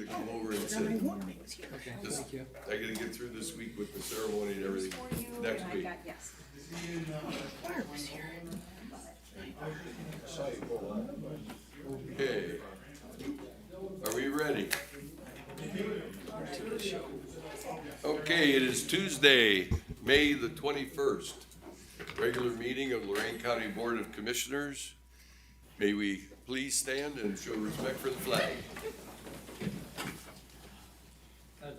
to come over and sit. Just, I gotta get through this week with the ceremony and everything next week. Yes. Barb's here. Okay. Are we ready? Okay, it is Tuesday, May the 21st. Regular meeting of Lorain County Board of Commissioners. May we please stand and show respect for the flag.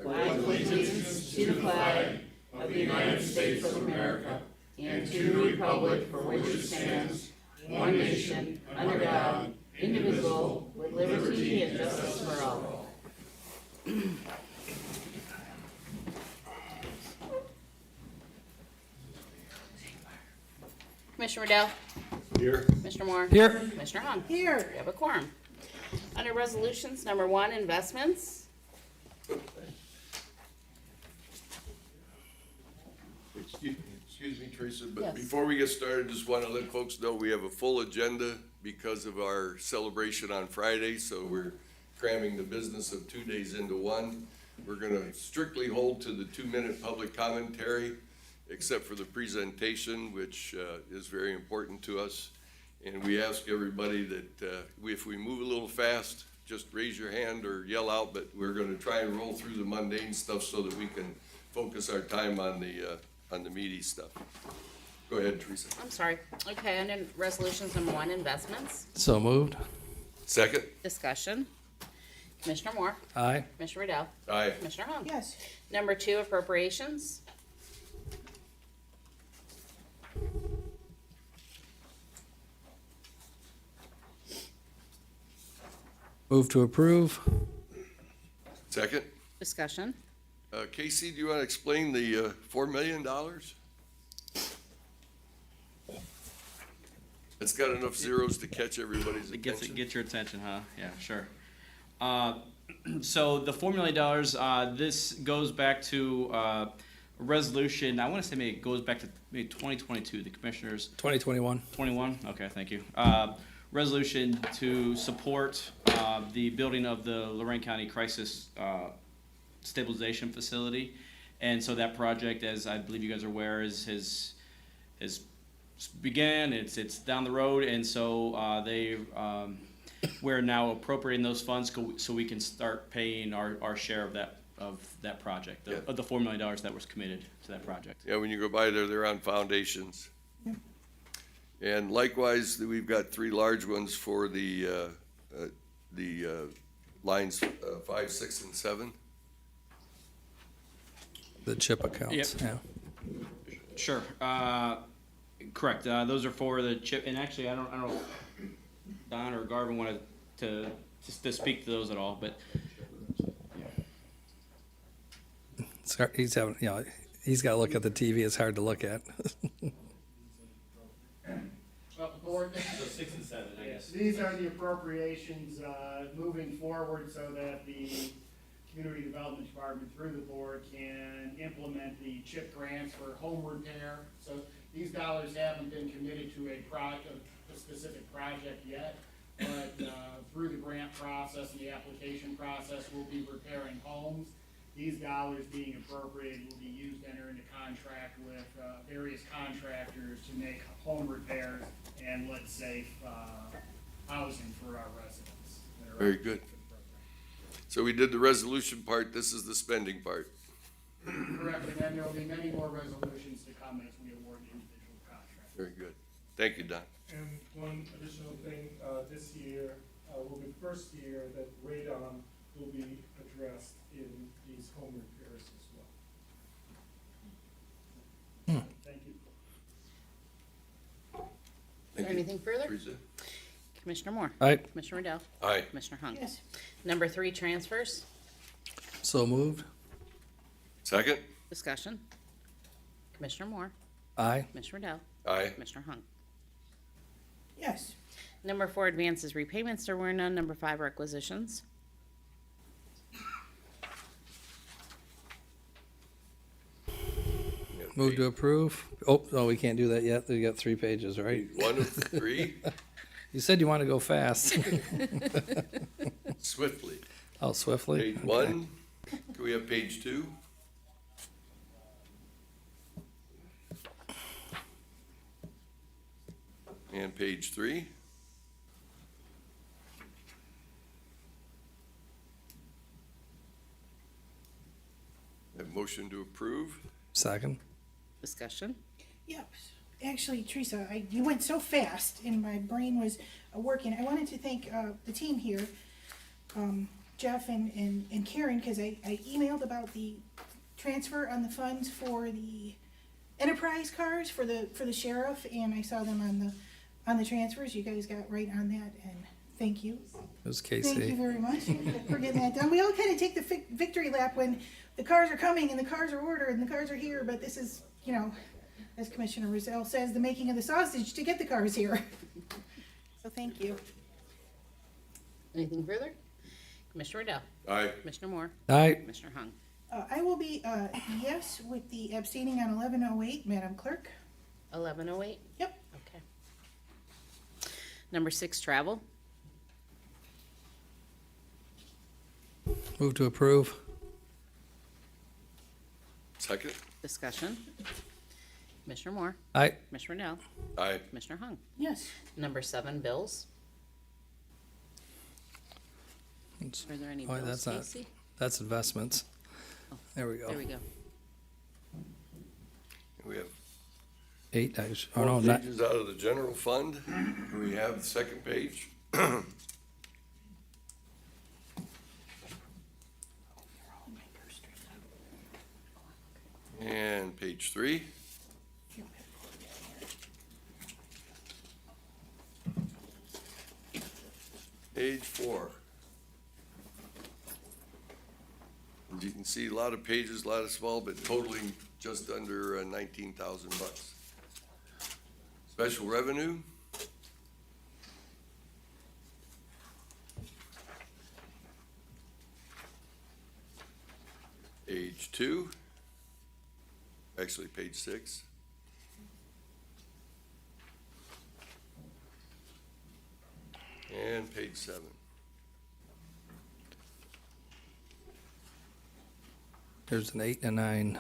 Allegiance to the flag of the United States of America and to the republic for which it stands, one nation, under God, indivisible, with liberty and justice for all. Commissioner Riddell? Here. Commissioner Moore? Here. Commissioner Hung? Here. We have a quorum. Under resolutions, number 1, investments. Excuse me, Teresa, but Yes. before we get started, just want to let folks know we have a full agenda because of our celebration on Friday, so we're cramming the business of 2 days into one. We're gonna strictly hold to the 2-minute public commentary, except for the presentation, which is very important to us. And we ask everybody that if we move a little fast, just raise your hand or yell out, but we're gonna try and roll through the mundane stuff so that we can focus our time on the meaty stuff. Go ahead, Teresa. I'm sorry. Okay, under resolutions, number 1, investments. So moved. Second? Discussion. Commissioner Moore? Aye. Commissioner Riddell? Aye. Commissioner Hung? Yes. Number 2, appropriations. Move to approve. Second? Discussion. Casey, do you want to explain the $4 million? It's got enough zeros to catch everybody's It gets attention. get your attention, huh? Yeah, sure. So the $4 million, this goes back to a resolution. I want to say maybe it goes back to maybe 2022. The commissioners 2021. 21. Okay, thank you. Resolution to support the building of the Lorain County Crisis Stabilization Facility, and so that project, as I believe you guys are aware, is began. It's down the road, and so we're now appropriating those funds so we can start paying our share of that project, of the $4 million that was committed to that project. Yeah, when you go by there, they're on foundations. And likewise, we've got 3 large ones for the lines 5, 6, and 7. The chip accounts. Yep. Yeah. Sure. Correct. Those are for the chip. And actually, I don't know if Don or Garvin wanted to speak to those at all, but He's having, he's got to look at the TV. It's hard to look at. Well, Board, so 6 and 7, I guess. these are the appropriations moving forward so that the Community Development Department through the board can implement the CHIP grants for home repair. So these dollars haven't been committed to a specific project yet, but through the grant process and the application process, we'll be repairing homes. These dollars being appropriated will be used to enter into contract with various contractors to make home repairs and, let's say, housing for our residents. that are Very eligible good. for the program. So we did the resolution part, this is the spending part. Correct, and then there'll be many more resolutions to come as we award individual contracts. Very good. Thank you, Don. And one additional thing, this year will be the first year that radon will be addressed in these home repairs as well. Thank you. Is Thank there you. anything further? Teresa? Commissioner Moore? Aye. Commissioner Riddell? Aye. Commissioner Hung? Yes. Number 3, transfers. So moved. Second? Discussion. Commissioner Moore? Aye. Commissioner Riddell? Aye. Commissioner Hung? Yes. Number 4, advances, repayments. There were none. Number 5, requisitions. Move to approve. Oh, no, we can't do that yet. We got 3 pages, right? 1 of 3, You said you want to go fast. swiftly. Oh, swiftly? Page Okay. 1. Can we have page 2? And page 3. Have motion to approve. Second? Discussion. Yep. Actually, Teresa, you went so fast and my brain was working. I wanted to thank the team here, Jeff and Karen, because I emailed about the transfer on the funds for the enterprise cars for the sheriff, and I saw them on the transfers. You guys got right on that, and thank you. It was Thank you Casey. very much for getting that done. We all kind of take the victory lap when the cars are coming and the cars are ordered and the cars are here, but this is, as Commissioner Rizal says, the making of the sausage to get the cars here. So thank you. Anything further? Commissioner Riddell. Aye. Commissioner Moore. Aye. Commissioner Hung. I will be yes with the abstaining on 1108, Madam Clerk. 1108. Yep. Okay. Number 6, travel. Move to approve. Second. Discussion. Commissioner Moore. Aye. Commissioner Riddell. Aye. Commissioner Hung. Yes. Number 7, bills. It's- Are there any Oh, bills, that's not- Casey? That's investments. Oh, There we go. There we go. We have 8, oh 4 no, not, pages out of the general fund. Can we have the second page? And page 3. Page 4. As you can see, a lot of pages, a lot of small, but totaling just under 19,000 bucks. Special revenue. Page 2. Actually, page 6. And page 7. there's an 8 and a 9.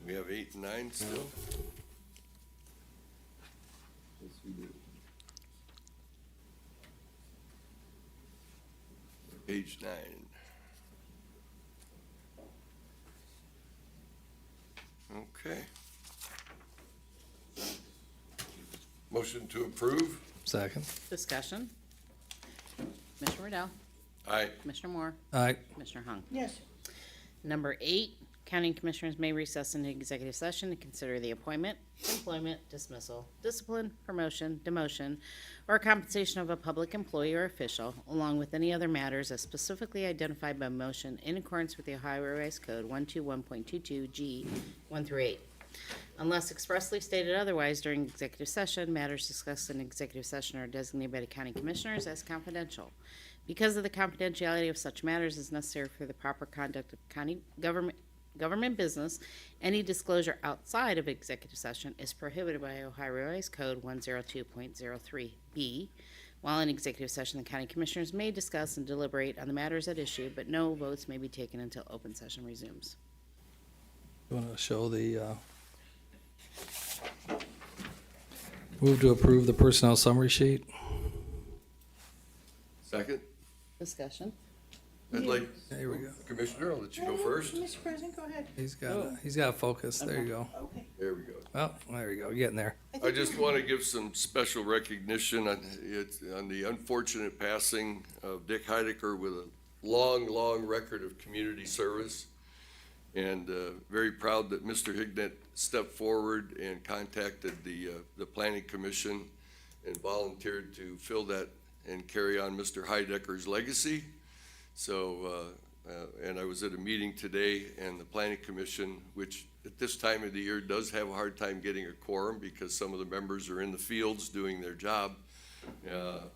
We have 8 and 9 still? Yes, we do. Page 9. Okay. Motion to approve? Second? Discussion. Commissioner Riddell. Aye. Commissioner Moore. Aye. Commissioner Hung. Yes. Number 8, county commissioners may recess into executive session to consider the appointment, employment, dismissal, discipline, promotion, demotion, or compensation of a public employee or official, along with any other matters as specifically identified by motion in accordance with the Ohio Revised Code 121.22 G 1 through 8. Unless expressly stated otherwise during executive session, matters discussed in executive session are designated by the county commissioners as confidential. Because of the confidentiality of such matters is necessary for the proper conduct of county government business, any disclosure outside of executive session is prohibited by Ohio Revised Code 102.03B. While in executive session, the county commissioners may discuss and deliberate on the matters at issue, but no votes may be taken until open session resumes. You want to show the, move to approve the personnel summary sheet? Second? Discussion. I'd like, There we go. Commissioner, I'll let you go first. Mr. President, go ahead. He's got focus. There you go. Okay. There we go. Well, there you go. Getting there. I just want to give some special recognition on the unfortunate passing of Dick Heidecker with a long record of community service. And very proud that Mr. Hignett stepped forward and contacted the Planning Commission and volunteered to fill that and carry on Mr. Heidecker's legacy. So, and I was at a meeting today, and the Planning Commission, which at this time of the year does have a hard time getting a quorum because some of the members are in the fields doing their job,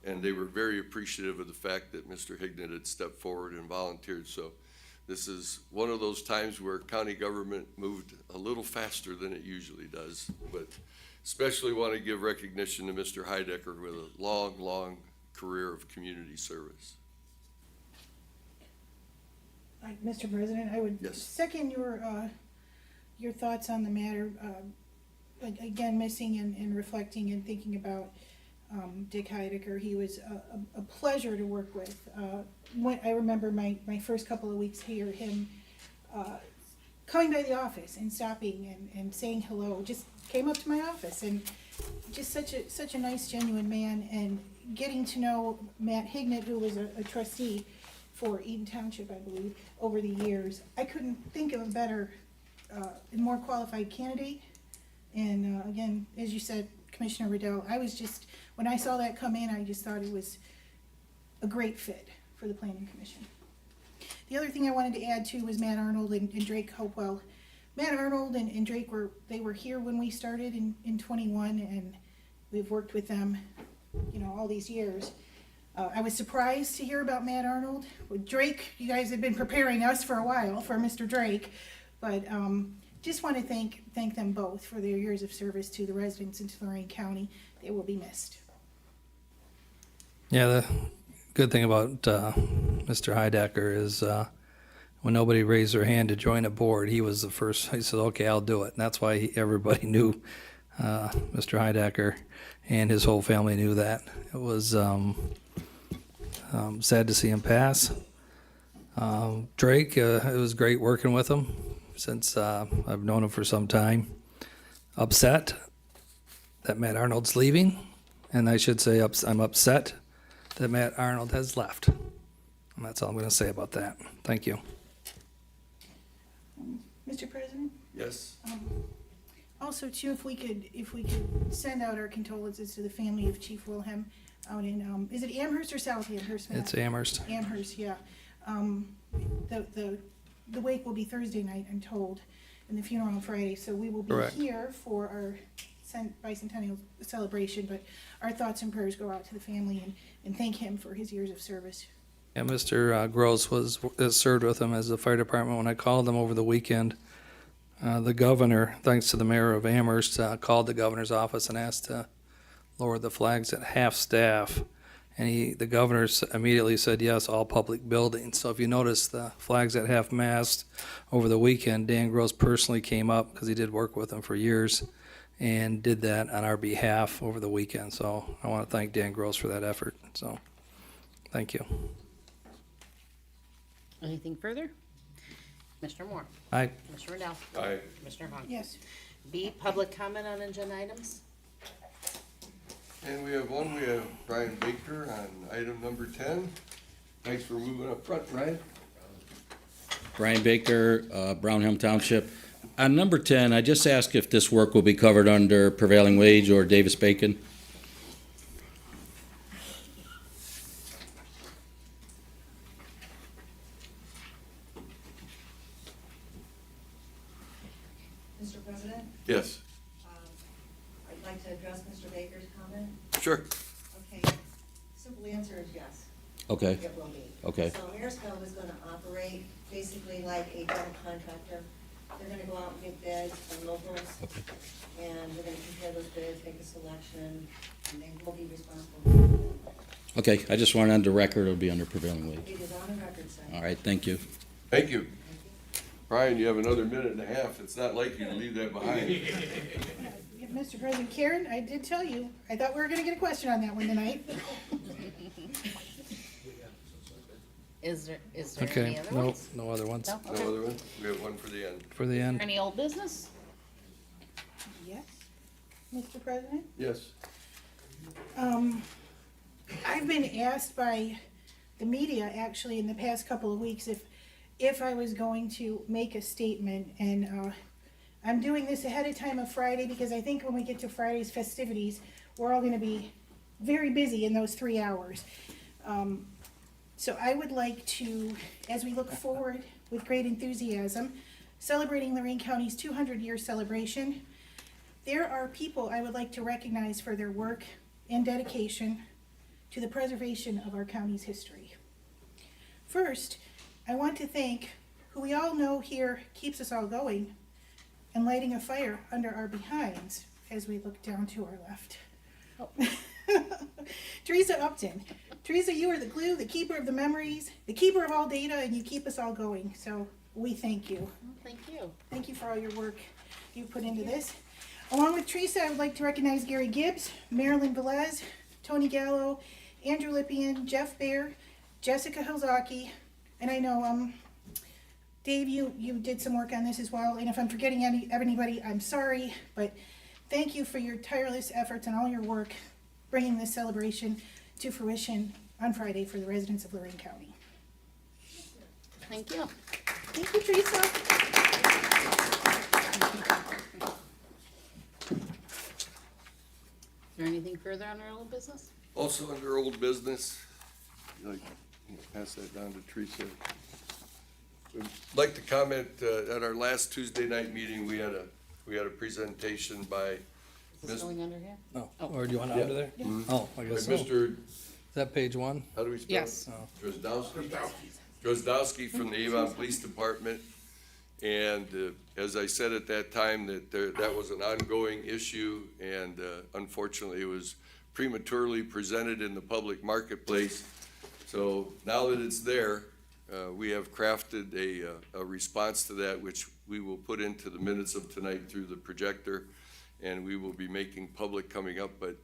and they were very appreciative of the fact that Mr. Hignett had stepped forward and volunteered. So this is one of those times where county government moved a little faster than it usually does, but especially want to give recognition to Mr. Heidecker with a long career of community service. Mr. President, I would Yes. second your thoughts on the matter. Again, missing and reflecting and thinking about Dick Heidecker. He was a pleasure to work with. I remember my first couple of weeks here, him coming by the office and stopping and saying hello. Just came up to my office, and just such a nice, genuine man. And getting to know Matt Hignett, who was a trustee for Eden Township, I believe, over the years. I couldn't think of a better and more qualified candidate. And again, as you said, Commissioner Riddell, when I saw that come in, I just thought it was a great fit for the Planning Commission. The other thing I wanted to add too was Matt Arnold and Drake Hopewell. Matt Arnold and Drake were here when we started in 21, and we've worked with them, all these years. I was surprised to hear about Matt Arnold. With Drake, you guys have been preparing us for a while for Mr. Drake, but just want to thank them both for their years of service to the residents in Lorain County. They will be missed. Yeah, the good thing about Mr. Heidecker is when nobody raised their hand to join a board, he was the first. He said, "Okay, I'll do it." And that's why everybody knew Mr. Heidecker, and his whole family knew that. It was sad to see him pass. Drake, it was great working with him since I've known him for some time. Upset that Matt Arnold's leaving, and I should say I'm upset that Matt Arnold has left. And that's all I'm going to say about that. Thank you. Mr. President? Yes. Also, too, if we could send out our condolences to the family of Chief Wilhelm out in, is it Amherst or South Amherst? Matt? It's Amherst. Amherst, yeah. The wake will be Thursday night, I'm told, and the funeral on Friday, so we will be Correct. here for our bicentennial celebration, but our thoughts and prayers go out to the family and thank him for his years of service. Yeah, Mr. Gross served with him as the fire department. When I called him over the weekend, the governor, thanks to the mayor of Amherst, called the governor's office and asked to lower the flags at half staff. And the governor immediately said, yes, all public buildings. So if you notice the flags at half mast over the weekend, Dan Gross personally came up, because he did work with them for years, and did that on our behalf over the weekend. So I want to thank Dan Gross for that effort. So thank you. Anything further? Mr. Moore? Aye. Mr. Riddell? Aye. Mr. Hahn? Yes. B, public comment on agenda items? And we have Brian Baker on item number 10. Thanks for moving up front, Brian. Brian Baker, Brownhelm Township. On number 10, I just ask if this work will be covered under prevailing wage or Davis-Bacon. Mr. President, Yes. I'd like to address Mr. Baker's comment. Sure. Okay, simple answer is yes, Okay, it will be. okay, So Mayersville is gonna operate basically like a general contractor. They're gonna go out and get bids from locals, okay. and they're gonna compare those bids, make a selection, and they will be responsible. Okay, I just want on the record it'll be under prevailing wage. It is on the record, sir. All right, thank you. Thank you. Brian, you have another minute and a half. It's not like you to leave that behind. Yeah, Mr. President, Karen, I did tell you, I thought we were gonna get a question on that one tonight. Is there Okay, any other no, ones? no other ones No? No Okay. other one? We have one for the end. for the end. Any old business? Yes, Mr. President? Yes. I've been asked by the media, actually, in the past couple of weeks, if I was going to make a statement, and I'm doing this ahead of time of Friday, because I think when we get to Friday's festivities, we're all gonna be very busy in those 3 hours. So I would like to, as we look forward with great enthusiasm, celebrating Lorain County's 200-year celebration, there are people I would like to recognize for their work and dedication to the preservation of our county's history. First, I want to thank who we all know here keeps us all going and lighting a fire under our behinds as we look down to our left. Teresa Upton, Teresa, you are the glue, the keeper of the memories, the keeper of all data, and you keep us all going. So we thank you. Thank you. Thank you for all your work you put into this. Along with Teresa, I would like to recognize Gary Gibbs, Marilyn Velez, Tony Gallo, Andrew Lippian, Jeff Baer, Jessica Hilzaki, and I know, Dave, you did some work on this as well, and if I'm forgetting anybody, I'm sorry, but thank you for your tireless efforts and all your work bringing this celebration to fruition on Friday for the residents of Lorain County. Thank you. Thank you, Teresa. Is there anything further on our old business? Also under old business, like, pass that down to Teresa. I'd like to comment, at our last Tuesday night meeting, we had a presentation by Is this Miss- going under here? No, Oh. or do you want it Yeah. under there? Mhm. Oh, I by guess so. Is Mr., that page one? how do we spell it? Yes. Drozdowski from the Avon Police Department. And as I said at that time, that was an ongoing issue, and unfortunately, it was prematurely presented in the public marketplace. So now that it's there, we have crafted a response to that, which we will put into the minutes of tonight through the projector, and we will be making public coming up. But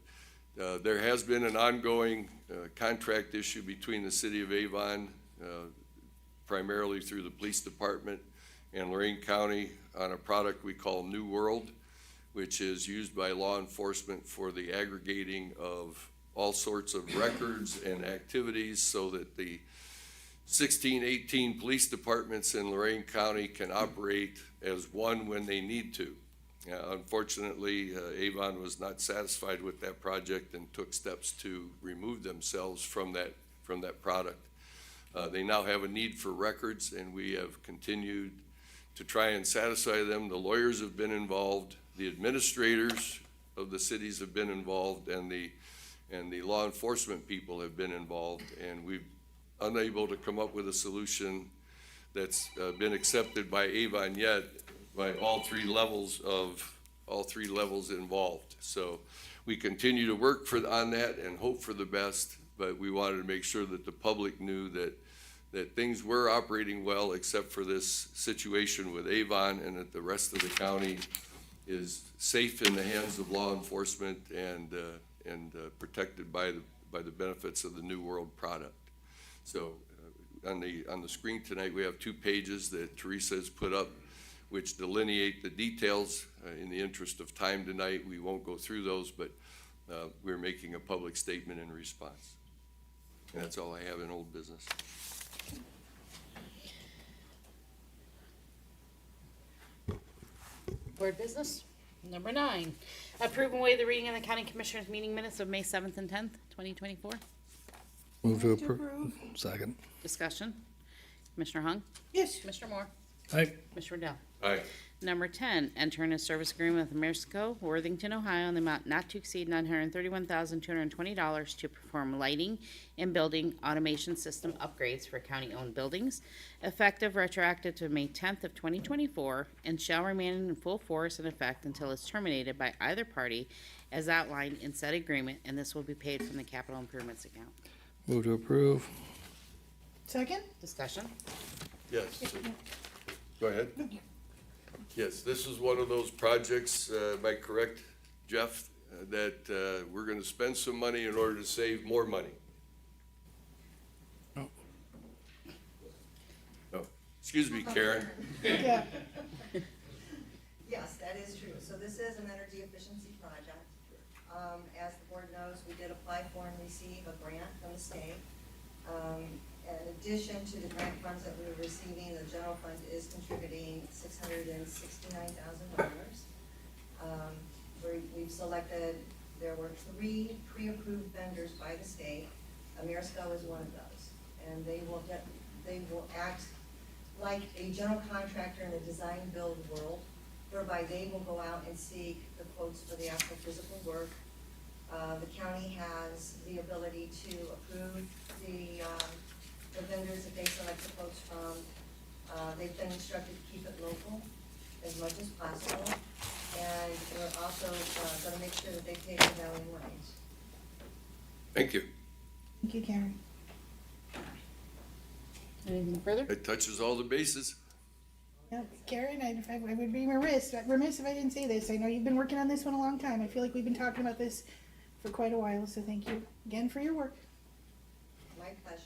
there has been an ongoing contract issue between the city of Avon, primarily through the police department, and Lorain County on a product we call New World, which is used by law enforcement for the aggregating of all sorts of records and activities so that the 16, 18 police departments in Lorain County can operate as one when they need to. Unfortunately, Avon was not satisfied with that project and took steps to remove themselves from that product. They now have a need for records, and we have continued to try and satisfy them. The lawyers have been involved, the administrators of the cities have been involved, and the law enforcement people have been involved, and we've unable to come up with a solution that's been accepted by Avon yet, by all three levels involved. So we continue to work on that and hope for the best, but we wanted to make sure that the public knew that things were operating well, except for this situation with Avon, and that the rest of the county is safe in the hands of law enforcement and protected by the benefits of the New World product. So on the screen tonight, we have 2 pages that Teresa has put up, which delineate the details. In the interest of time tonight, we won't go through those, but we're making a public statement in response. And that's all I have in old business. Board business? Number 9, approve and waive the reading of the county commissioners meeting minutes of May 7th and 10th, 2024. Move to approve. Second. Discussion. Commissioner Hung? Yes. Commissioner Moore? Aye. Commissioner Dell? Aye. Number 10, enter in a service agreement with Amersco, Worthington, Ohio, in the amount not to exceed $931,220 to perform lighting and building automation system upgrades for county-owned buildings, effective retroactive to May 10th of 2024, and shall remain in full force and effect until it's terminated by either party as outlined in said agreement, and this will be paid from the capital improvements account. Move to approve. Second? Discussion. Yes. Go ahead. Yes, this is one of those projects, am I correct, Jeff, that we're gonna spend some money in order to save more money? No. Oh, excuse me, Karen. Yeah. Yes, that is true. So this is an energy efficiency project. As the board knows, we did apply for and receive a grant from the state. In addition to the grant funds that we were receiving, the general fund is contributing $669,000. We've selected, there were 3 pre-approved vendors by the state. Amersco is one of those. And they will act like a general contractor in the design-build world, whereby they will go out and seek the quotes for the actual physical work. The county has the ability to approve the vendors that they select the quotes from. They've been instructed to keep it local as much as possible. And we're also gonna make sure that they pay prevailing wage. Thank you. Thank you, Karen. Anything further? It touches all the bases. Yeah, Karen, I would be remiss if I didn't say this. I know you've been working on this one a long time. I feel like we've been talking about this for quite a while, so thank you again for your work. My pleasure.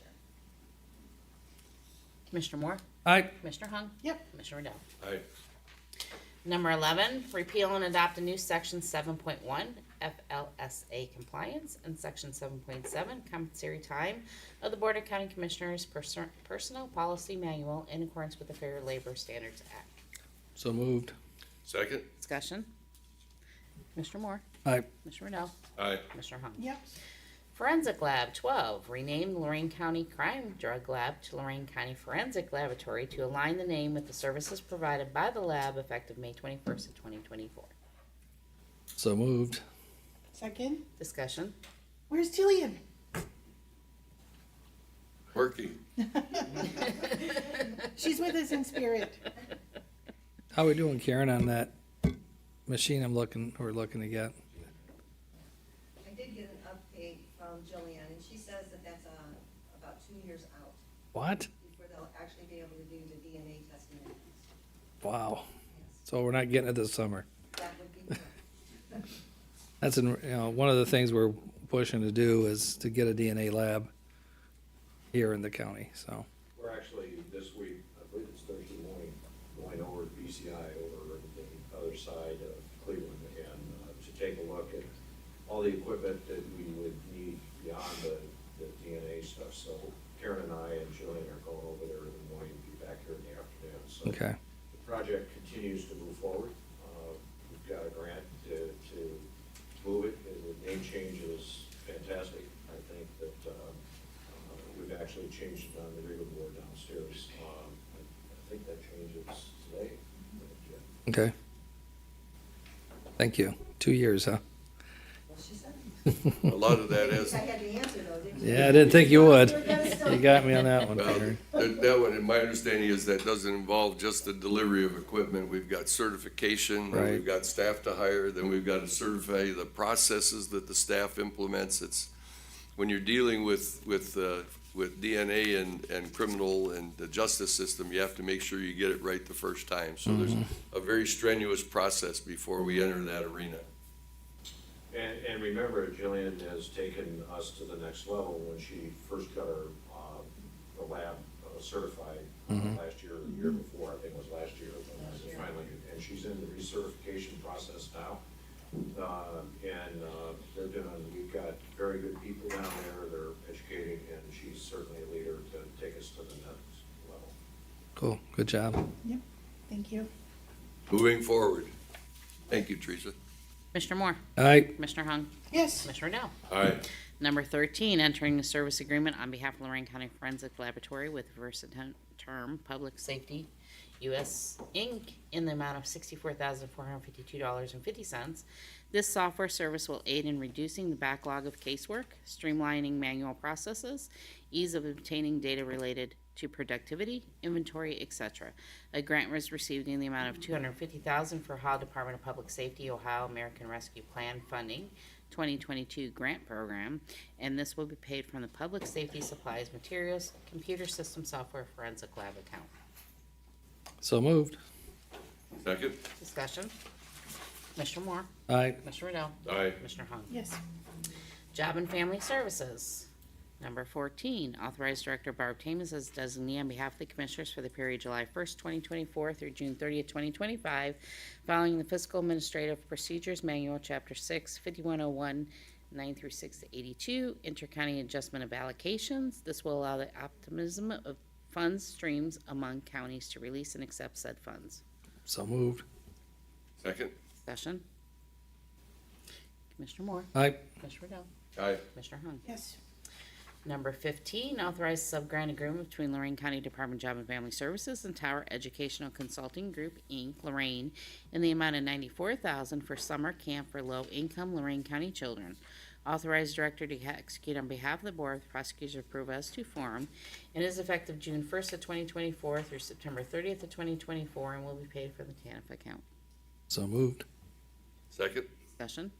Commissioner Moore? Aye. Commissioner Hung? Yep. Commissioner Riddell? Aye. Number 11, repeal and adopt a new section 7.1 FLSA compliance and section 7.7 compensatory time of the Board of County Commissioners Personnel Policy Manual in accordance with the Fair Labor Standards Act. So moved. Second? Discussion. Commissioner Moore? Aye. Commissioner Riddell? Aye. Commissioner Hung? Yep. Forensic Lab 12, rename Lorain County Crime Drug Lab to Lorain County Forensic Laboratory to align the name with the services provided by the lab effective May 21st of 2024. So moved. Second. Discussion. Where's Jillian? Working. She's with us in spirit. How we doing, Karen, on that machine we're looking to get? I did get an update from Jillian, and she says that that's about 2 years out What? before they'll actually be able to do the DNA testing. Wow. Yes, So we're not getting it this summer. that would be correct. That's one of the things we're pushing to do is to get a DNA lab here in the county, so. We're actually, this week, I believe it's Thursday morning, going over to BCI over on the other side of Cleveland and to take a look at all the equipment that we would need beyond the DNA stuff. So Karen and I and Jillian are going over there in the morning, be back here in the afternoon. So Okay. the project continues to move forward. We've got a grant to move it, and the name change is fantastic. I think that we've actually changed it on the regular board downstairs. I think that changes today. Okay. Thank you. 2 years, huh? Well, she said. A lot of that I has, had the answer though, didn't you? Yeah, I didn't think you would. We're gonna still- You got me on that one, well, Karen. that one, in my understanding is that doesn't involve just the delivery of equipment. We've got certification, and Right. we've got staff to hire, then we've got to certify the processes that the staff implements. It's, when you're dealing with DNA and criminal and the justice system, you have to make sure you get it right the first time. So there's a very strenuous process before we enter that arena. And remember, Jillian has taken us to the next level when she first got her, the lab certified last year, or the year before, I think it was last year, finally, and she's in the recertification process now. They're doing, we've got very good people down there, they're educating, and she's certainly a leader to take us to the next level. Cool. Good job. Thank you. Moving forward. Thank you, Teresa. Commissioner Moore? Aye. Commissioner Hung? Yes. Commissioner Riddell? Aye. Number 13, entering a service agreement on behalf of Lorain County Forensic Laboratory with Term Public Safety US Inc. in the amount of $64,452.50. This software service will aid in reducing the backlog of casework, streamlining manual processes, ease of obtaining data related to productivity, inventory, etc. A grant was received in the amount of $250,000 for Ohio Department of Public Safety, Ohio American Rescue Plan funding, 2022 grant program, and this will be paid from the Public Safety Supplies Materials Computer System Software Forensic Lab account. So moved. Second? Discussion. Commissioner Moore? Aye. Commissioner Riddell? Aye. Commissioner Hung? Yes. Job and Family Services. Number 14, authorized Director Barb Tamas as designee on behalf of the Commissioners for the period July 1st, 2024 through June 30th, 2025, following the Fiscal Administrative Procedures Manual, Chapter 6, 5101, 9 through 6 to 82, Intercounty Adjustment of Allocations. This will allow the optimism of funds streams among counties to release and accept said funds. So moved. Second? Discussion. Commissioner Moore? Aye. Commissioner Riddell? Aye. Commissioner Hung? Yes. Number 15, authorized sub-grant agreement between Lorain County Department of Job and Family Services and Tower Educational Consulting Group, Inc., Lorain, in the amount of $94,000 for summer camp for low-income Lorain County children. Authorized director to execute on behalf of the board with prosecutors approve as to form, and is effective June 1st of 2024 through September 30th of 2024, and will be paid from the TANF account. So moved. Second? Discussion.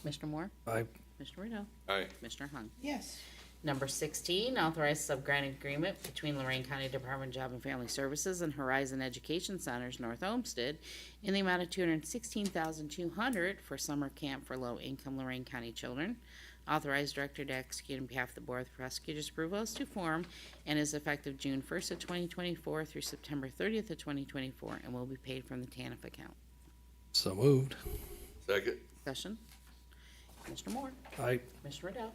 Commissioner Moore? Aye. Commissioner Riddle. Aye. Commissioner Hung. Yes. Number 16, authorize sub-grant agreement between Lorain County Department of Job and Family Services and Horizon Education Centers, North Olmsted, in the amount of $216,200 for summer camp for low-income Lorain County children. Authorized director to execute on behalf of the Board of Prosecutors' approval as to form and is effective June 1st of 2024 through September 30th of 2024 and will be paid from the TANF account. So moved. Second. Discussion. Commissioner Moore. Aye. Commissioner Riddle.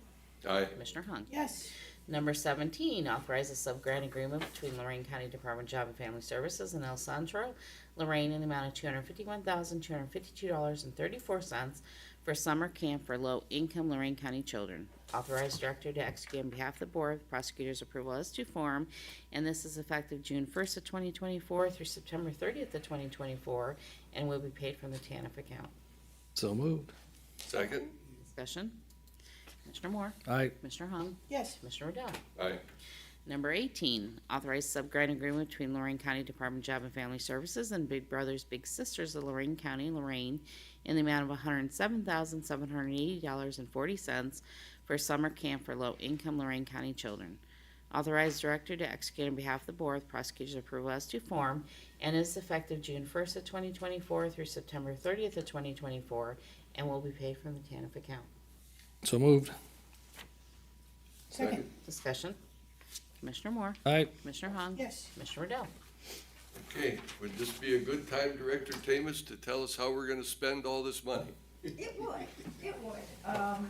Aye. Commissioner Hung. Yes. Number 17, authorize a sub-grant agreement between Lorain County Department of Job and Family Services and El Centro, Lorain, in the amount of $251,252.34 for summer camp for low-income Lorain County children. Authorized director to execute on behalf of the Board of Prosecutors' approval as to form, and this is effective June 1st of 2024 through September 30th of 2024, and will be paid from the TANF account. So moved. Second. Discussion. Commissioner Moore. Aye. Commissioner Hung. Yes. Commissioner Riddle. Aye. Number 18, authorized sub-grant agreement between Lorain County Department of Job and Family Services and Big Brothers Big Sisters of Lorain County, Lorain, in the amount of $107,780.40 for summer camp for low-income Lorain County children. Authorized director to execute on behalf of the Board with prosecutor's approval as to form and is effective June 1st of 2024 through September 30th of 2024 and will be paid from the TANF account. So moved. Second. Discussion. Commissioner Moore. Aye. Commissioner Hung. Yes. Commissioner Riddle. Okay, would this be a good time, Director Tamus, to tell us how we're gonna spend all this money? It would.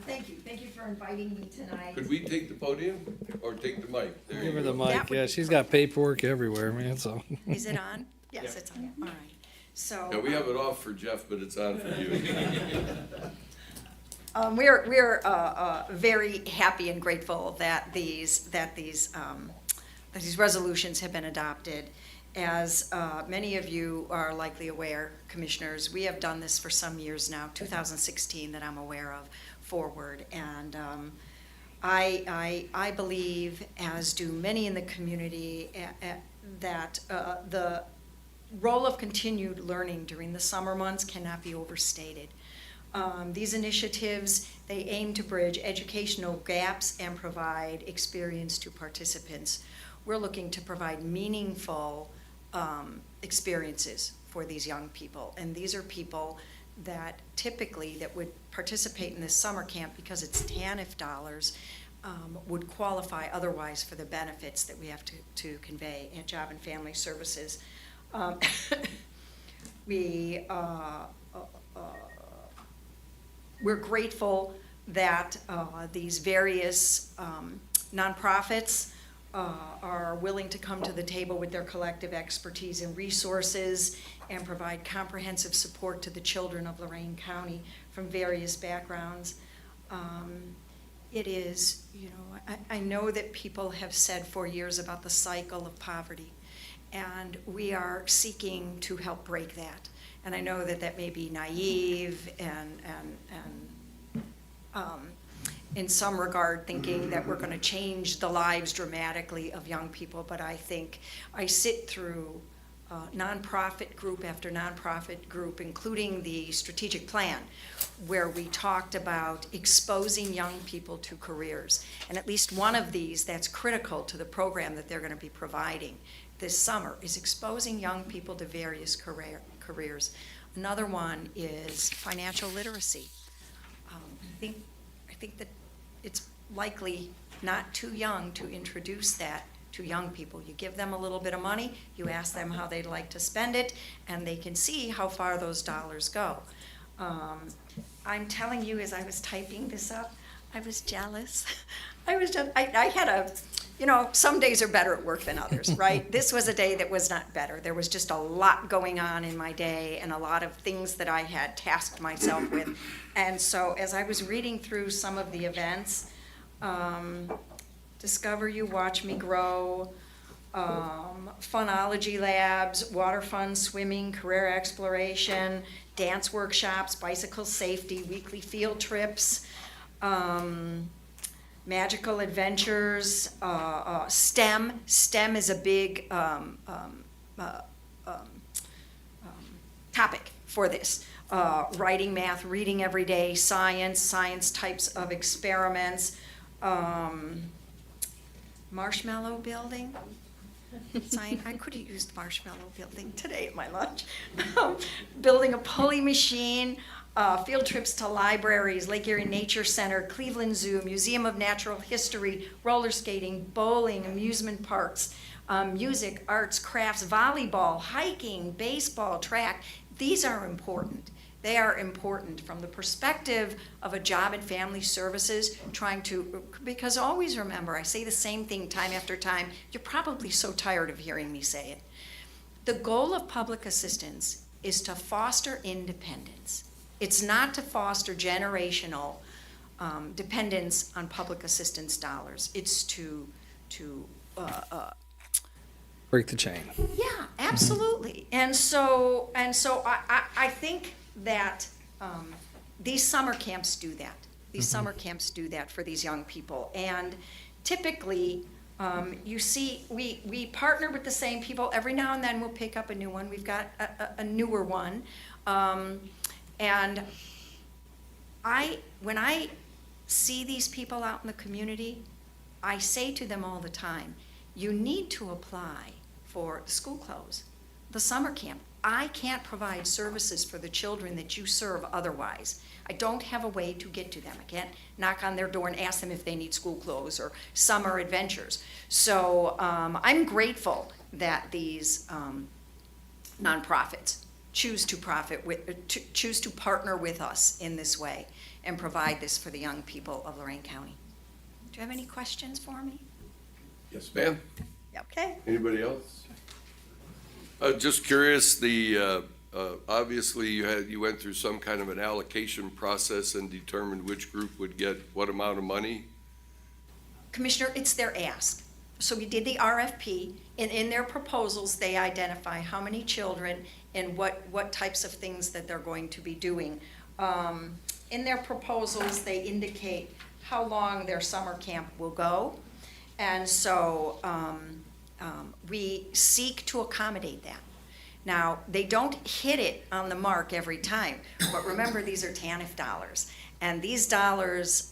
Thank you for inviting me tonight. Could we take the podium or take the mic? There you Give her the go. mic. That would Yeah, be she's got paperwork everywhere, man, so. Is it on? Yes, it's on. All right. So. Yeah, we have it off for Jeff, but it's on for you. We're very happy and grateful that these resolutions have been adopted. As many of you are likely aware, commissioners, we have done this for some years now, 2016 that I'm aware of forward. And I believe, as do many in the community, that the role of continued learning during the summer months cannot be overstated. These initiatives, they aim to bridge educational gaps and provide experience to participants. We're looking to provide meaningful experiences for these young people. And these are people that typically that would participate in this summer camp because it's TANF dollars, would qualify otherwise for the benefits that we have to convey at Job and Family Services. We're grateful that these various nonprofits are willing to come to the table with their collective expertise and resources and provide comprehensive support to the children of Lorain County from various backgrounds. It is, I know that people have said for years about the cycle of poverty, and we are seeking to help break that. And I know that that may be naive and in some regard thinking that we're going to change the lives dramatically of young people, but I think I sit through nonprofit group after nonprofit group, including the strategic plan, where we talked about exposing young people to careers. And at least one of these that's critical to the program that they're going to be providing this summer is exposing young people to various careers. Another one is financial literacy. I think that it's likely not too young to introduce that to young people. You give them a little bit of money, you ask them how they'd like to spend it, and they can see how far those dollars go. I'm telling you, as I was typing this up, I was jealous. I had some days are better at work than others, right? This was a day that was not better. There was just a lot going on in my day and a lot of things that I had tasked myself with. And so as I was reading through some of the events, Discover You, Watch Me Grow, Funology Labs, Water Fun, Swimming, Career Exploration, Dance Workshops, Bicycle Safety, Weekly Field Trips, Magical Adventures, STEM. STEM is a big topic for this. writing, math, reading every day, science types of experiments, marshmallow building. I could have used marshmallow building today at my lunch. Building a pulley machine, field trips to libraries, Lake Erie Nature Center, Cleveland Zoo, Museum of Natural History, roller skating, bowling, amusement parks, music, arts, crafts, volleyball, hiking, baseball, track. These are important. They are important from the perspective of a job and family services, because always remember, I say the same thing time after time, you're probably so tired of hearing me say it. The goal of public assistance is to foster independence. It's not to foster generational dependence on public assistance dollars. It's to Break the chain. yeah, absolutely. And so I think that these summer camps do that. These summer camps do that for these young people. And typically, you see, we partner with the same people. Every now and then we'll pick up a new one. We've got a newer one. And when I see these people out in the community, I say to them all the time, you need to apply for school clothes, the summer camp. I can't provide services for the children that you serve otherwise. I don't have a way to get to them. I can't knock on their door and ask them if they need school clothes or summer adventures. So I'm grateful that these nonprofits choose to partner with us in this way and provide this for the young people of Lorain County. Do you have any questions for me? Yes, ma'am. Okay. Anybody else? Just curious, obviously you went through some kind of an allocation process and determined which group would get what amount of money? Commissioner, it's their ask. So we did the RFP, and in their proposals, they identify how many children and what types of things that they're going to be doing. In their proposals, they indicate how long their summer camp will go. And so we seek to accommodate that. Now, they don't hit it on the mark every time, but remember, these are TANF dollars. And these dollars,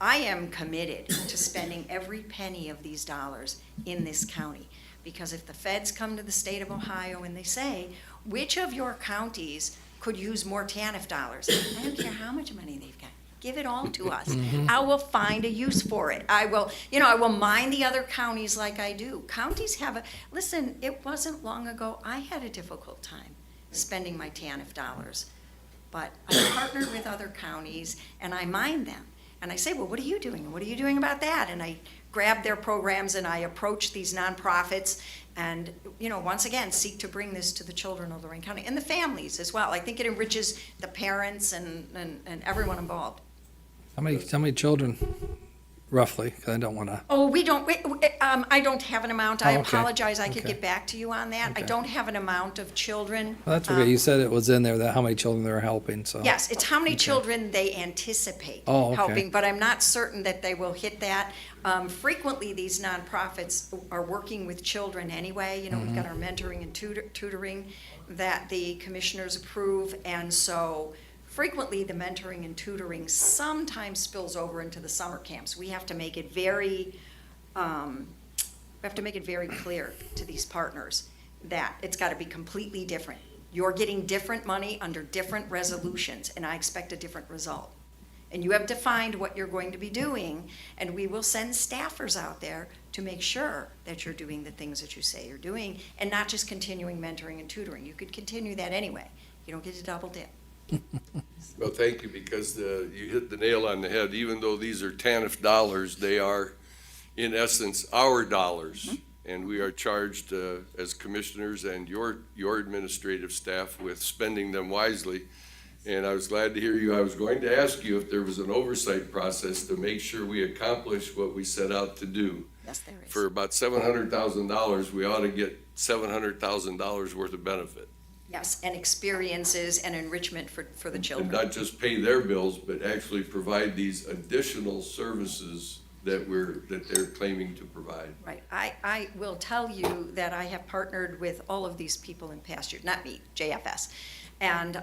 I am committed to spending every penny of these dollars in this county. Because if the feds come to the state of Ohio and they say, which of your counties could use more TANF dollars? I don't care how much money they've got. Give it all to us. I will find a use for it. I will mine the other counties like I do. Counties have listen, it wasn't long ago, I had a difficult time spending my TANF dollars. But I partnered with other counties and I mine them. And I say, well, what are you doing? And what are you doing about that? And I grab their programs and I approach these nonprofits and, once again, seek to bring this to the children of Lorain County and the families as well. I think it enriches the parents and everyone involved. How many children, roughly? 'Cause I don't want to. Oh, I don't have an amount. I Oh, okay. apologize. I could Okay. get back to you on that. I Okay. don't have an amount of children. Well, that's okay. You said it was in there, that how many children they were helping, so. Yes, it's how many children they anticipate Oh, okay. helping, but I'm not certain that they will hit that. Frequently, these nonprofits are working with children anyway. We've got our mentoring and tutoring that the commissioners approve, and so frequently the mentoring and tutoring sometimes spills over into the summer camps. We have to make it very clear to these partners that it's got to be completely different. You're getting different money under different resolutions, and I expect a different result. And you have defined what you're going to be doing, and we will send staffers out there to make sure that you're doing the things that you say you're doing, and not just continuing mentoring and tutoring. You could continue that anyway. You don't get to double dip. Well, thank you, because you hit the nail on the head. Even though these are TANF dollars, they are, in essence, our dollars. And we are charged as commissioners and your administrative staff with spending them wisely. And I was glad to hear you. I was going to ask you if there was an oversight process to make sure we accomplish what we set out to do. Yes, there is. For about $700,000, we ought to get $700,000 worth of benefit. Yes, and experiences and enrichment for the And children. not just pay their bills, but actually provide these additional services that they're claiming to provide. Right. I will tell you that I have partnered with all of these people in past years, not me, JFS. And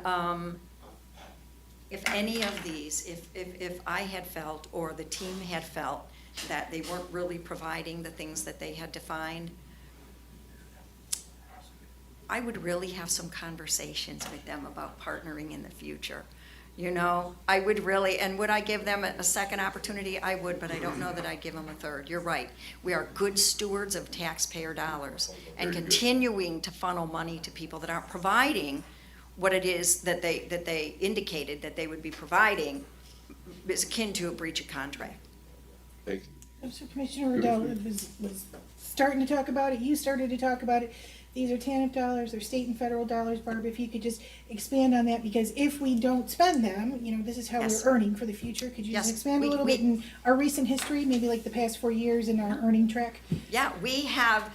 if any of these, if I had felt or the team had felt that they weren't really providing the things that they had defined, I would really have some conversations with them about partnering in the future. You know, I would really, and would I give them a second opportunity? I would, but I don't know that I'd give them a third. You're right. We are good stewards of taxpayer dollars, and Very good. continuing to funnel money to people that aren't providing what it is that they indicated that they would be providing is akin to a breach of contract. Thank you. So Commissioner Riddell was starting to talk about it, you started to talk about it. These are TANF dollars, they're state and federal dollars, Barb, if you could just expand on that, because if we don't spend them, you know, this is how Yes. we're earning for the future. Could you just Yes, expand a we- little bit in our recent history, maybe like the past 4 years in our earning track? Yeah, we have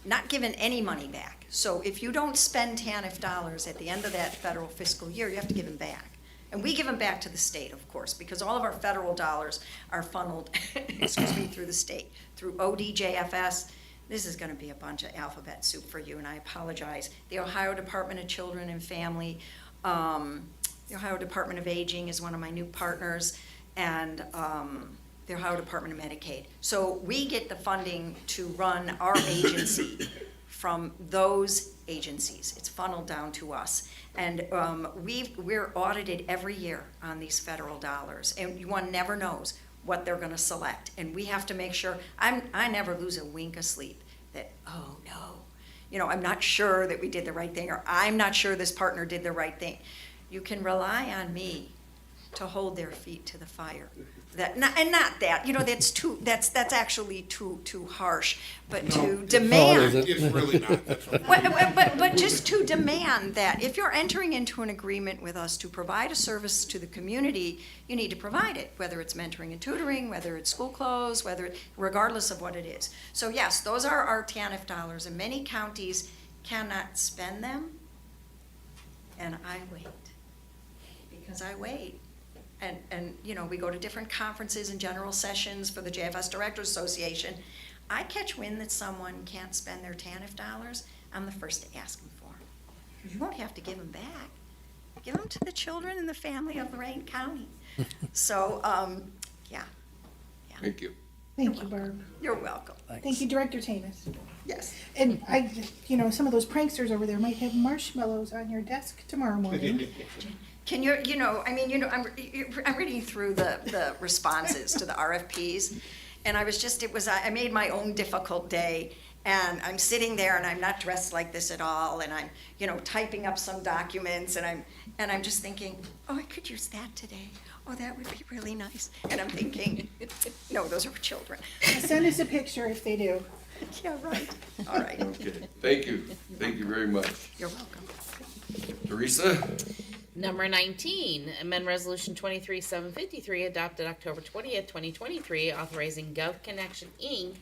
not given any money back. So if you don't spend TANF dollars at the end of that federal fiscal year, you have to give them back. And we give them back to the state, of course, because all of our federal dollars are funneled, excuse me, through the state, through ODJFS. This is gonna be a bunch of alphabet soup for you, and I apologize. The Ohio Department of Children and Family, the Ohio Department of Aging is one of my new partners, and the Ohio Department of Medicaid. So we get the funding to run our agency from those agencies. It's funneled down to us. And we're audited every year on these federal dollars, and one never knows what they're gonna select. And we have to make sure, I never lose a wink of sleep that, oh no, you know, I'm not sure that we did the right thing, or I'm not sure this partner did the right thing. You can rely on me to hold their feet to the fire. Not that, you know, that's actually too harsh, but to demand. It's really not, that's what. But just to demand that if you're entering into an agreement with us to provide a service to the community, you need to provide it, whether it's mentoring and tutoring, whether it's school clothes, regardless of what it is. So yes, those are our TANF dollars, and many counties cannot spend them, and I wait, because I wait. And, you know, we go to different conferences and general sessions for the JFS Directors Association. I catch wind that someone can't spend their TANF dollars, I'm the first to ask them for them. You won't have to give them back. Give them to the children and the family of Lorain County. So, yeah. Thank you. Thank you, Barb. You're welcome. Thank you, Director Tanis. Yes. And you know, some of those pranksters over there might have marshmallows on your desk tomorrow morning. Can you, I'm reading through the responses to the RFPs, and I made my own difficult day, and I'm sitting there and I'm not dressed like this at all, and I'm, you know, typing up some documents, and I'm just thinking, oh, I could use that today. Oh, that would be really nice. And I'm thinking, no, those are for children. Send us a picture if they do. Yeah, right. All right. Okay, thank you. Thank you very much. You're welcome. Teresa? Number 19, amend resolution 23-753 adopted October 20th, 2023, authorizing GovConnection Inc.,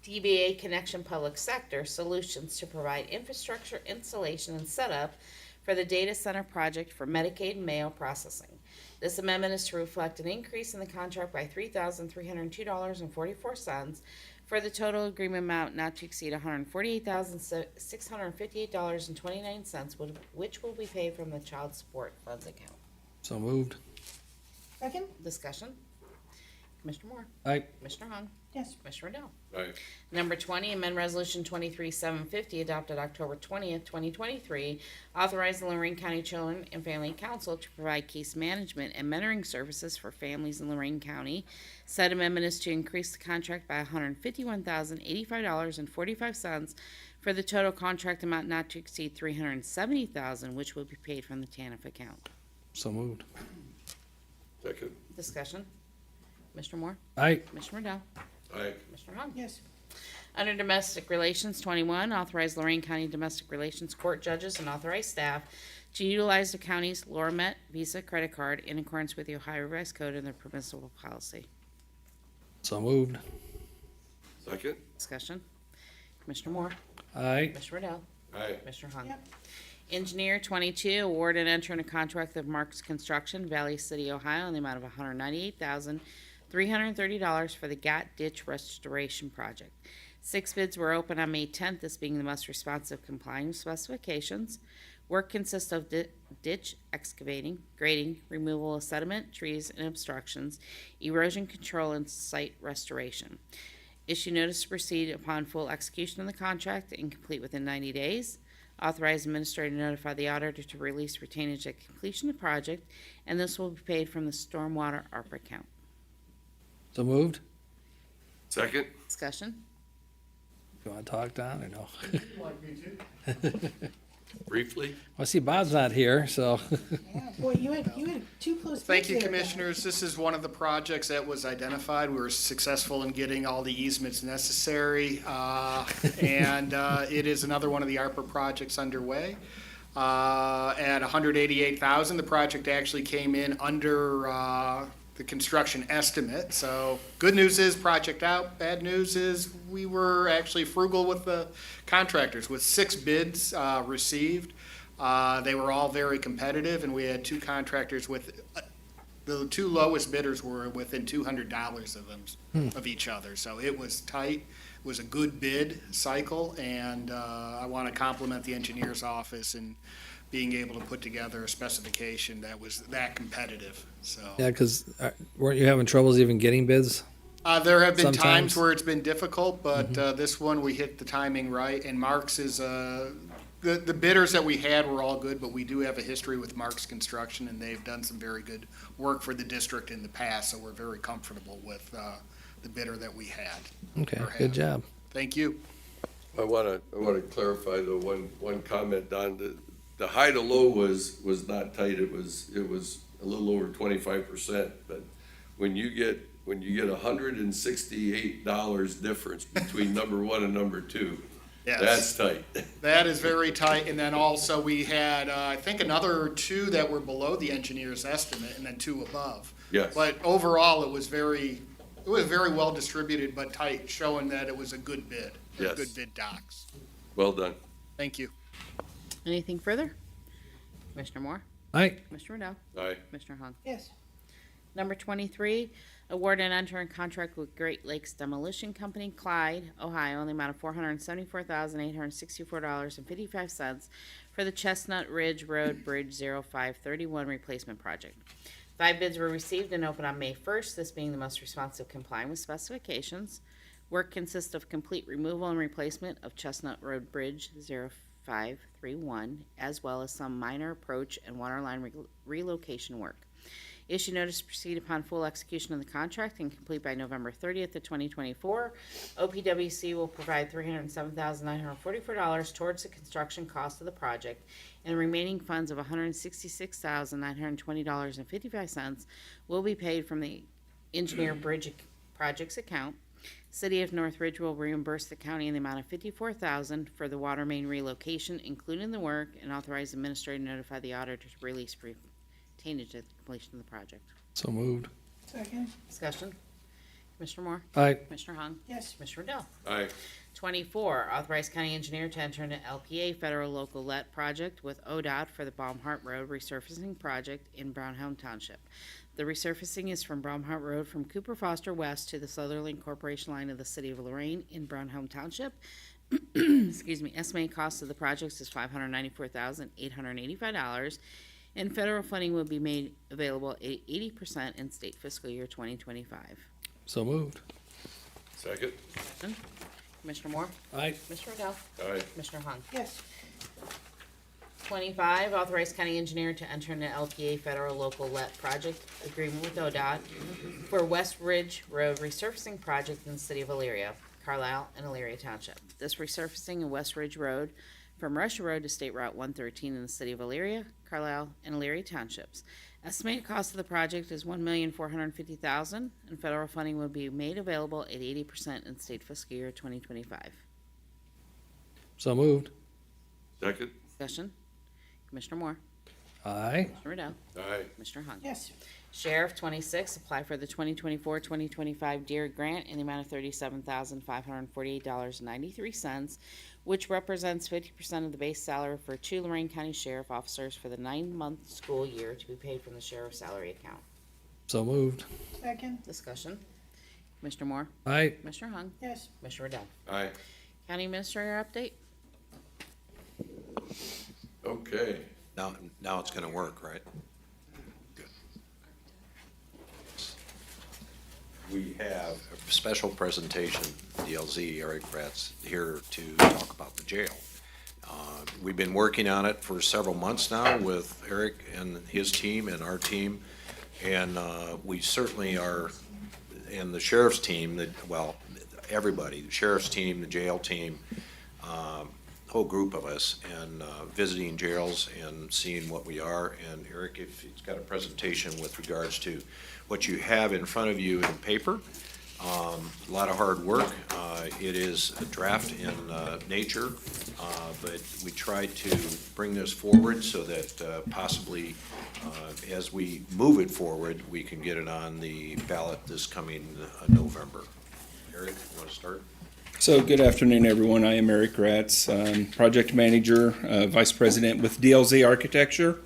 DBA Connection Public Sector Solutions to provide infrastructure installation and setup for the data center project for Medicaid mail processing. This amendment is to reflect an increase in the contract by $3,302.44 for the total agreement amount not to exceed $148,658.29, which will be paid from the Child Support Funds account. So moved. Second? Discussion. Commissioner Moore. Aye. Commissioner Hahn. Yes. Commissioner Riddell. Aye. Number 20, amend resolution 23-750 adopted October 20th, 2023, authorizing the Lorain County Children and Family Council to provide case management and mentoring services for families in Lorain County. Said amendment is to increase the contract by $151,085.45 for the total contract amount not to exceed $370,000, which will be paid from the TANF account. So moved. Second. Discussion. Commissioner Moore. Aye. Commissioner Riddell. Aye. Commissioner Hahn. Yes. Under Domestic Relations, 21, authorize Lorain County Domestic Relations Court judges and authorized staff to utilize the county's Loramet Visa credit card in accordance with the Ohio Revised Code and their permissible policy. So moved. Second. Discussion. Commissioner Moore. Aye. Commissioner Riddell. Aye. Commissioner Hahn. Yep. Engineer, 22, award and enter in a contract with Marks Construction, Valley City, Ohio, in the amount of $198,330 for the Gat Ditch Restoration Project. 6 bids were open on May 10th, this being the most responsive complying with specifications. Work consists of ditch excavating, grading, removal of sediment, trees, and obstructions, erosion control, and site restoration. Issue notice to proceed upon full execution of the contract and complete within 90 days. Authorize administrator to notify the auditor to release retainage at completion of the project, and this will be paid from the stormwater ARPA account. So moved. Second? Discussion? You want to talk, Don, or no? Like me too. Briefly? I see Bob's not here, so. Yeah, boy, you had two close. Thank bids you, there, Bob. Commissioners. This is one of the projects that was identified. We were successful in getting all the easements necessary, and it is another one of the ARPA projects underway. At $188,000, the project actually came in under the construction estimate. So good news is project out. Bad news is we were actually frugal with the contractors, with 6 bids received. They were all very competitive, and we had 2 contractors with, the 2 lowest bidders were within $200 of them, of each other. So it was tight. It was a good bid cycle, and I want to compliment the engineer's office in being able to put together a specification that was that competitive, so. Yeah, because weren't you having troubles even getting bids? There have been Sometimes. times where it's been difficult, but this one, we hit the timing right, and Marks is, the bidders that we had were all good, but we do have a history with Marks Construction, and they've done some very good work for the district in the past, so we're very comfortable with the bidder that we had. Okay, Or have. good job. Thank you. I wanna clarify though, one comment, Don. The high to low was not tight. It was a little over 25%, but when you get $168 difference between number 1 and number 2, Yes. that's tight. That is very tight, and then also we had, I think another 2 that were below the engineer's estimate, and then 2 above. Yes. But overall, it was very well distributed, but tight, showing that it was a good bid. Yes. Good bid docs. Well done. Thank you. Anything further? Commissioner Moore? Aye. Commissioner Riddell? Aye. Commissioner Hung? Yes, Number 23, award and enter in contract with Great Lakes Demolition Company, Clyde, Ohio, in the amount of $474,864.55 for the Chestnut Ridge Road Bridge 0531 replacement project. 5 bids were received and opened on May 1st, this being the most responsive complying with specifications. Work consists of complete removal and replacement of Chestnut Road Bridge 0531, as well as some minor approach and waterline relocation work. Issue notice to proceed upon full execution of the contract and complete by November 30th of 2024. OPWC will provide $307,944 towards the construction cost of the project, and the remaining funds of $166,920.55 will be paid from the Engineer Bridge Projects account. City of Northridge will reimburse the county in the amount of $54,000 for the water main relocation, including the work, and authorize administrator to notify the auditor to release retainage at the completion of the project. So moved. second, Discussion. Commissioner Moore? Aye. Commissioner Hung? yes, Commissioner Riddell? Aye. 24, authorize county engineer to enter into LPA federal local let project with ODOT for the Baumhart Road resurfacing project in Brownhelm Township. The resurfacing is from Baumhart Road from Cooper Foster West to the southerly corporation line of the city of Lorain in Brownhelm Township. Excuse me. Estimated cost of the project is $594,885, and federal funding will be made available at 80% in state fiscal year 2025. So moved. Second? Commissioner Moore? Aye. Commissioner Riddell? Aye. Commissioner Hung? yes, 25, authorize county engineer to enter into LPA federal local let project agreement with ODOT for West Ridge Road resurfacing project in the city of Elyria, Carlisle, and Elyria Township. This resurfacing of West Ridge Road from Russia Road to State Route 113 in the city of Elyria, Carlisle, and Elyria Townships. Estimated cost of the project is $1,450,000, and federal funding will be made available at 80% in state fiscal year 2025. So moved. Second? Discussion. Commissioner Moore. Aye. Commissioner Riddell. Aye. Commissioner Hung. yes, Sheriff, 26, apply for the 2024-2025 DEER grant in the amount of $37,548.93, which represents 50% of the base salary for 2 Lorain County Sheriff officers for the 9-month school year to be paid from the sheriff's salary account. So moved. second, Discussion. Commissioner Moore. Aye. Commissioner Hung. yes, Commissioner Riddell. Aye. County Administrator update. Okay. Now it's gonna work, right? Good. We have a special presentation, DLZ, Eric Bratz, here to talk about the jail. We've been working on it for several months now with Eric and his team and our team. And we certainly are, and the sheriff's team, everybody, the sheriff's team, the jail team, whole group of us, and visiting jails and seeing what we are. And Eric, if he's got a presentation with regards to what you have in front of you in paper, a lot of hard work. It is a draft in nature, but we try to bring this forward so that possibly as we move it forward, we can get it on the ballot this coming November. Eric, you want to start? So good afternoon, everyone. I am Eric Gratz, project manager, vice president with DLZ Architecture.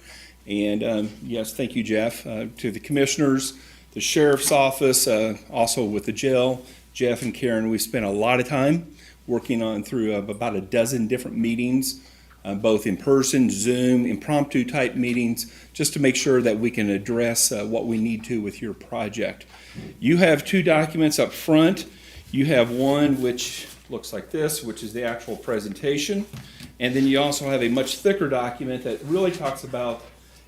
And yes, thank you, Jeff, to the commissioners, the sheriff's office, also with the jail. Jeff and Karen, we spent a lot of time working on through about a dozen different meetings, both in person, Zoom, impromptu type meetings, just to make sure that we can address what we need to with your project. You have two documents up front. You have one which looks like this, which is the actual presentation. And then you also have a much thicker document that really talks about,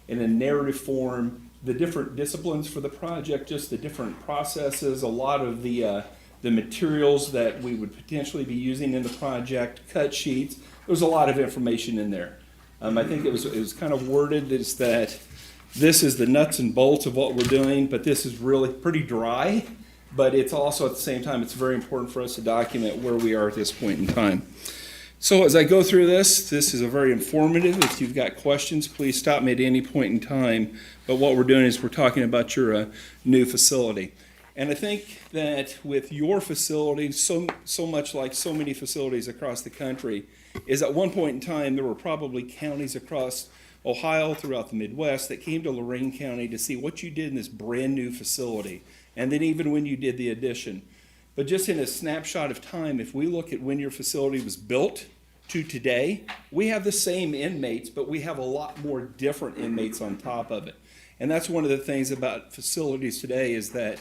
in a narrative form, the different disciplines for the project, just the different processes, a lot of the materials that we would potentially be using in the project, cut sheets. There's a lot of information in there. I think it was kind of worded as that this is the nuts and bolts of what we're doing, but this is really pretty dry. But it's also, at the same time, it's very important for us to document where we are at this point in time. So as I go through this is a very informative. If you've got questions, please stop me at any point in time. But what we're doing is we're talking about your new facility. And I think that with your facility, so much like so many facilities across the country, is at one point in time there were probably counties across Ohio, throughout the Midwest, that came to Lorain County to see what you did in this brand new facility. And then even when you did the addition. But just in a snapshot of time, if we look at when your facility was built to today, we have the same inmates, but we have a lot more different inmates on top of it. And that's one of the things about facilities today is that,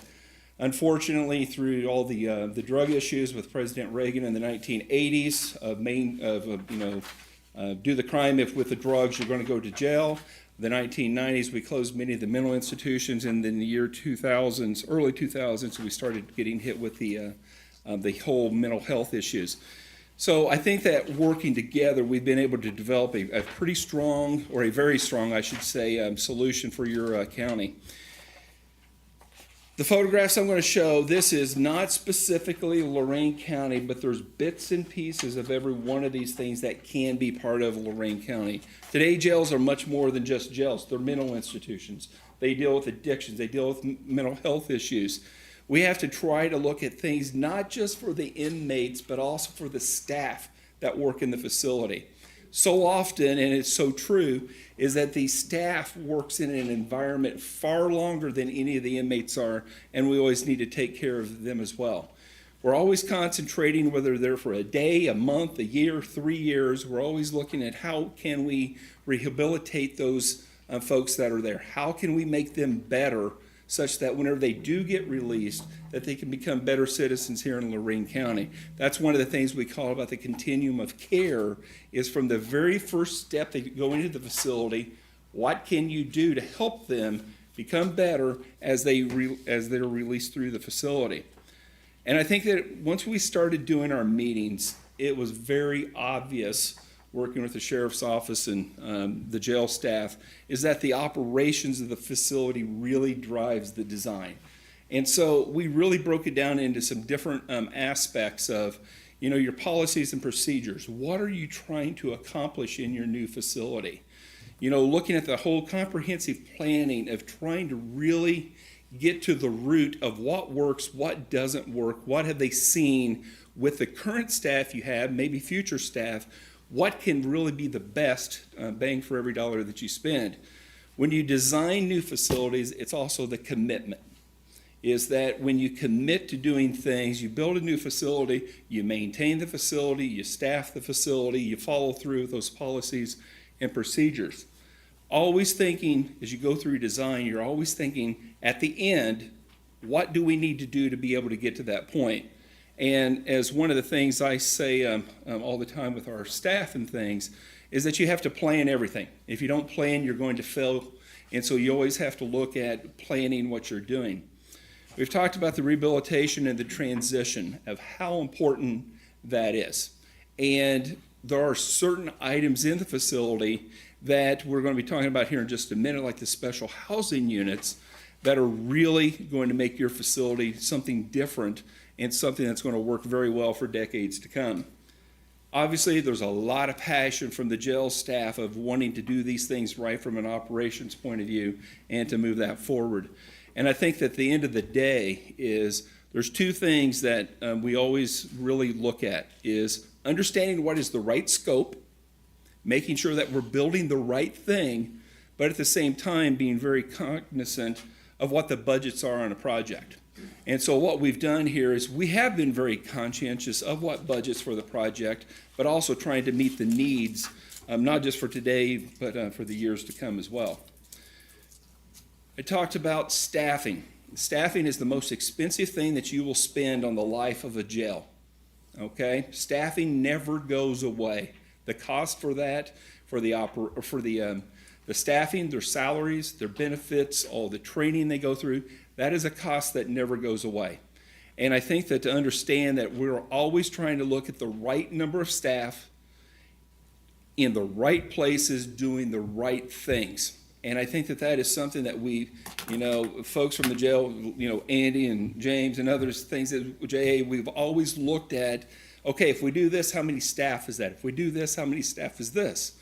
unfortunately, through all the drug issues with President Reagan in the 1980s, do the crime if with the drugs you're going to go to jail. The 1990s, we closed many of the mental institutions, and then the year 2000s, early 2000s, we started getting hit with the whole mental health issues. So I think that working together, we've been able to develop a pretty strong, or a very strong, I should say, solution for your county. The photographs I'm going to show, this is not specifically Lorain County, but there's bits and pieces of every one of these things that can be part of Lorain County. Today, jails are much more than just jails. They're mental institutions. They deal with addictions. They deal with mental health issues. We have to try to look at things not just for the inmates, but also for the staff that work in the facility. So often, and it's so true, is that the staff works in an environment far longer than any of the inmates are, and we always need to take care of them as well. We're always concentrating whether they're for a day, a month, a year, 3 years. We're always looking at how can we rehabilitate those folks that are there. How can we make them better such that whenever they do get released, that they can become better citizens here in Lorain County. That's one of the things we call about the continuum of care, is from the very first step they go into the facility, what can you do to help them become better as they're released through the facility? And I think that once we started doing our meetings, it was very obvious, working with the sheriff's office and the jail staff, is that the operations of the facility really drives the design. And so we really broke it down into some different aspects of, your policies and procedures. What are you trying to accomplish in your new facility? Looking at the whole comprehensive planning of trying to really get to the root of what works, what doesn't work, what have they seen with the current staff you have, maybe future staff, what can really be the best bang for every dollar that you spend. When you design new facilities, it's also the commitment. Is that when you commit to doing things, you build a new facility, you maintain the facility, you staff the facility, you follow through with those policies and procedures. Always thinking, as you go through design, you're always thinking at the end, what do we need to do to be able to get to that point? And as one of the things I say all the time with our staff and things, is that you have to plan everything. If you don't plan, you're going to fail. And so you always have to look at planning what you're doing. We've talked about the rehabilitation and the transition of how important that is. And there are certain items in the facility that we're going to be talking about here in just a minute, like the special housing units, that are really going to make your facility something different and something that's going to work very well for decades to come. Obviously, there's a lot of passion from the jail staff of wanting to do these things right from an operations point of view and to move that forward. And I think that the end of the day is there's two things that we always really look at is understanding what is the right scope, making sure that we're building the right thing, but at the same time being very cognizant of what the budgets are on a project. And so what we've done here is we have been very conscientious of what budgets for the project, but also trying to meet the needs, not just for today, but for the years to come as well. I talked about staffing. Staffing is the most expensive thing that you will spend on the life of a jail. Okay? Staffing never goes away. The cost for that, for the staffing, their salaries, their benefits, all the training they go through, that is a cost that never goes away. And I think that to understand that we're always trying to look at the right number of staff in the right places doing the right things. And I think that that is something that we, folks from the jail, Andy and James and others, things that JA, we've always looked at, okay, if we do this, how many staff is that? If we do this, how many staff is this?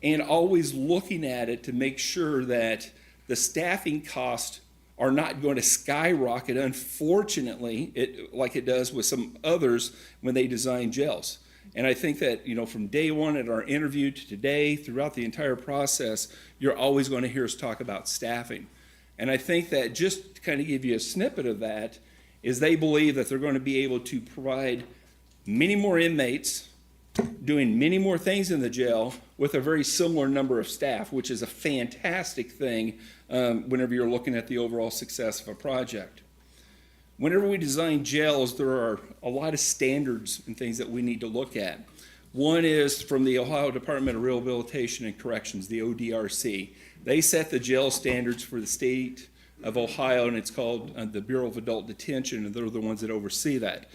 And always looking at it to make sure that the staffing costs are not going to skyrocket, unfortunately, like it does with some others when they design jails. And I think that, from day one at our interview to today, throughout the entire process, you're always going to hear us talk about staffing. And I think that just to kind of give you a snippet of that is they believe that they're going to be able to provide many more inmates doing many more things in the jail with a very similar number of staff, which is a fantastic thing whenever you're looking at the overall success of a project. Whenever we design jails, there are a lot of standards and things that we need to look at. One is from the Ohio Department of Rehabilitation and Corrections, the ODRC. They set the jail standards for the state of Ohio, and it's called the Bureau of Adult Detention, and they're the ones that oversee that.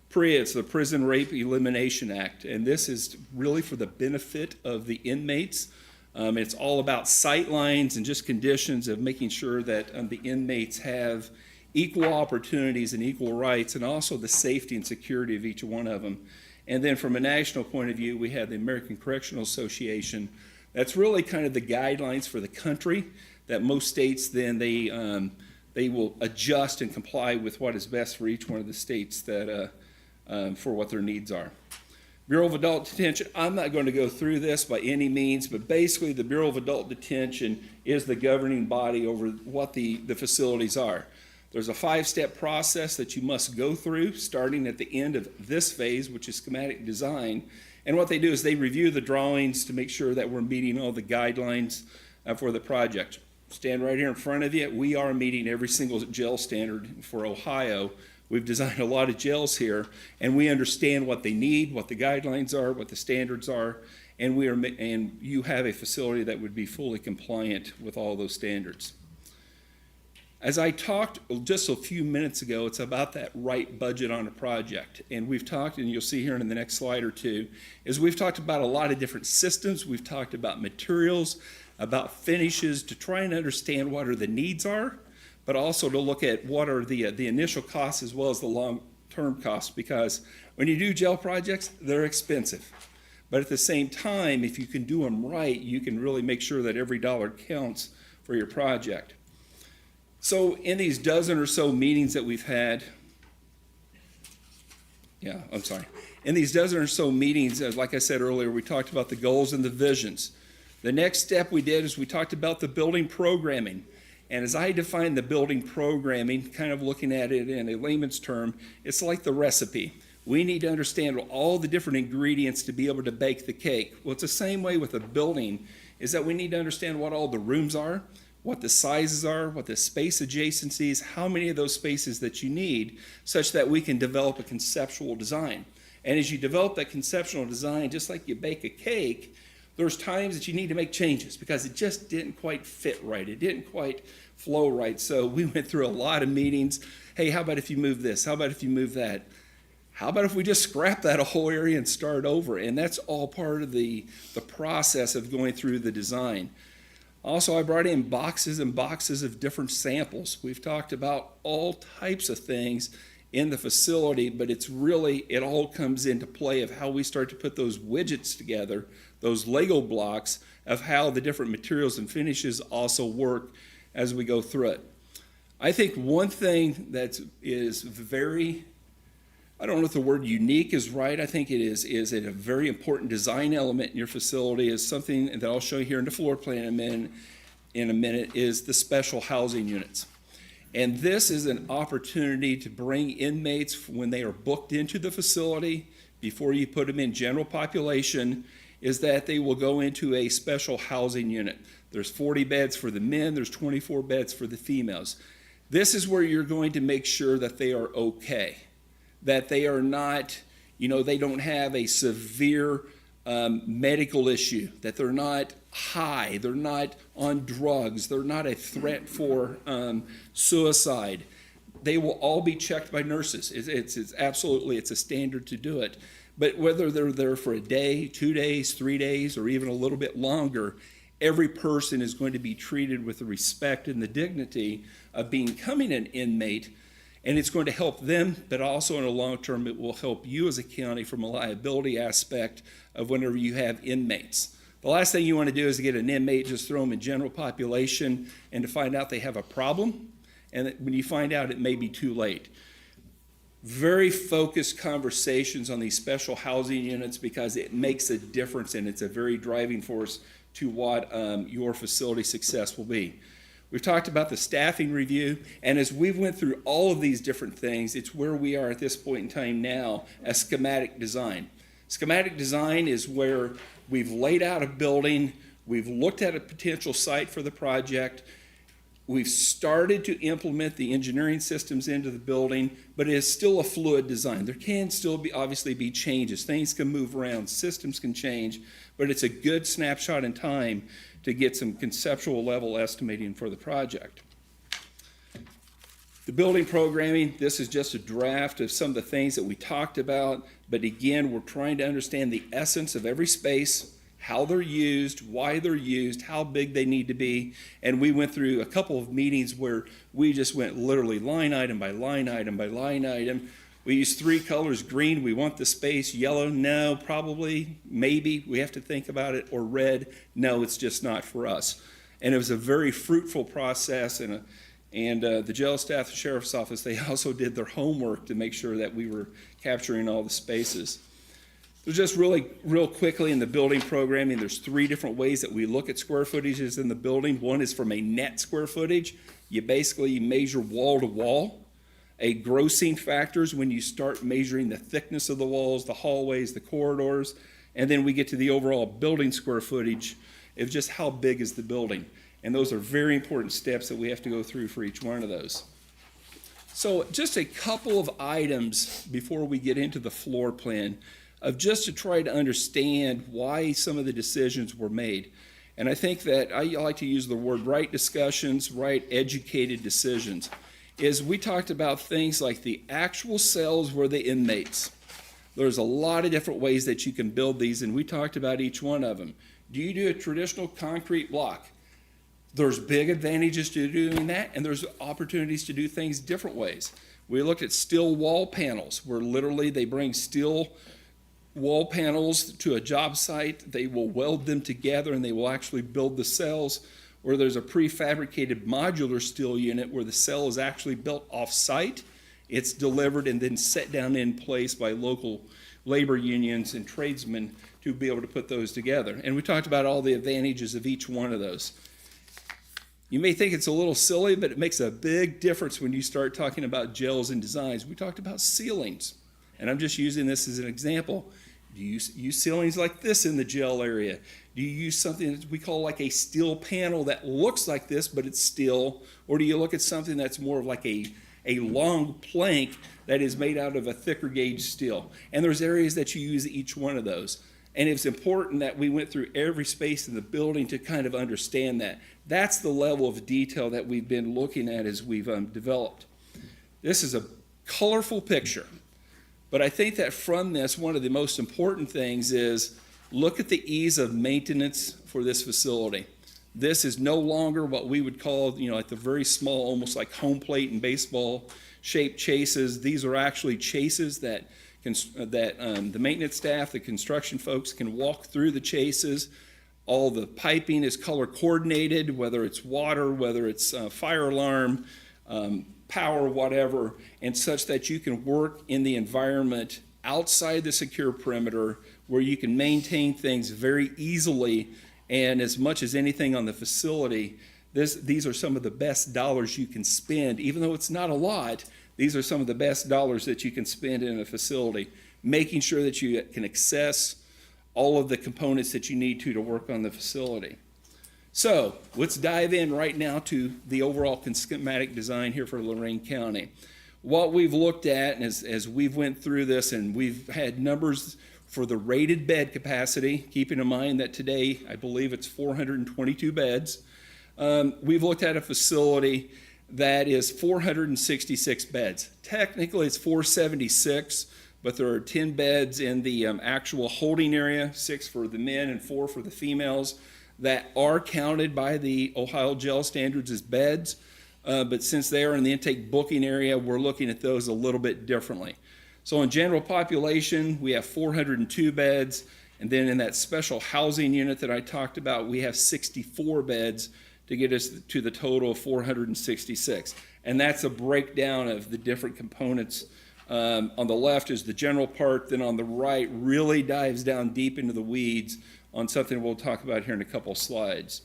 PREA, it's the Prison Rape Elimination Act, and this is really for the benefit of the inmates. It's all about sight lines and just conditions of making sure that the inmates have equal opportunities and equal rights, and also the safety and security of each one of them. And then from a national point of view, we have the American Correctional Association. That's really kind of the guidelines for the country that most states then they will adjust and comply with what is best for each one of the states that for what their needs are. Bureau of Adult Detention, I'm not going to go through this by any means, but basically the Bureau of Adult Detention is the governing body over what the facilities are. There's a 5-step process that you must go through, starting at the end of this phase, which is schematic design. And what they do is they review the drawings to make sure that we're meeting all the guidelines for the project. Stand right here in front of you. We are meeting every single jail standard for Ohio. We've designed a lot of jails here, and we understand what they need, what the guidelines are, what the standards are, and you have a facility that would be fully compliant with all those standards. As I talked just a few minutes ago, it's about that right budget on a project. And we've talked, and you'll see here in the next slide or two, is we've talked about a lot of different systems. We've talked about materials, about finishes, to try and understand what are the needs are, but also to look at what are the initial costs as well as the long-term costs. Because when you do jail projects, they're expensive. But at the same time, if you can do them right, you can really make sure that every dollar counts for your project. So in these dozen or so meetings that we've had, in these dozen or so meetings, like I said earlier, we talked about the goals and the visions. The next step we did is we talked about the building programming. And as I define the building programming, kind of looking at it in a layman's term, it's like the recipe. We need to understand all the different ingredients to be able to bake the cake. Well, it's the same way with a building, is that we need to understand what all the rooms are, what the sizes are, what the space adjacencies, how many of those spaces that you need, such that we can develop a conceptual design. And as you develop that conceptual design, just like you bake a cake, there's times that you need to make changes because it just didn't quite fit right. It didn't quite flow right. So we went through a lot of meetings. Hey, how about if you move this? How about if you move that? How about if we just scrap that whole area and start over? And that's all part of the process of going through the design. Also, I brought in boxes and boxes of different samples. We've talked about all types of things in the facility, but it all comes into play of how we start to put those widgets together, those Lego blocks of how the different materials and finishes also work as we go through it. I think one thing that is very, I don't know if the word unique is right. I think it is a very important design element in your facility is something that I'll show you here in the floor plan in a minute is the special housing units. And this is an opportunity to bring inmates when they are booked into the facility before you put them in general population, is that they will go into a special housing unit. There's 40 beds for the men, there's 24 beds for the females. This is where you're going to make sure that they are okay, that they are not, they don't have a severe medical issue, that they're not high, they're not on drugs, they're not a threat for suicide. They will all be checked by nurses. It's absolutely, it's a standard to do it. But whether they're there for a day, 2 days, 3 days, or even a little bit longer, every person is going to be treated with the respect and the dignity of becoming an inmate. And it's going to help them, but also in the long term, it will help you as a county from a liability aspect of whenever you have inmates. The last thing you want to do is to get an inmate, just throw them in general population, and to find out they have a problem. And when you find out, it may be too late. Very focused conversations on these special housing units because it makes a difference and it's a very driving force to what your facility success will be. We've talked about the staffing review, and as we've went through all of these different things, it's where we are at this point in time now as schematic design. Schematic design is where we've laid out a building, we've looked at a potential site for the project, we've started to implement the engineering systems into the building, but it is still a fluid design. There can still be, obviously, be changes. Things can move around, systems can change, but it's a good snapshot in time to get some conceptual level estimating for the project. The building programming, this is just a draft of some of the things that we talked about, but again, we're trying to understand the essence of every space, how they're used, why they're used, how big they need to be, and we went through a couple of meetings where we just went literally line item by line item by line item. We use 3 colors: green, we want the space; yellow, no, probably, maybe, we have to think about it; or red, no, it's just not for us. And it was a very fruitful process, and the jail staff, the sheriff's office, they also did their homework to make sure that we were capturing all the spaces. There's just really, real quickly in the building programming, there's 3 different ways that we look at square footages in the building. One is from a net square footage. You basically measure wall to wall. A grossing factor is when you start measuring the thickness of the walls, the hallways, the corridors, and then we get to the overall building square footage of just how big is the building. And those are very important steps that we have to go through for each one of those. So just a couple of items before we get into the floor plan of just to try to understand why some of the decisions were made. And I think that I like to use the word right discussions, right educated decisions. Is we talked about things like the actual cells were the inmates. There's a lot of different ways that you can build these, and we talked about each one of them. Do you do a traditional concrete block? There's big advantages to doing that, and there's opportunities to do things different ways. We looked at steel wall panels, where literally they bring steel wall panels to a job site, they will weld them together, and they will actually build the cells. Or there's a prefabricated modular steel unit where the cell is actually built off-site. It's delivered and then set down in place by local labor unions and tradesmen to be able to put those together. And we talked about all the advantages of each one of those. You may think it's a little silly, but it makes a big difference when you start talking about jails and designs. We talked about ceilings. And I'm just using this as an example. Do you use ceilings like this in the jail area? Do you use something that we call like a steel panel that looks like this, but it's steel? Or do you look at something that's more of like a long plank that is made out of a thicker gauge steel? And there's areas that you use each one of those. And it's important that we went through every space in the building to kind of understand that. That's the level of detail that we've been looking at as we've developed. This is a colorful picture. But I think that from this, one of the most important things is look at the ease of maintenance for this facility. This is no longer what we would call, like the very small, almost like home plate and baseball shaped chases. These are actually chases that the maintenance staff, the construction folks can walk through the chases. All the piping is color coordinated, whether it's water, whether it's fire alarm, power, whatever, and such that you can work in the environment outside the secure perimeter where you can maintain things very easily. And as much as anything on the facility, these are some of the best dollars you can spend. Even though it's not a lot, these are some of the best dollars that you can spend in a facility, making sure that you can access all of the components that you need to work on the facility. So let's dive in right now to the overall schematic design here for Lorain County. What we've looked at, and as we've went through this, and we've had numbers for the rated bed capacity, keeping in mind that today I believe it's 422 beds. We've looked at a facility that is 466 beds. Technically it's 476, but there are 10 beds in the actual holding area, 6 for the men and 4 for the females, that are counted by the Ohio jail standards as beds. But since they are in the intake booking area, we're looking at those a little bit differently. So in general population, we have 402 beds. And then in that special housing unit that I talked about, we have 64 beds to get us to the total of 466. And that's a breakdown of the different components. On the left is the general part, then on the right really dives down deep into the weeds on something we'll talk about here in a couple of slides.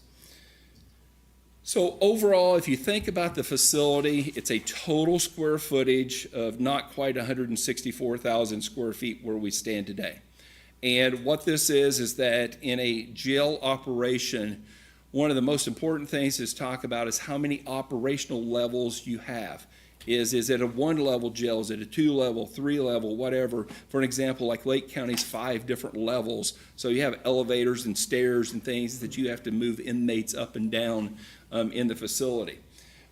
So overall, if you think about the facility, it's a total square footage of not quite 164,000 square feet where we stand today. And what this is that in a jail operation, one of the most important things to talk about is how many operational levels you have. Is it a 1-level jail? Is it a 2-level, 3-level, whatever? For an example, like Lake County's 5 different levels. So you have elevators and stairs and things that you have to move inmates up and down in the facility.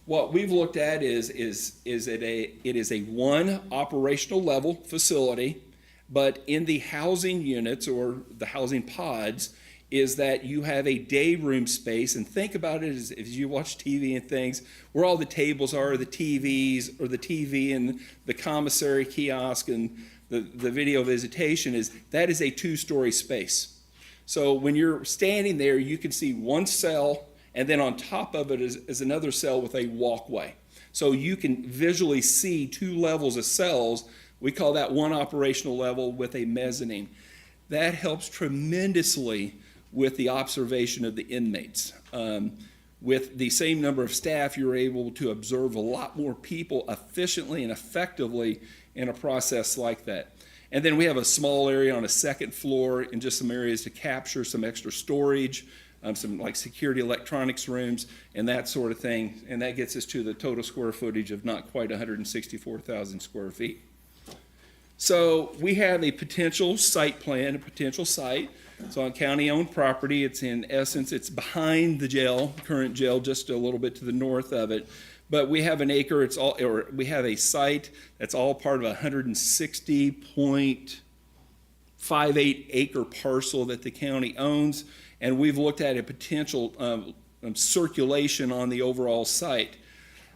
What we've looked at is it is a 1 operational level facility, but in the housing units or the housing pods, is that you have a day room space, and think about it as you watch TV and things, where all the tables are, the TVs, or the TV and the commissary kiosk and the video visitation that is a 2-story space. So when you're standing there, you can see 1 cell, and then on top of it is another cell with a walkway. So you can visually see 2 levels of cells. We call that 1 operational level with a mezzanine. That helps tremendously with the observation of the inmates. With the same number of staff, you're able to observe a lot more people efficiently and effectively in a process like that. And then we have a small area on a 2nd floor and just some areas to capture some extra storage, some like security electronics rooms and that sort of thing. And that gets us to the total square footage of not quite 164,000 square feet. So we have a potential site plan, a potential site. It's on county-owned property. It's in essence, it's behind the jail, current jail, just a little bit to the north of it. But we have an acre. We have a site that's all part of a 160.58 acre parcel that the county owns, and we've looked at a potential circulation on the overall site.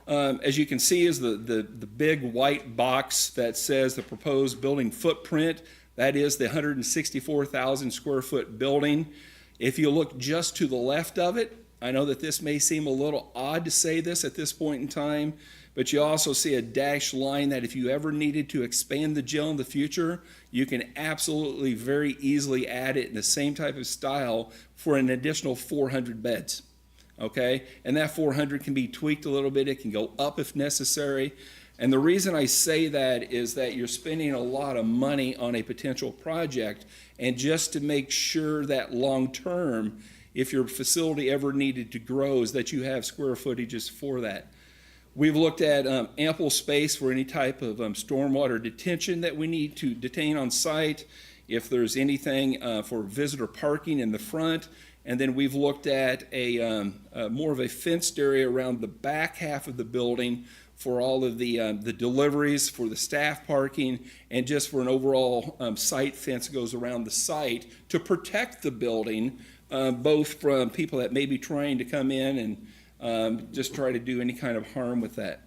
As you can see, is the big white box that says the proposed building footprint. That is the 164,000 square foot building. If you look just to the left of it, I know that this may seem a little odd to say this at this point in time, but you also see a dashed line that if you ever needed to expand the jail in the future, you can absolutely very easily add it in the same type of style for an additional 400 beds. Okay, and that 400 can be tweaked a little bit. It can go up if necessary. And the reason I say that is that you're spending a lot of money on a potential project, and just to make sure that long-term, if your facility ever needed to grow, is that you have square footages for that. We've looked at ample space for any type of stormwater detention that we need to detain on site, if there's anything for visitor parking in the front, and then we've looked at a more of a fenced area around the back half of the building for all of the deliveries, for the staff parking, and just for an overall site fence that goes around the site to protect the building, both from people that may be trying to come in and just try to do any kind of harm with that.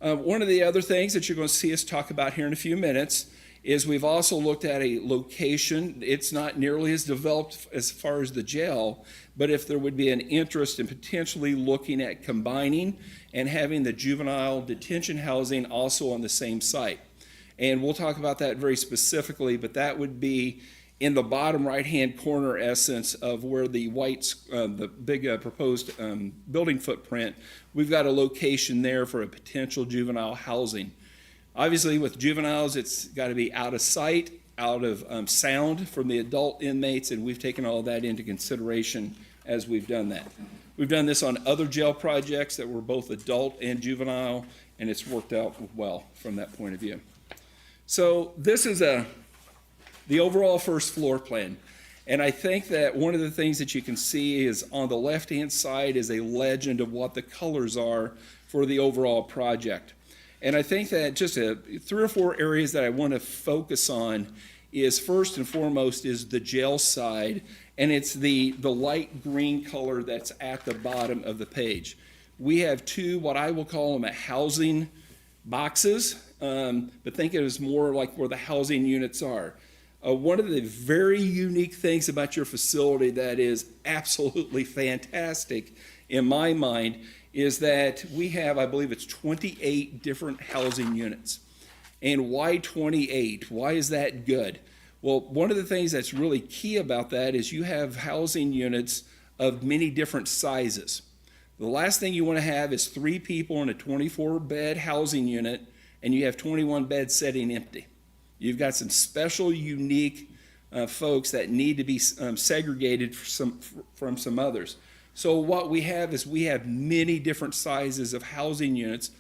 One of the other things that you're going to see us talk about here in a few minutes is we've also looked at a location. It's not nearly as developed as far as the jail, but if there would be an interest in potentially looking at combining and having the juvenile detention housing also on the same site. And we'll talk about that very specifically, but that would be in the bottom right-hand corner essence of where the the big proposed building footprint. We've got a location there for a potential juvenile housing. Obviously, with juveniles, it's got to be out of sight, out of sound from the adult inmates, and we've taken all that into consideration as we've done that. We've done this on other jail projects that were both adult and juvenile, and it's worked out well from that point of view. So this is the overall first floor plan. And I think that one of the things that you can see is on the left-hand side is a legend of what the colors are for the overall project. And I think that just 3 or 4 areas that I want to focus on is first and foremost is the jail side, and it's the light green color that's at the bottom of the page. We have 2, what I will call them, housing boxes, but think of it as more like where the housing units are. One of the very unique things about your facility that is absolutely fantastic in my mind is that we have, I believe it's 28 different housing units. And why 28? Why is that good? Well, one of the things that's really key about that is you have housing units of many different sizes. The last thing you want to have is 3 people in a 24-bed housing unit, and you have 21 beds sitting empty. You've got some special, unique folks that need to be segregated from some others. So what we have is we have many different sizes of housing units,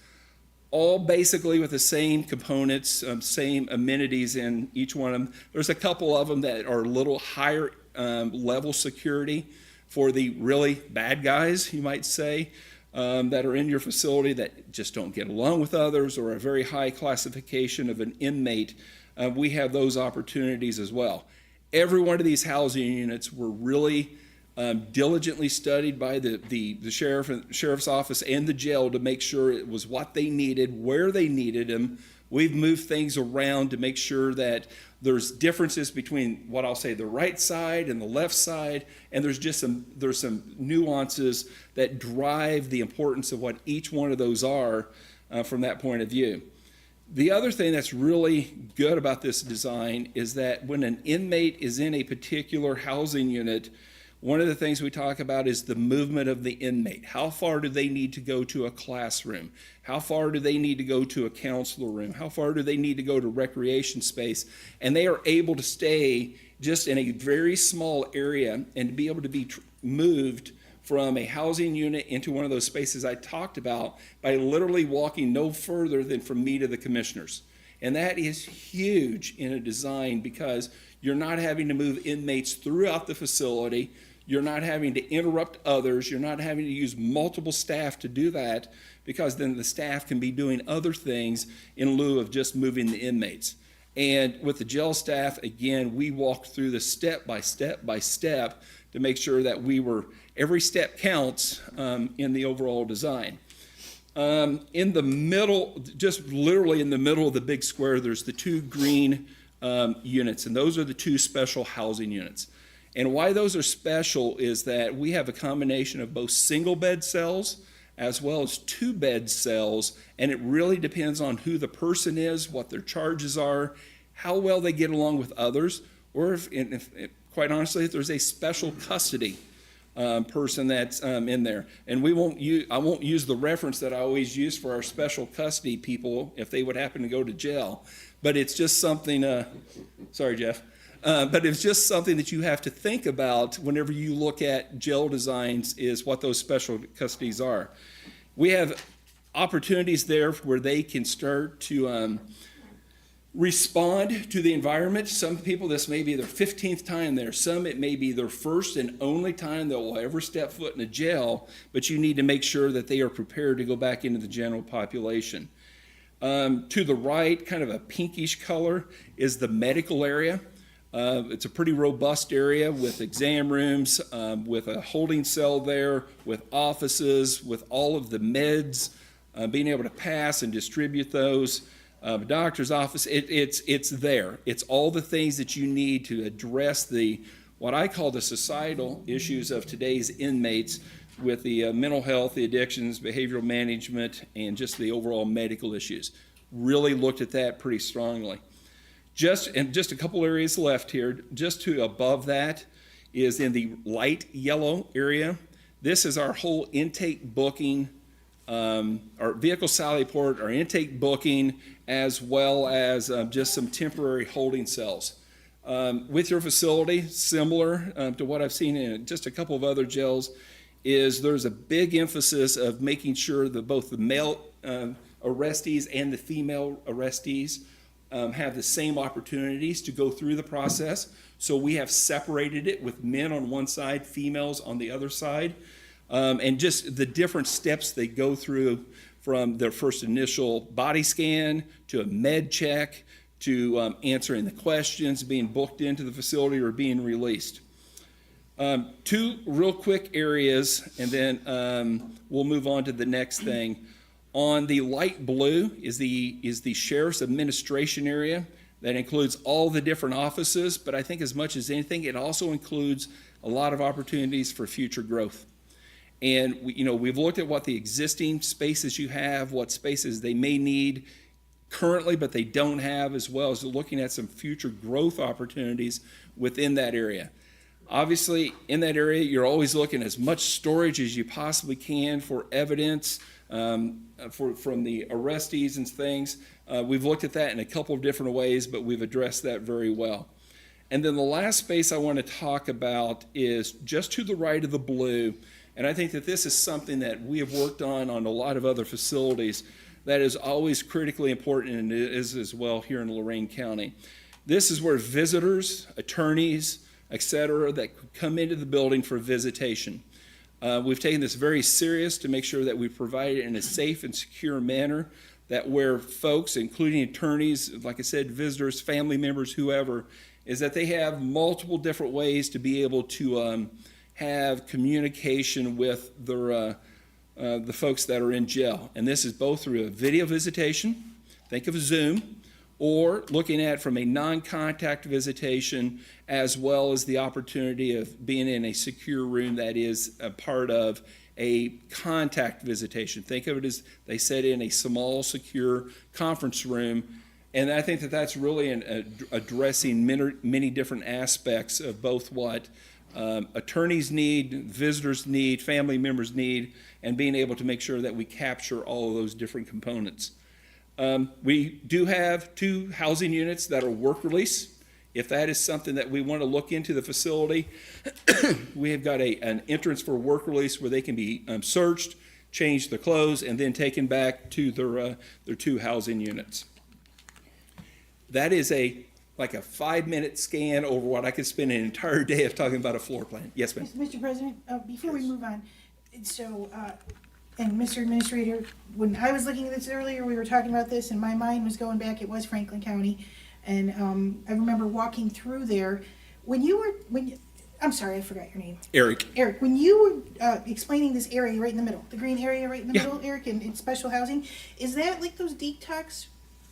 all basically with the same components, same amenities in each one of them. There's a couple of them that are a little higher level security for the really bad guys, you might say, that are in your facility that just don't get along with others, or a very high classification of an inmate. We have those opportunities as well. Every one of these housing units were really diligently studied by the sheriff's office and the jail to make sure it was what they needed, where they needed them. We've moved things around to make sure that there's differences between what I'll say the right side and the left side, and there's some nuances that drive the importance of what each one of those are from that point of view. The other thing that's really good about this design is that when an inmate is in a particular housing unit, one of the things we talk about is the movement of the inmate. How far do they need to go to a classroom? How far do they need to go to a counselor room? How far do they need to go to recreation space? And they are able to stay just in a very small area and to be able to be moved from a housing unit into one of those spaces I talked about by literally walking no further than from me to the commissioners. And that is huge in a design because you're not having to move inmates throughout the facility. You're not having to interrupt others. You're not having to use multiple staff to do that because then the staff can be doing other things in lieu of just moving the inmates. And with the jail staff, again, we walked through the step by step by step to make sure that every step counts in the overall design. In the middle, just literally in the middle of the big square, there's the 2 green units, and those are the 2 special housing units. And why those are special is that we have a combination of both single bed cells as well as 2-bed cells, and it really depends on who the person is, what their charges are, how well they get along with others, or if quite honestly, if there's a special custody person that's in there. And I won't use the reference that I always use for our special custody people if they would happen to go to jail. But it's just something, sorry, Jeff. But it's just something that you have to think about whenever you look at jail designs, is what those special custodies are. We have opportunities there where they can start to respond to the environment. Some people, this may be their 15th time there. Some, it may be their first and only time they'll ever step foot in a jail, but you need to make sure that they are prepared to go back into the general population. To the right, kind of a pinkish color, is the medical area. It's a pretty robust area with exam rooms, with a holding cell there, with offices, with all of the meds, being able to pass and distribute those. Doctor's office, it's there. It's all the things that you need to address what I call the societal issues of today's inmates, with the mental health, the addictions, behavioral management, and just the overall medical issues. Really looked at that pretty strongly. Just a couple areas left here. Just to above that is in the light yellow area. This is our whole intake booking, our vehicle sally port, our intake booking, as well as just some temporary holding cells. With your facility, similar to what I've seen in just a couple of other jails, is there's a big emphasis of making sure that both the male arrestees and the female arrestees have the same opportunities to go through the process. So we have separated it with men on one side, females on the other side, and just the different steps they go through, from their first initial body scan to a med check to answering the questions, being booked into the facility, or being released. Two real quick areas, and then we'll move on to the next thing. On the light blue is the Sheriff's Administration area. That includes all the different offices, but I think as much as anything, it also includes a lot of opportunities for future growth. And we've looked at what the existing spaces you have, what spaces they may need currently, but they don't have, as well as looking at some future growth opportunities within that area. Obviously, in that area, you're always looking at as much storage as you possibly can for evidence from the arrestees and things. We've looked at that in a couple of different ways, but we've addressed that very well. And then the last space I want to talk about is just to the right of the blue. And I think that this is something that we have worked on a lot of other facilities that is always critically important, and it is as well here in Lorain County. This is where visitors, attorneys, etc., that come into the building for visitation. We've taken this very serious to make sure that we provide it in a safe and secure manner, that where folks, including attorneys, like I said, visitors, family members, whoever, is that they have multiple different ways to be able to have communication with the folks that are in jail. And this is both through a video visitation, think of Zoom, or looking at from a non-contact visitation, as well as the opportunity of being in a secure room that is a part of a contact visitation. Think of it as, they said, in a small, secure conference room. And I think that that's really addressing many different aspects of both what attorneys need, visitors need, family members need, and being able to make sure that we capture all of those different components. We do have 2 housing units that are work release. If that is something that we want to look into the facility, we have got an entrance for work release where they can be searched, change their clothes, and then taken back to their 2 housing units. That is like a 5-minute scan over what I could spend an entire day of talking about a floor plan. Yes, ma'am. Mr. President, before we move on, so, and Mr. Administrator, when I was looking at this earlier, we were talking about this, and my mind was going back, it was Franklin County. And I remember walking through there. I'm sorry, I forgot your name. Eric. Eric, when you were explaining this area right in the middle, the green area right in the middle, Eric, in special housing, is that like those detox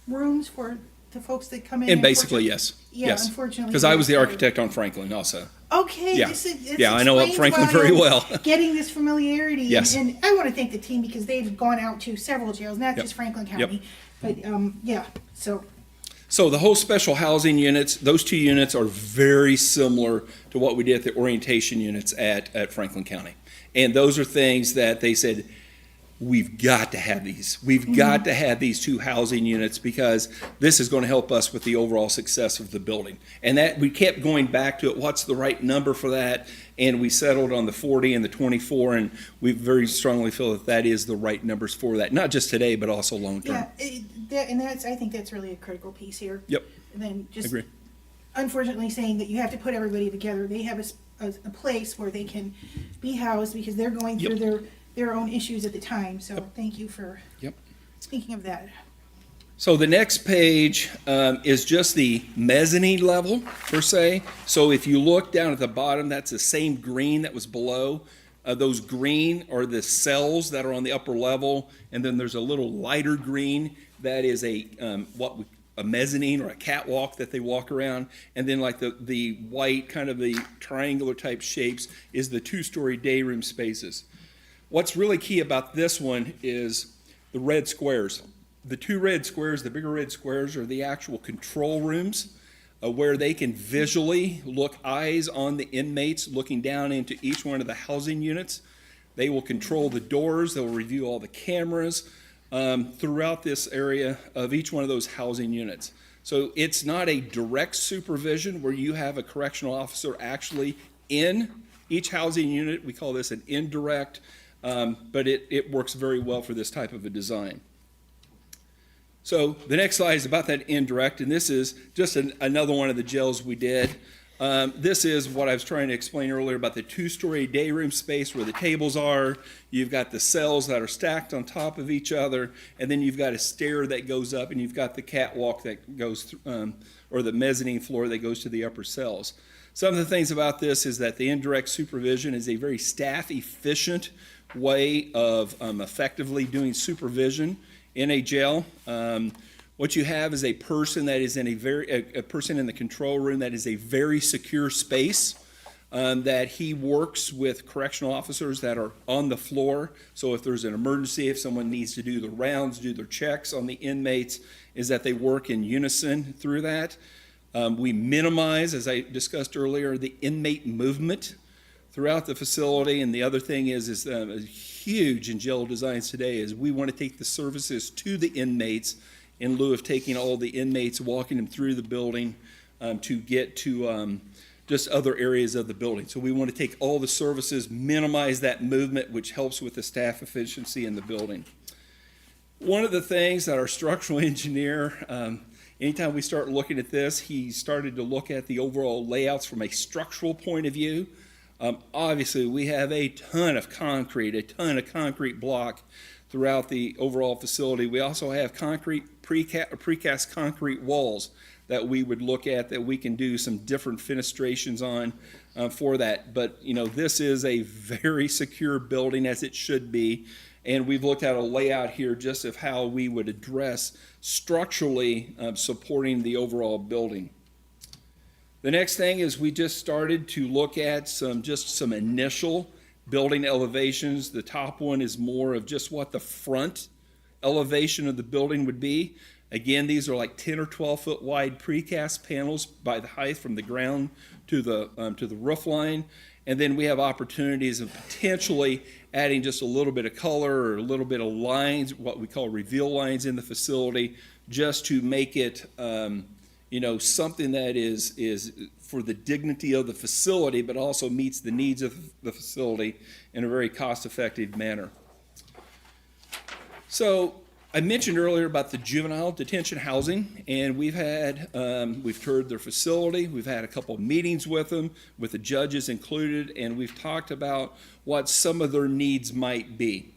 rooms for the folks that come in? And basically, yes. Yeah, yes. Unfortunately. Because I was the architect on Franklin also. Okay. Yeah. This I know Franklin very well. Getting this familiarity. Yes. And I want to thank the team because they've gone out to several jails, not just Franklin County. But, so. So the whole special housing units, those two units are very similar to what we did at the orientation units at Franklin County. And those are things that they said, we've got to have these. We've got to have these two housing units because this is going to help us with the overall success of the building. And that we kept going back to it, what's the right number for that? And we settled on the 40 and the 24, and we very strongly feel that that is the right numbers for that, not just today, but also long-term. Yeah, I think that's really a critical piece here. Yep, And then just agree. unfortunately saying that you have to put everybody together. They have a place where they can be housed because they're going through their own issues at the time. So thank you for speaking of that. So the next page is just the mezzanine level, per se. So if you look down at the bottom, that's the same green that was below. Those green are the cells that are on the upper level, and then there's a little lighter green that is a mezzanine or a catwalk that they walk around, and then like the white, kind of the triangular type shapes is the two-story day room spaces. What's really key about this one is the red squares. The two red squares, the bigger red squares, are the actual control rooms where they can visually look eyes on the inmates looking down into each one of the housing units. They will control the doors. They'll review all the cameras throughout this area of each one of those housing units. So it's not a direct supervision where you have a correctional officer actually in each housing unit. We call this an indirect, but it works very well for this type of a design. So the next slide is about that indirect, and this is just another one of the jails we did. This is what I was trying to explain earlier about the two-story day room space where the tables are. You've got the cells that are stacked on top of each other, and then you've got a stair that goes up, and you've got the catwalk that goes, or the mezzanine floor that goes to the upper cells. Some of the things about this is that the indirect supervision is a very staff-efficient way of effectively doing supervision in a jail. What you have is a person that is in a person in the control room that is a very secure space, that he works with correctional officers that are on the floor. So if there's an emergency, if someone needs to do the rounds, do their checks on the inmates, is that they work in unison through that. We minimize, as I discussed earlier, the inmate movement throughout the facility. And the other thing is huge in jail designs today is we want to take the services to the inmates in lieu of taking all the inmates, walking them through the building to get to just other areas of the building. So we want to take all the services, minimize that movement, which helps with the staff efficiency in the building. One of the things that our structural engineer, anytime we start looking at this, he started to look at the overall layouts from a structural point of view. Obviously, we have a ton of concrete block throughout the overall facility. We also have precast concrete walls that we would look at that we can do some different fenestrations on for that. But, this is a very secure building as it should be. And we've looked at a layout here just of how we would address structurally supporting the overall building. The next thing is we just started to look at some initial building elevations. The top one is more of just what the front elevation of the building would be. Again, these are like 10 or 12 foot wide precast panels by the height from the ground to the roof line. And then we have opportunities of potentially adding just a little bit of color or a little bit of lines, what we call reveal lines in the facility, just to make it something that is for the dignity of the facility, but also meets the needs of the facility in a very cost-effective manner. So I mentioned earlier about the juvenile detention housing, and we've toured their facility. We've had a couple of meetings with them, with the judges included, and we've talked about what some of their needs might be.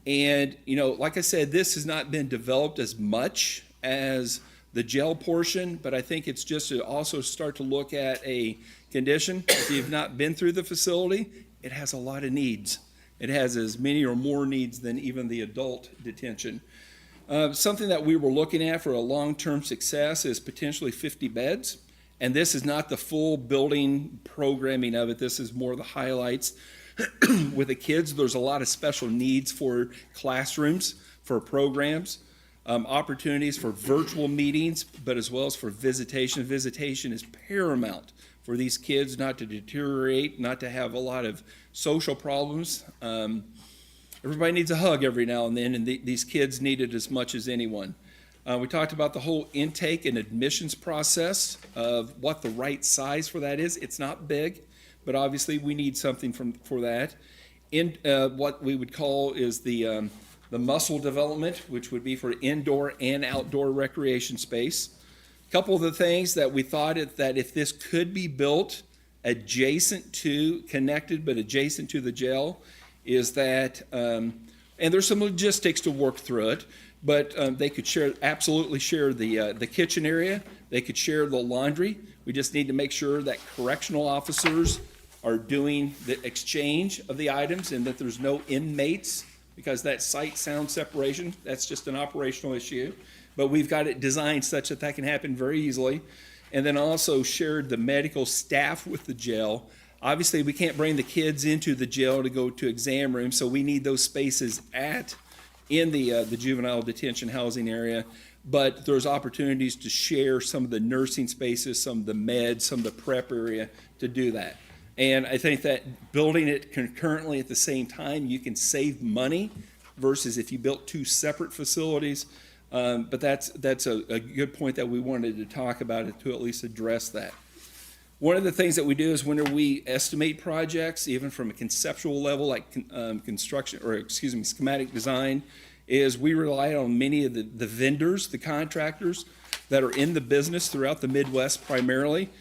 And, like I said, this has not been developed as much as the jail portion, but I think it's just to also start to look at a condition. If you've not been through the facility, it has a lot of needs. It has as many or more needs than even the adult detention. Something that we were looking at for a long-term success is potentially 50 beds. And this is not the full building programming of it. This is more the highlights. With the kids, there's a lot of special needs for classrooms, for programs. opportunities for virtual meetings, but as well as for visitation. Visitation is paramount for these kids not to deteriorate, not to have a lot of social problems. Everybody needs a hug every now and then, and these kids need it as much as anyone. We talked about the whole intake and admissions process of what the right size for that is. It's not big, but obviously we need something for that. In what we would call is the muscle development, which would be for indoor and outdoor recreation space. A couple of the things that we thought that if this could be built adjacent to, connected but adjacent to the jail, is that, and there's some logistics to work through it, but they could absolutely share the kitchen area. They could share the laundry. We just need to make sure that correctional officers are doing the exchange of the items and that there's no inmates, because that sight sound separation, that's just an operational issue. But we've got it designed such that that can happen very easily. And then also shared the medical staff with the jail. Obviously, we can't bring the kids into the jail to go to exam rooms, so we need those spaces in the juvenile detention housing area. But there's opportunities to share some of the nursing spaces, some of the meds, some of the prep area to do that. And I think that building it concurrently at the same time, you can save money versus if you built two separate facilities. But that's a good point that we wanted to talk about it, to at least address that. One of the things that we do is whenever we estimate projects, even from a conceptual level, like schematic design, is we rely on many of the vendors, the contractors that are in the business throughout the Midwest primarily.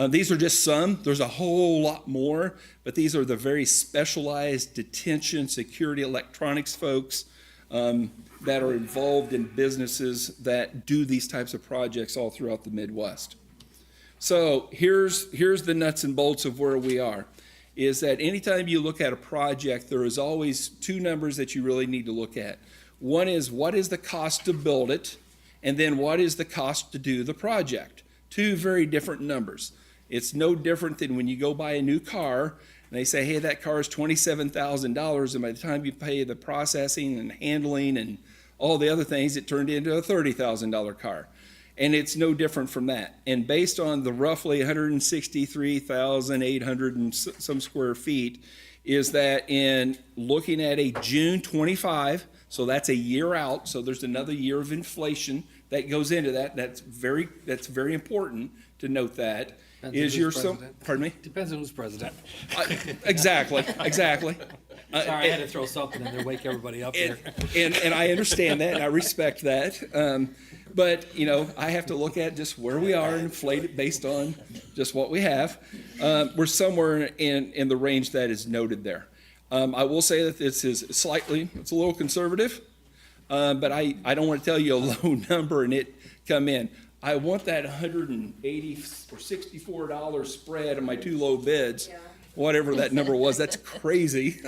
These are just some. There's a whole lot more, but these are the very specialized detention, security, electronics folks that are involved in businesses that do these types of projects all throughout the Midwest. So here's the nuts and bolts of where we are, is that anytime you look at a project, there is always two numbers that you really need to look at. One is what is the cost to build it, and then what is the cost to do the project. Two very different numbers. It's no different than when you go buy a new car and they say, hey, that car is $27,000, and by the time you pay the processing and handling and all the other things, it turned into a $30,000 car. And it's no different from that. And based on the roughly 163,800 and some square feet, is that in looking at a June 25, so that's a year out, so there's another year of inflation that goes into that. That's very important to note that. Depends on who's president. Pardon me? Depends on who's president. Exactly. Sorry, I had to throw something in there, wake everybody up here. And I understand that, and I respect that. But, I have to look at just where we are and inflate it based on just what we have. We're somewhere in the range that is noted there. I will say that this is it's a little conservative, but I don't want to tell you a low number and it come in. I want that $180 or $64 spread on my two low bids, whatever that number was. That's crazy.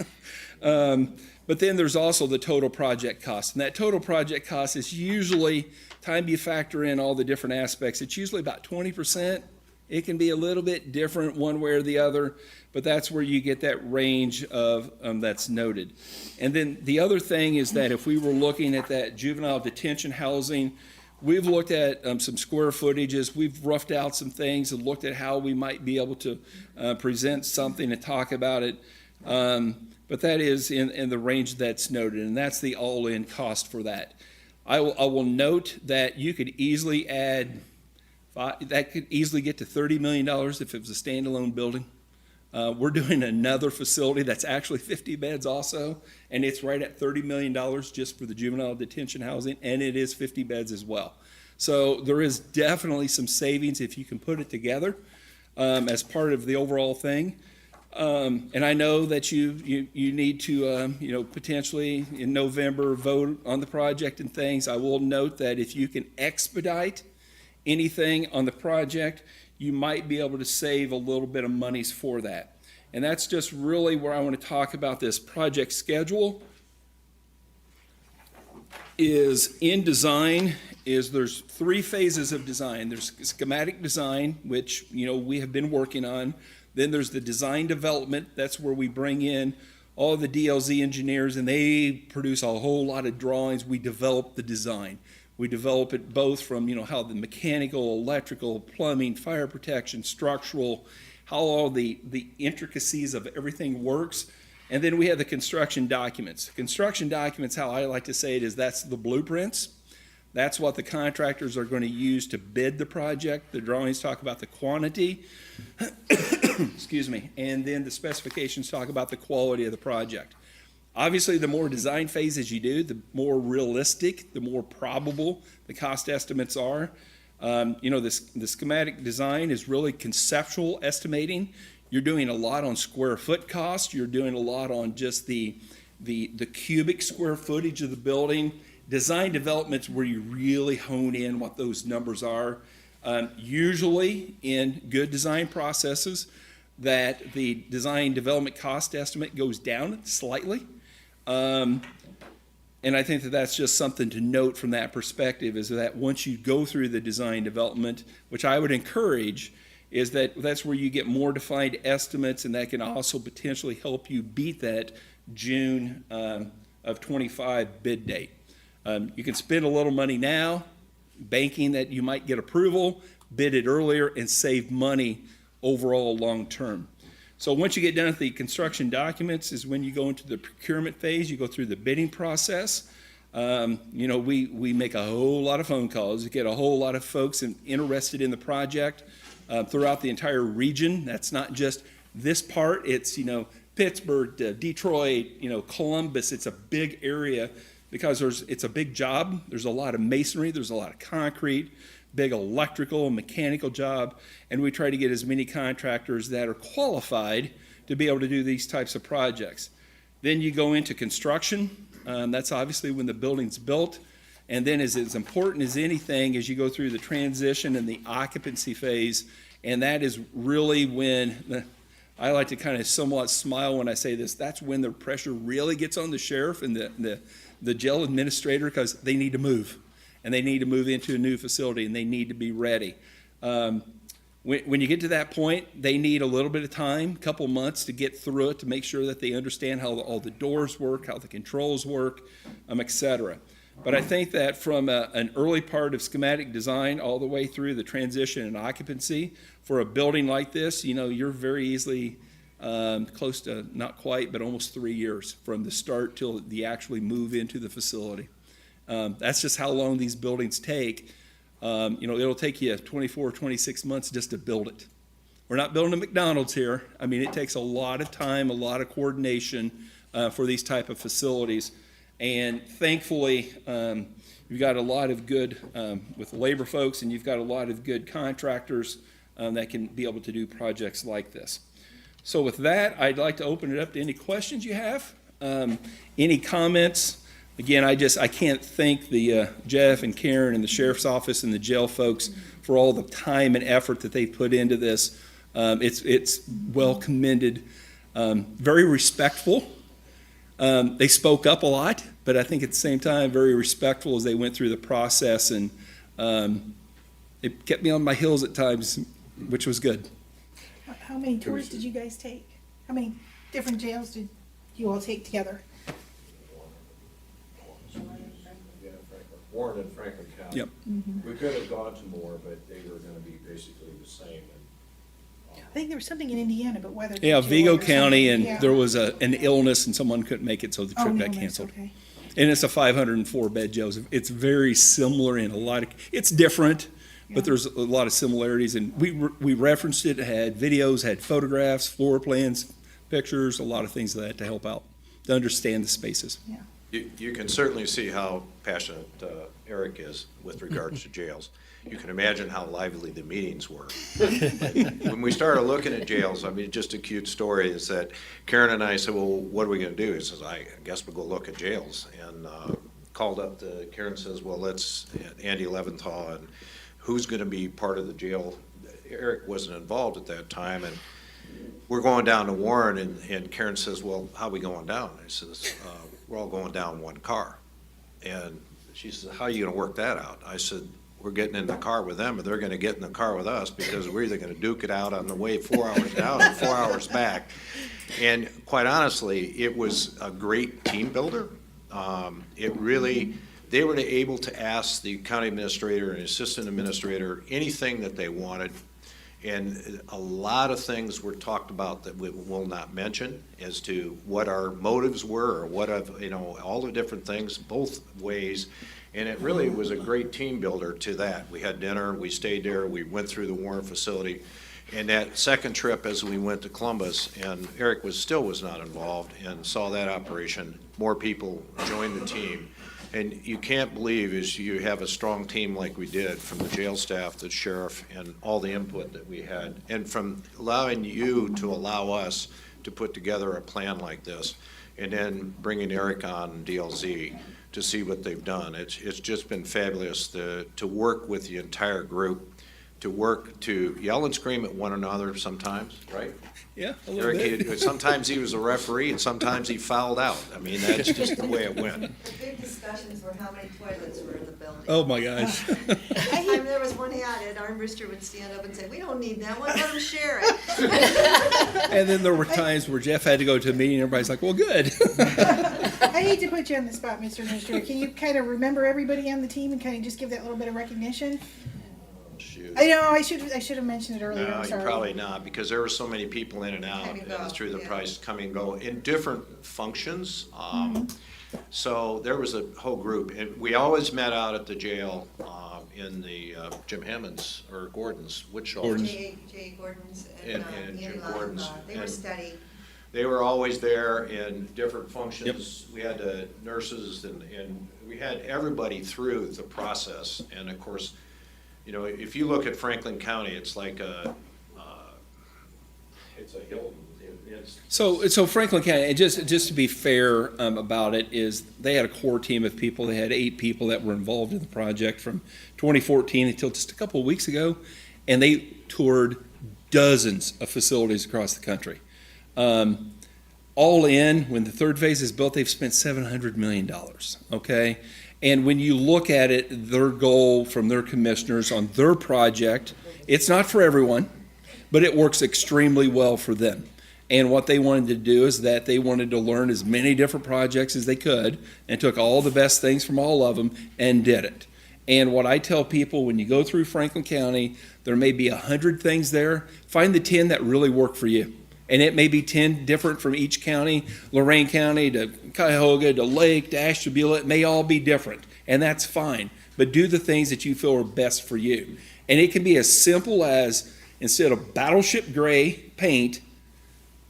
But then there's also the total project cost. And that total project cost is usually, time you factor in all the different aspects, it's usually about 20%. It can be a little bit different one way or the other, but that's where you get that range of that's noted. And then the other thing is that if we were looking at that juvenile detention housing, we've looked at some square footages. We've roughed out some things and looked at how we might be able to present something and talk about it. But that is in the range that's noted, and that's the all-in cost for that. I will note that you could easily that could easily get to $30 million if it was a standalone building. We're doing another facility that's actually 50 beds also, and it's right at $30 million just for the juvenile detention housing, and it is 50 beds as well. So there is definitely some savings if you can put it together as part of the overall thing. And I know that you need to, potentially in November vote on the project and things. I will note that if you can expedite anything on the project, you might be able to save a little bit of monies for that. And that's just really where I want to talk about this project schedule. Is in design, there's three phases of design. There's schematic design, which we have been working on. Then there's the design development. That's where we bring in all the DLZ engineers and they produce a whole lot of drawings. We develop the design. We develop it both from, how the mechanical, electrical, plumbing, fire protection, structural, how all the intricacies of everything works. And then we have the construction documents. Construction documents, how I like to say it, is that's the blueprints. That's what the contractors are going to use to bid the project. The drawings talk about the quantity, excuse me, and then the specifications talk about the quality of the project. Obviously, the more design phases you do, the more realistic, the more probable the cost estimates are. The schematic design is really conceptual estimating. You're doing a lot on square foot cost. You're doing a lot on just the cubic square footage of the building. Design development's where you really hone in what those numbers are. Usually in good design processes, that the design development cost estimate goes down slightly. And I think that that's just something to note from that perspective, is that once you go through the design development, which I would encourage, is that that's where you get more defined estimates, and that can also potentially help you beat that June of 25 bid date. You can spend a little money now, banking that you might get approval, bid it earlier, and save money overall long-term. So once you get done with the construction documents is when you go into the procurement phase. You go through the bidding process. We make a whole lot of phone calls. We get a whole lot of folks interested in the project throughout the entire region. That's not just this part. It's, Pittsburgh, Detroit, Columbus. It's a big area because it's a big job. There's a lot of masonry. There's a lot of concrete, big electrical, mechanical job, and we try to get as many contractors that are qualified to be able to do these types of projects. Then you go into construction. That's obviously when the building's built. And then as important as anything as you go through the transition and the occupancy phase, and that is really when, I like to kind of somewhat smile when I say this, that's when the pressure really gets on the sheriff and the jail administrator, because they need to move. And they need to move into a new facility, and they need to be ready. When you get to that point, they need a little bit of time, a couple months to get through it, to make sure that they understand how all the doors work, how the controls work, et cetera. But I think that from an early part of schematic design all the way through the transition and occupancy, for a building like this, you're very easily close to, not quite, but almost 3 years from the start till you actually move into the facility. That's just how long these buildings take. It'll take you 24, 26 months just to build it. We're not building a McDonald's here. I mean, it takes a lot of time, a lot of coordination for these type of facilities. And thankfully, you've got a lot of good, with labor folks, and you've got a lot of good contractors that can be able to do projects like this. So with that, I'd like to open it up to any questions you have, any comments. Again, I can't thank the Jeff and Karen and the sheriff's office and the jail folks for all the time and effort that they put into this. It's well commended, very respectful. They spoke up a lot, but I think at the same time, very respectful as they went through the process, and it kept me on my heels at times, which was good. How many tours did you guys take? How many different jails did you all take together? Warren and Franklin County. Yep. We could have gone to more, but they were gonna be basically the same. I think there was something in Indiana, but whether. Yeah, Vigo County, and Yeah. there was an illness and someone couldn't make it, so the Oh, trip no, got that's canceled. okay. And it's a 504 bed jail. It's very similar in a lot of, it's different, Yeah. but there's a lot of similarities. And we referenced it, had videos, had photographs, floor plans, pictures, a lot of things like that to help out, to understand the spaces. You can certainly see how passionate Eric is with regards to jails. You can imagine how lively the meetings were. When we started looking at jails, I mean, just a cute story is that Karen and I said, well, what are we gonna do? He says, I guess we'll go look at jails. And called up to, Karen says, well, let's, Andy Leventhal, and who's gonna be part of the jail? Eric wasn't involved at that time, and we're going down to Warren, and Karen says, well, how are we going down? I says, we're all going down one car. And she says, how are you gonna work that out? I said, we're getting in the car with them, and they're gonna get in the ar with us, because we're either gonna duke it out on the way 4 hours down and 4 hours back. And quite honestly, it was a great team builder. It really, they were able to ask the county administrator and assistant administrator anything that they wanted. And a lot of things were talked about that we will not mention as to what our motives were, or what of, all the different things, both ways. And it really was a great team builder to that. We had dinner, we stayed there, we went through the Warren facility. And that second trip, as we went to Columbus, and Eric still was not involved, and saw that operation, more people joined the team. And you can't believe is you have a strong team like we did, from the jail staff, the sheriff, and all the input that we had. And from allowing you to allow us to put together a plan like this, and then bringing Eric on DLZ to see what they've done. It's just been fabulous to work with the entire group, to work to yell and scream at one another sometimes, right? Yeah, a little Eric, bit. sometimes he was a referee and sometimes he fouled out. I mean, that's just the way it went. The big discussions were how many toilets were in the building. Oh, my gosh. I mean, there was one ad, Ed Armbruster would stand up and say, we don't need that one, let them share it. And then there were times where Jeff had to go to a meeting, and everybody's like, well, good. I hate to put you on the spot, Mr. Administrator. Can you kind of remember everybody on the team and kind of just give that little bit of recognition? Shoot. I know, I should have mentioned it earlier, No, I'm you sorry. probably not, because there were so many people in and out Come and go, through the yeah. price, come and go, in different functions. So there was a whole group, and we always met out at the jail in the Jim Hammond's, or Gordon's, which office? Jay Gordon's and And Ian Jim Love, Gordon's, they were and- steady. They were always there in different functions. We had nurses and we had everybody through the process. And of course, if you look at Franklin County, it's like it's a Hilton. So Franklin County, and just to be fair about it, is they had a core team of people. They had 8 people that were involved in the project from 2014 until just a couple of weeks ago, and they toured dozens of facilities across the country. All in, when the third phase is built, they've spent $700 million, okay? And when you look at it, their goal from their commissioners on their project, it's not for everyone, but it works extremely well for them. And what they wanted to do is that they wanted to learn as many different projects as they could and took all the best things from all of them and did it. And what I tell people, when you go through Franklin County, there may be 100 things there. Find the 10 that really work for you. And it may be 10 different from each county, Lorain County to Cuyahoga to Lake to Ashtabula. It may all be different, and that's fine. But do the things that you feel are best for you. And it can be as simple as, instead of battleship gray paint,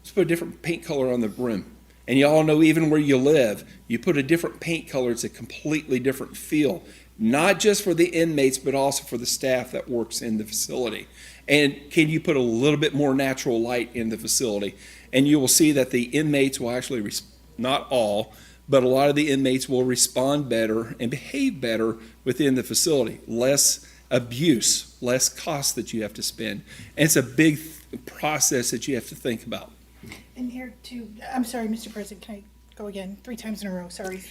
let's put a different paint color on the rim. And you all know, even where you live, you put a different paint color, it's a completely different feel. Not just for the inmates, but also for the staff that works in the facility. And can you put a little bit more natural light in the facility? And you will see that the inmates will actually, not all, but a lot of the inmates will respond better and behave better within the facility. Less abuse, less cost that you have to spend. And it's a big process that you have to think about. And here too, I'm sorry, Mr. President, can I go again? 3 times in a row, sorry.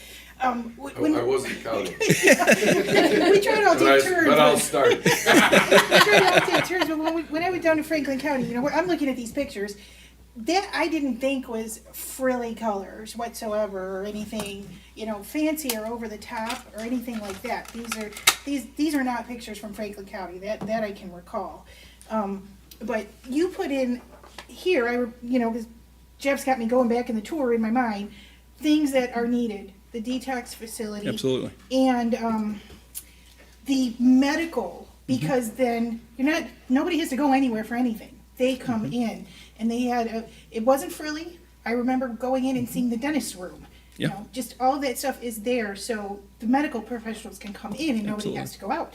I wasn't counting, We try to all take turns. but I'll start. We try to all take turns, but when I went down to Franklin County, I'm looking at these pictures, that I didn't think was frilly colors whatsoever, or anything, fancy or over the top or anything like that. These are not pictures from Franklin County, that I can recall. But you put in here, because Jeff's got me going back in the tour in my mind, things that are needed. The detox facility. Absolutely. And the medical, because then nobody has to go anywhere for anything. They come in, and they had it wasn't frilly. I remember going in and seeing the dentist room. Yeah. Just all that stuff is there, so the medical professionals can come in and nobody has to go out.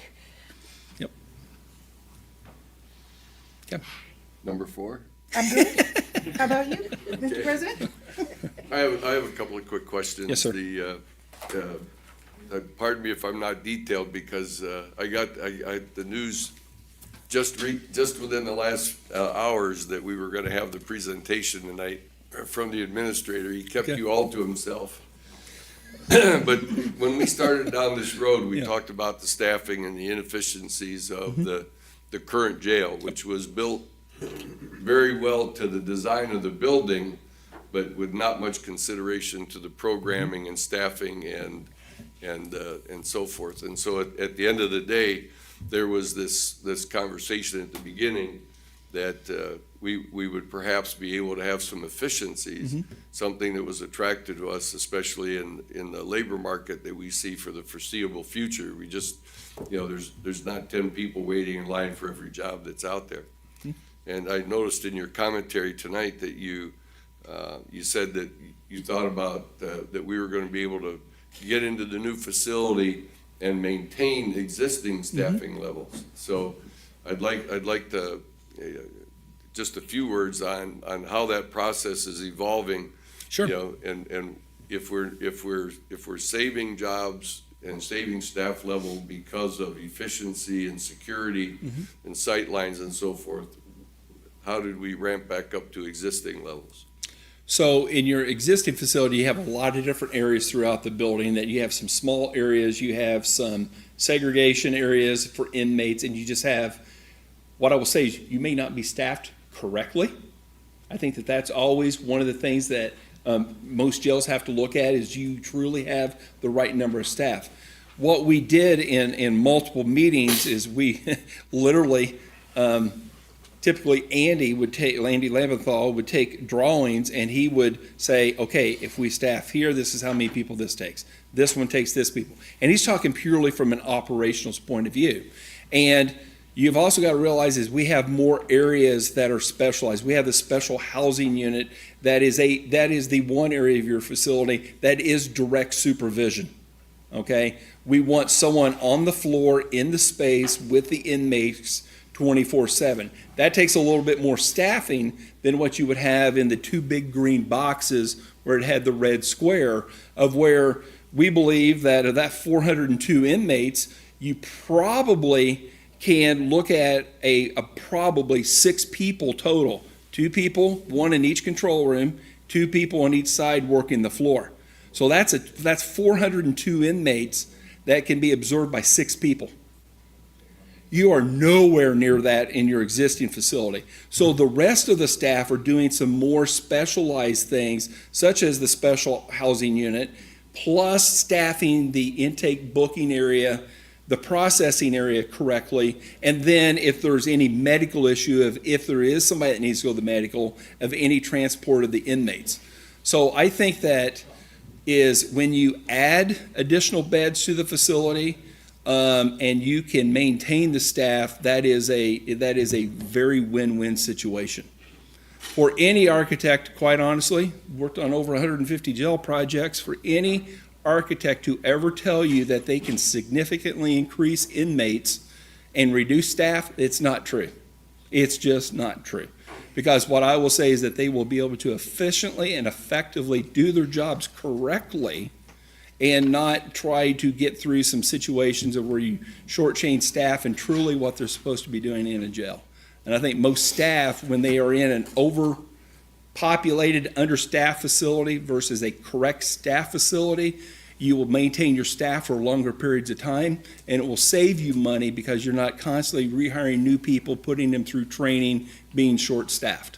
Yep. Okay. Number 4. I'm good. How about you, Mr. President? I have a couple of quick questions. Yes, sir. Pardon me if I'm not detailed, because I got the news just within the last hours that we were going to have the presentation tonight from the administrator. He kept Okay. you all to himself. But when we started down this road, we Yeah. talked about the staffing and the inefficiencies of the current jail, which was built very well to the design of the building, but with not much consideration to the programming and staffing and and so forth. And so at the end of the day, there was this conversation at the beginning that we would perhaps be able to have some efficiencies, something that was attractive to us, especially in the labor market that we see for the foreseeable future. We just, there's not 10 people waiting in line for every job that's out there. And I noticed in your commentary tonight that you said that you thought about that we were going to be able to get into the new facility and maintain existing staffing levels. So I'd like to just a few words on how that process is evolving. Sure. And if we're saving jobs and saving staff level because of efficiency and security and sight lines and so forth, how did we ramp back up to existing levels? So in your existing facility, you have a lot of different areas throughout the building that you have some small areas, you have some segregation areas for inmates, and you just have, what I will say is you may not be staffed correctly. I think that that's always one of the things that most jails have to look at is you truly have the right number of staff. What we did in multiple meetings is we literally, typically Andy Leventhal would take drawings and he would say, okay, if we staff here, this is how many people this takes. This one takes this people. And he's talking purely from an operational point of view. And you've also got to realize is we have more areas that are specialized. We have the special housing unit that is the one area of your facility that is direct supervision. Okay? We want someone on the floor in the space with the inmates 24/7. That takes a little bit more staffing than what you would have in the two big green boxes where it had the red square, of where we believe that of that 402 inmates, you probably can look at a probably 6 people total. 2 people, 1 in each control room, 2 people on each side working the floor. So that's 402 inmates that can be absorbed by 6 people. You are nowhere near that in your existing facility. So the rest of the staff are doing some more specialized things, such as the special housing unit, plus staffing the intake booking area, the processing area correctly, and then if there's any medical issue, if there is somebody that needs to go to the medical, of any transport of the inmates. So I think that is when you add additional beds to the facility, and you can maintain the staff, that is a very win-win situation. For any architect, quite honestly, worked on over 150 jail projects, for any architect to ever tell you that they can significantly increase inmates and reduce staff, it's not true. It's just not true. Because what I will say is that they will be able to efficiently and effectively do their jobs correctly and not try to get through some situations of where you shortchange staff and truly what they're supposed to be doing in a jail. And I think most staff, when they are in an overpopulated, understaffed facility versus a correct staff facility, you will maintain your staff for longer periods of time, and it will save you money because you're not constantly rehiring new people, putting them through training, being short-staffed.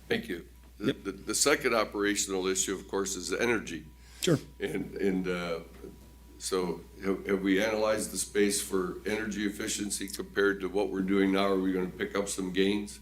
Thank you. The second operational issue, of course, is energy. Sure. And so have we analyzed the space for energy efficiency compared to what we're doing now? Are we going to pick up some gains?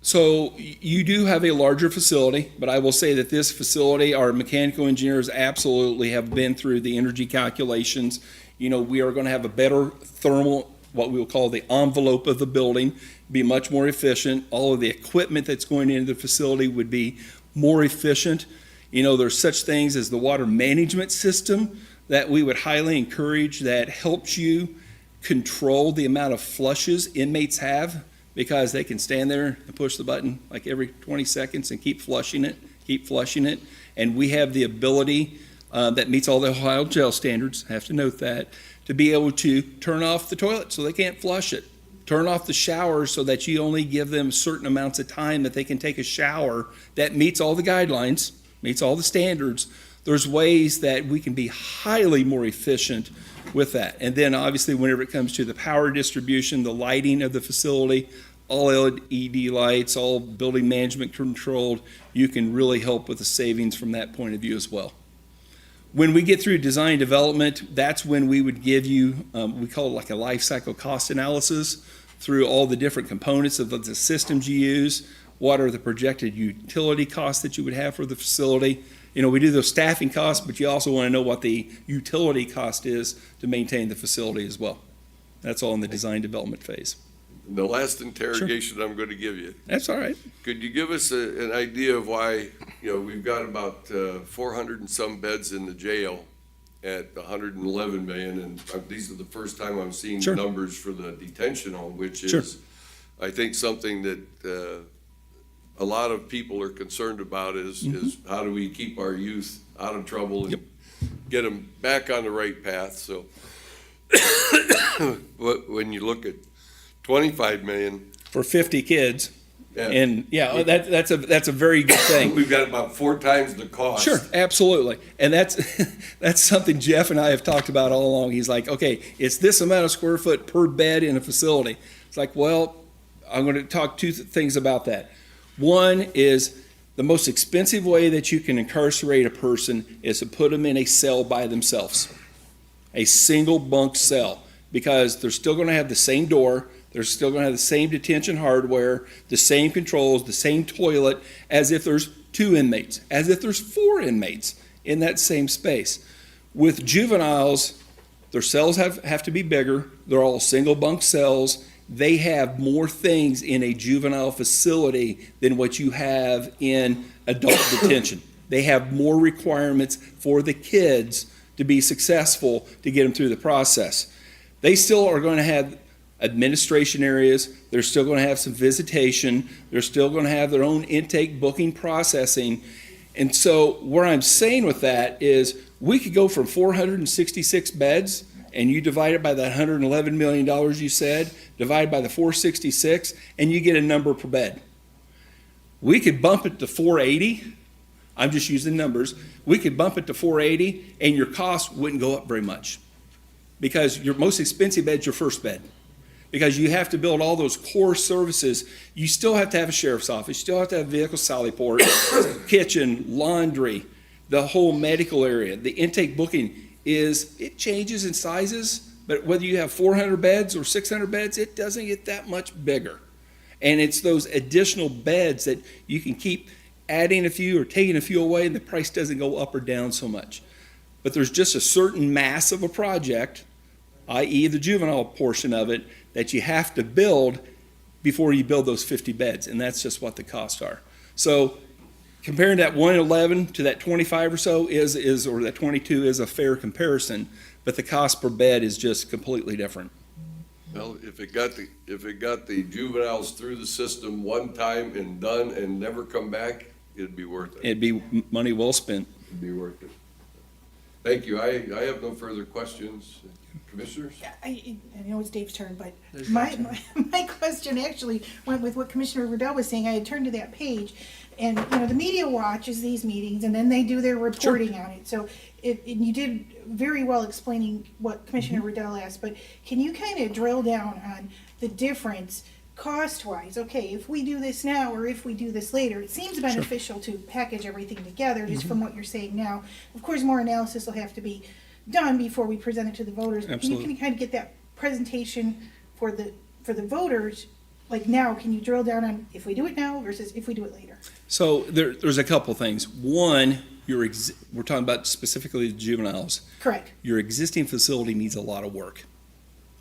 So you do have a larger facility, but I will say that this facility, our mechanical engineers absolutely have been through the energy calculations. We are going to have a better thermal, what we will call the envelope of the building, be much more efficient. All of the equipment that's going into the facility would be more efficient. There's such things as the water management system that we would highly encourage that helps you control the amount of flushes inmates have, because they can stand there and push the button like every 20 seconds and keep flushing it. And we have the ability that meets all the Ohio jail standards, I have to note that, to be able to turn off the toilet so they can't flush it. Turn off the shower so that you only give them certain amounts of time that they can take a shower that meets all the guidelines, meets all the standards. There's ways that we can be highly more efficient with that. And then obviously whenever it comes to the power distribution, the lighting of the facility, all LED lights, all building management controlled, you can really help with the savings from that point of view as well. When we get through design development, that's when we would give you, we call it like a life cycle cost analysis through all the different components of the systems you use. What are the projected utility costs that you would have for the facility? You know, we do those staffing costs, but you also want to know what the utility cost is to maintain the facility as well. That's all in the design development phase. The last interrogation I'm gonna give you. That's all right. Could you give us an idea of why, you know, we've got about 400 and some beds in the jail at 111 million, and these are the first time I'm seeing Sure. numbers for the detention home, which Sure. is, I think, something that a lot of people are concerned about is how do we keep our youth out of trouble and get them back on the right path, so. When you look at 25 million. For 50 kids. Yeah. And yeah, that's a very good thing. We've got about 4 times the cost. Sure, absolutely. And that's that's something Jeff and I have talked about all along. He's like, okay, it's this amount of square foot per bed in a facility. It's like, well, I'm going to talk two things about that. One is the most expensive way that you can incarcerate a person is to put them in a cell by themselves, a single bunk cell, because they're still going to have the same door. They're still going to have the same detention hardware, the same controls, the same toilet, as if there's 2 inmates, as if there's 4 inmates in that same space. With juveniles, their cells have to be bigger. They're all single bunk cells. They have more things in a juvenile facility than what you have in adult detention. They have more requirements for the kids to be successful to get them through the process. They still are going to have administration areas. They're still going to have some visitation. They're still going to have their own intake, booking, processing. And so what I'm saying with that is we could go from 466 beds, and you divide it by that $111 million you said, divide by the 466, and you get a number per bed. We could bump it to 480. I'm just using numbers. We could bump it to 480, and your cost wouldn't go up very much, because your most expensive bed's your first bed. Because you have to build all those core services. You still have to have a sheriff's office. You still have to have vehicle sally port, kitchen, laundry, the whole medical area. The intake booking it changes in sizes, but whether you have 400 beds or 600 beds, it doesn't get that much bigger. And it's those additional beds that you can keep adding a few or taking a few away, and the price doesn't go up or down so much. But there's just a certain mass of a project, i.e. the juvenile portion of it, that you have to build before you build those 50 beds, and that's just what the costs are. So comparing that 111 to that 25 or so or that 22 is a fair comparison, but the cost per bed is just completely different. Well, if it got the juveniles through the system one time and done and never come back, it'd be worth it. It'd be money well spent. It'd be worth it. Thank you. I have no further questions. Commissioners? I know it's Dave's turn, but my question actually went with what Commissioner Riddell was saying. I had turned to that page, and, you know, the media watches these meetings, and then they do their reporting on it. So, and you did very well explaining what Commissioner Riddell asked, but can you kind of drill down on the difference cost-wise? Okay, if we do this now or if we do this later, it seems beneficial to package everything together, just from what you're saying now. Of course, more analysis will have to be done before we present it to the voters. Absolutely. Can you kind of get that presentation for the voters, like now? Can you drill down on if we do it now versus if we do it later? So there's a couple things. One, we're talking about specifically the juveniles. Correct. Your existing facility needs a lot of work.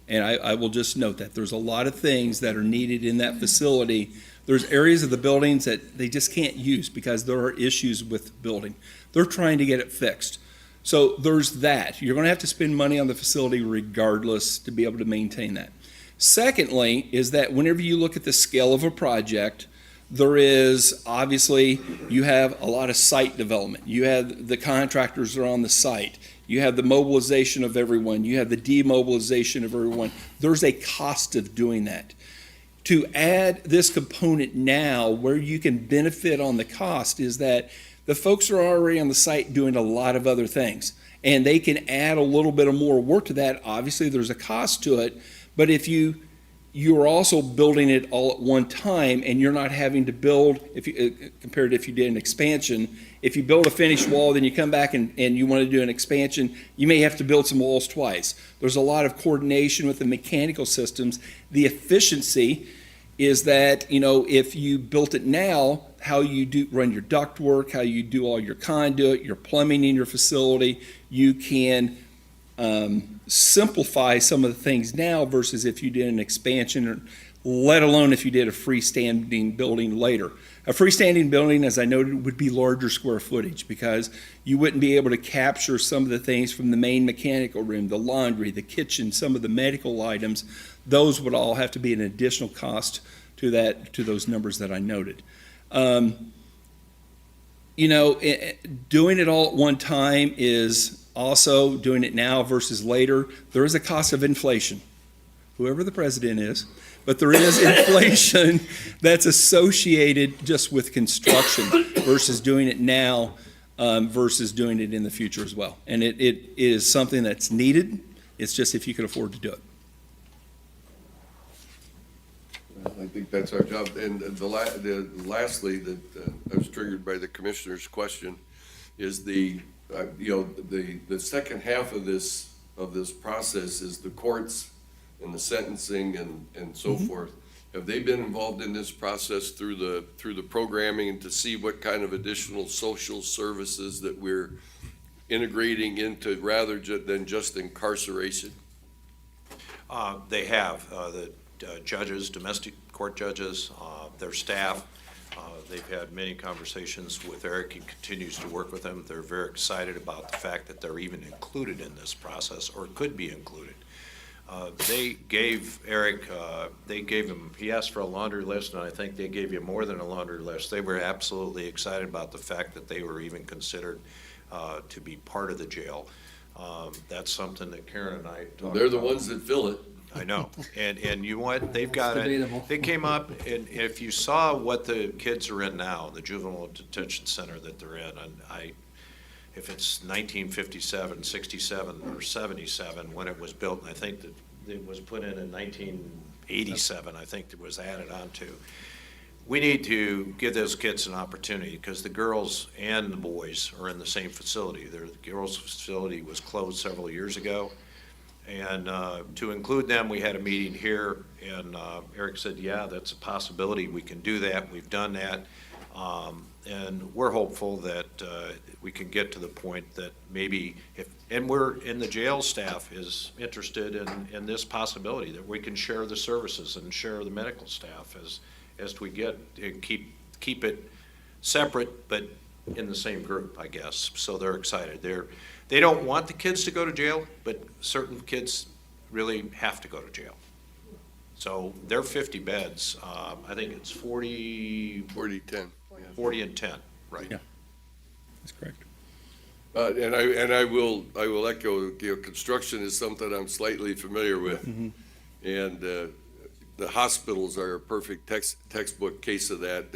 And I will just note that there's a lot of things that are needed in that facility. There's areas of the buildings that they just can't use because there are issues with the building. They're trying to get it fixed. So there's that. You're going to have to spend money on the facility regardless to be able to maintain that. Secondly, is that whenever you look at the scale of a project, there is obviously, you have a lot of site development. You have the contractors that are on the site. You have the mobilization of everyone. You have the demobilization of everyone. There's a cost of doing that. To add this component now where you can benefit on the cost is that the folks are already on the site doing a lot of other things, and they can add a little bit of more work to that. Obviously, there's a cost to it, but if you you are also building it all at one time, and you're not having to build, if you, compared to if you did an expansion. If you build a finished wall, then you come back and you want to do an expansion, you may have to build some walls twice. There's a lot of coordination with the mechanical systems. The efficiency is that, you know, if you built it now, how you do run your duct work, how you do all your conduit, your plumbing in your facility, you can simplify some of the things now versus if you did an expansion, or let alone if you did a freestanding building later. A freestanding building, as I noted, would be larger square footage because you wouldn't be able to capture some of the things from the main mechanical room, the laundry, the kitchen, some of the medical items. Those would all have to be an additional cost to those numbers that I noted. You know, doing it all at one time is also doing it now versus later. There is a cost of inflation, whoever the president is, but there is inflation that's associated just with construction versus doing it now versus doing it in the future as well. And it is something that's needed. It's just if you can afford to do it. I think that's our job. And lastly, that I was triggered by the commissioner's question, is the second half of this process is the courts and the sentencing and so forth. Have they been involved in this process through the programming and to see what kind of additional social services that we're integrating into rather than just incarceration? They have, the judges, domestic court judges, their staff. They've had many conversations with Eric. He continues to work with them. They're very excited about the fact that they're even included in this process or could be included. They gave Eric, he asked for a laundry list, and I think they gave you more than a laundry list. They were absolutely excited about the fact that they were even considered to be part of the jail. That's something that Karen and I talked about. They're the ones that fill it. I know, and you know what, they've got it, debatable. they came up, and if you saw what the kids are in now, the juvenile detention center that they're in, and if it's 1957, 67, or 77 when it was built, and I think that it was put in 1987, I think it was added on to. We need to give those kids an opportunity, because the girls and the boys are in the same facility. The girls' facility was closed several years ago. And to include them, we had a meeting here, and Eric said, yeah, that's a possibility. We can do that. We've done that. And we're hopeful that we can get to the point that maybe and the jail staff is interested in this possibility, that we can share the services and share the medical staff as we get, and keep it separate, but in the same group, I guess. So they're excited. They don't want the kids to go to jail, but certain kids really have to go to jail. So they're 50 beds. I think it's 40 and 10, right? Yeah. That's correct. And I will echo, construction is something I'm slightly familiar with. And the hospitals are a perfect textbook case of that.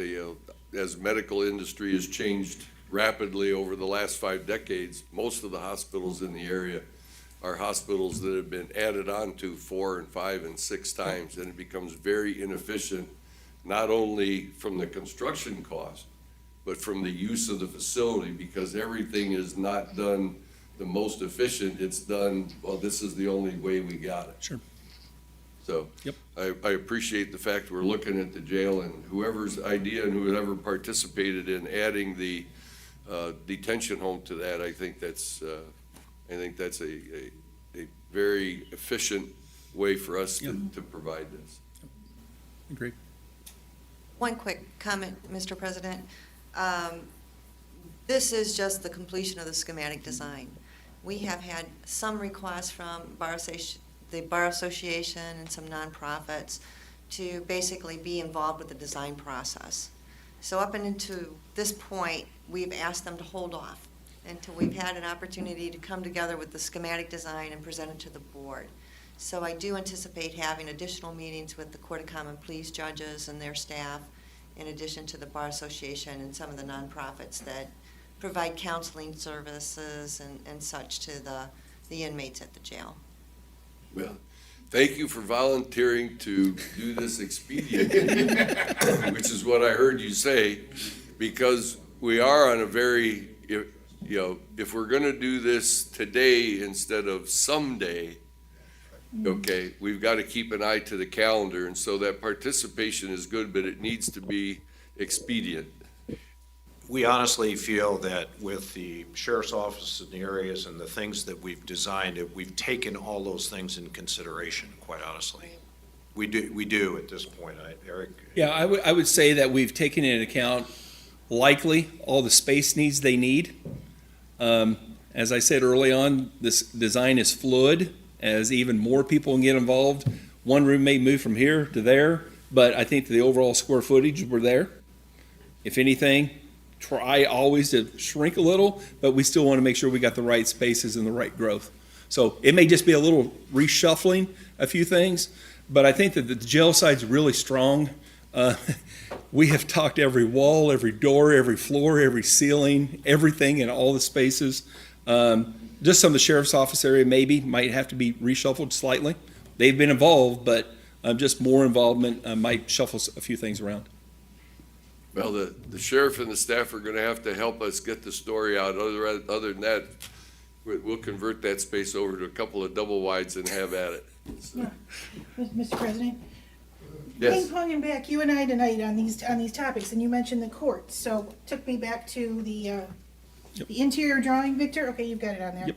As medical industry has changed rapidly over the last 5 decades, most of the hospitals in the area are hospitals that have been added on to 4 and 5 and 6 times, and it becomes very inefficient, not only from the construction cost, but from the use of the facility, because everything is not done the most efficient. It's done, well, this is the only way we got it. Sure. So Yep. I appreciate the fact we're looking at the jail, and whoever's idea and whoever participated in adding the detention home to that, I think that's a very efficient way for us to provide this. Agreed. One quick comment, Mr. President. This is just the completion of the schematic design. We have had some requests from the Bar Association and some nonprofits to basically be involved with the design process. So up and into this point, we've asked them to hold off until we've had an opportunity to come together with the schematic design and present it to the board. So I do anticipate having additional meetings with the Court of Common Pleas judges and their staff, in addition to the Bar Association and some of the nonprofits that provide counseling services and such to the inmates at the jail. Well, Thank you for volunteering to do this expediently, which is what I heard you say, because we are on a very, if we're gonna do this today instead of someday, okay, we've got to keep an eye to the calendar, and so that participation is good, but it needs to be expedient. We honestly feel that with the sheriff's office in the areas and the things that we've designed, that we've taken all those things in consideration, quite honestly. We do at this point, Eric? Yeah, I would say that we've taken into account likely all the space needs they need. As I said early on, this design is fluid, as even more people can get involved. One room may move from here to there, but I think the overall square footage were there. If anything, try always to shrink a little, but we still want to make sure we got the right spaces and the right growth. So it may just be a little reshuffling a few things, but I think that the jail side's really strong. We have talked every wall, every door, every floor, every ceiling, everything in all the spaces. Just some of the sheriff's office area maybe might have to be reshuffled slightly. They've been involved, but just more involvement might shuffle a few things around. Well, the sheriff and the staff are gonna have to help us get the story out. Other than that, we'll convert that space over to a couple of double wides and have at it. So, Mr. President? yes, Ping-ponging back, you and I tonight on these topics, and you mentioned the courts, so took me back to the interior drawing, Victor, okay, you've got it on there. Yep.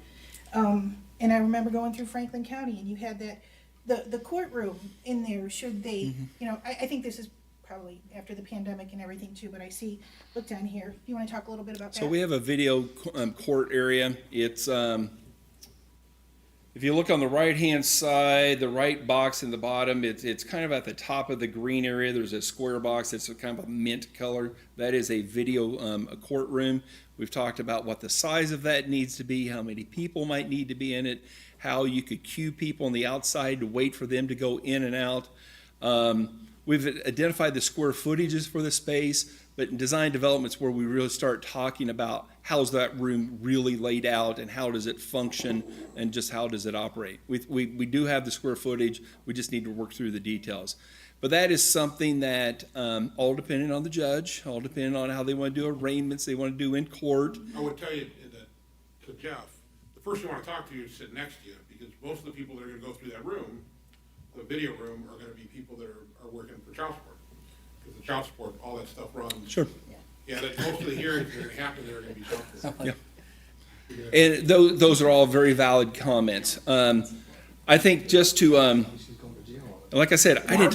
And I remember going through Franklin County, and you had the courtroom in there, should they, I think this is probably after the pandemic and everything too, but I see, look down here, you wanna talk a little bit about that? So we have a video court area. It's, if you look on the right-hand side, the right box in the bottom, it's kind of at the top of the green area. There's a square box that's kind of a mint color. That is a video a courtroom. We've talked about what the size of that needs to be, how many people might need to be in it, how you could queue people on the outside to wait for them to go in and out. We've identified the square footages for the space, but in design development's where we really start talking about how's that room really laid out and how does it function and just how does it operate. We do have the square footage, we just need to work through the details. But that is something that, all depending on the judge, all depending on how they want to do arraignments, they want to do in court. I would tell you that, to Jeff, the first you want to talk to is sit next to you, because most of the people that are going to go through that room, the video room, are going to be people that are working for child support. Because the child support, all that stuff runs. Sure. Yeah, that most of the hearings that are going to happen, there are going to be child support. Yeah. And those are all very valid comments. I think just to, like I said, I didn't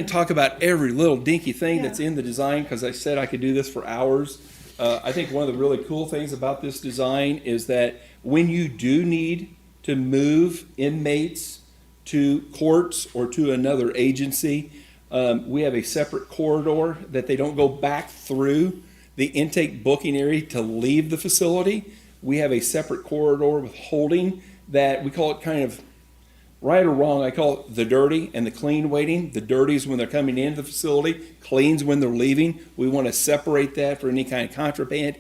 talk about every little dinky thing that's in the design, because I said I could do this for hours. I think one of the really cool things about this design is that when you do need to move inmates to courts or to another agency, we have a separate corridor that they don't go back through the intake booking area to leave the facility. We have a separate corridor with holding that we call it kind of, right or wrong, I call it the dirty and the clean waiting. The dirty is when they're coming into the facility, clean's when they're leaving. We want to separate that for any kind of contraband,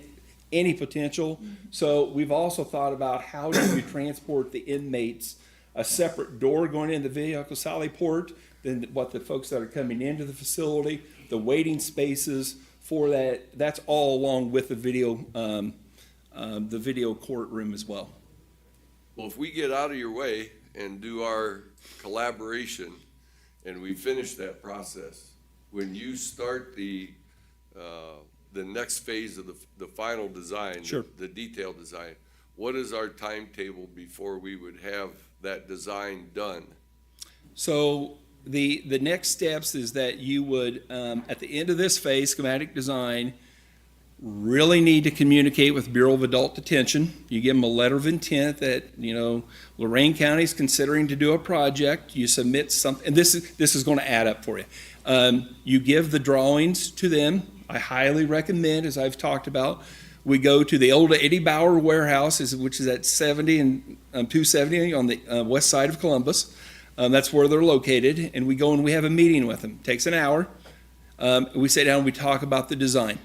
any potential. So we've also thought about how do we transport the inmates, a separate door going in the vehicle sally port than what the folks that are coming into the facility, the waiting spaces for that. That's all along with the video courtroom as well. well, if we get out of your way and do our collaboration and we finish that process, when you start the next phase of the final design, Sure. the detailed design, what is our timetable before we would have that design done? So the next steps is that you would, at the end of this phase, schematic design, really need to communicate with Bureau of Adult Detention. You give them a letter of intent that, Lorain County is considering to do a project. You submit something, and this is going to add up for you. You give the drawings to them. I highly recommend, as I've talked about, we go to the old Eddie Bauer warehouse, which is at 70 and 270 on the west side of Columbus. That's where they're located, and we go and we have a meeting with them. It takes an hour. We sit down and we talk about the design.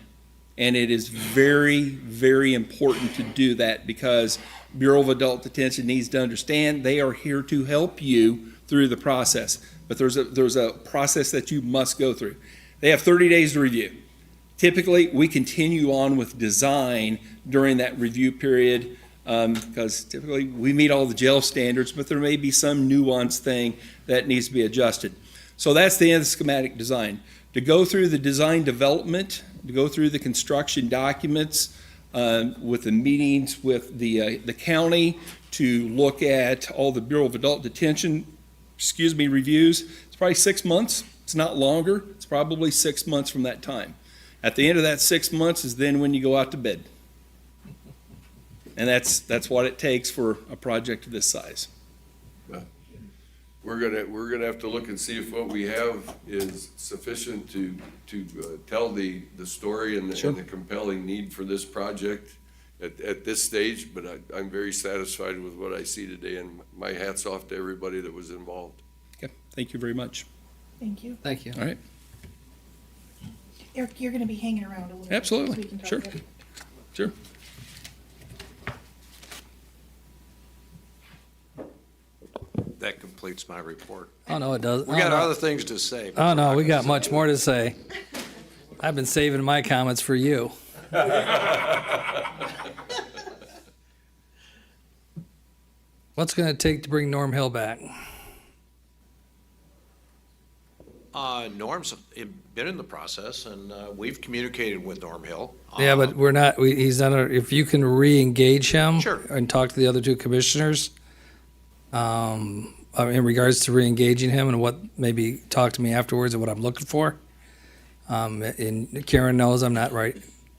And it is very, very important to do that because Bureau of Adult Detention needs to understand they are here to help you through the process. But there's a process that you must go through. They have 30 days to review. Typically, we continue on with design during that review period because typically we meet all the jail standards, but there may be some nuanced thing that needs to be adjusted. So that's the end of the schematic design. To go through the design development, to go through the construction documents, with the meetings with the county, to look at all the Bureau of Adult Detention, reviews, it's probably 6 months. It's not longer. It's probably 6 months from that time. At the end of that 6 months is then when you go out to bid. And that's what it takes for a project of this size. We're gonna have to look and see if what we have is sufficient to tell the story and the compelling need for this project at this stage, but I'm very satisfied with what I see today, and my hat's off to everybody that was involved. Okay, thank you very much. Thank you. Thank you. All right, Eric, you're gonna be hanging around a little bit. Absolutely. so we can talk Sure. about it. sure. That completes my report. Oh, no, it doesn't. We got other things to say. but Oh, we're no, not we gonna got say much it. more to say. I've been saving my comments for you. What's it gonna take to bring Norm Hill back? Norm's been in the process, and we've communicated with Norm Hill. Yeah, but we're not, he's not, if you can re-engage him. Sure. And talk to the other two commissioners, in regards to re-engaging him and what, maybe talk to me afterwards of what I'm looking for. And Karen knows I'm not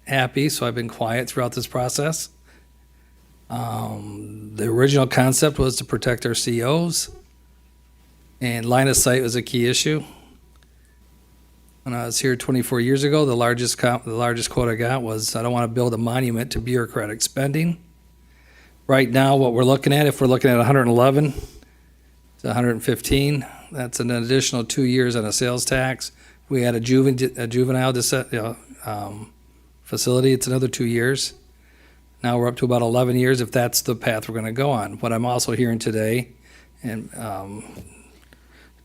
happy, so I've been quiet throughout this process. The original concept was to protect our COs, and line of sight was a key issue. When I was here 24 years ago, the largest quote I got was, I don't want to build a monument to bureaucratic spending. Right now, what we're looking at, if we're looking at 111 to 115, that's an additional 2 years on a sales tax. We had a juvenile facility, it's another 2 years. Now we're up to about 11 years if that's the path we're going to go on. What I'm also hearing today, and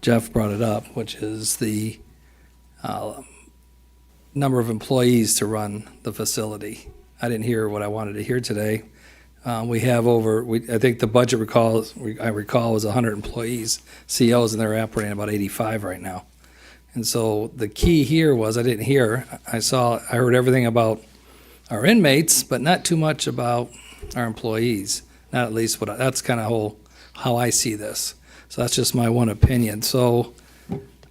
Jeff brought it up, which is the number of employees to run the facility. I didn't hear what I wanted to hear today. We have I think the budget I recall was 100 employees, COs, and they're operating about 85 right now. And so the key here was, I didn't hear, I heard everything about our inmates, but not too much about our employees. Not at least that's kind of how I see this. So that's just my one opinion. So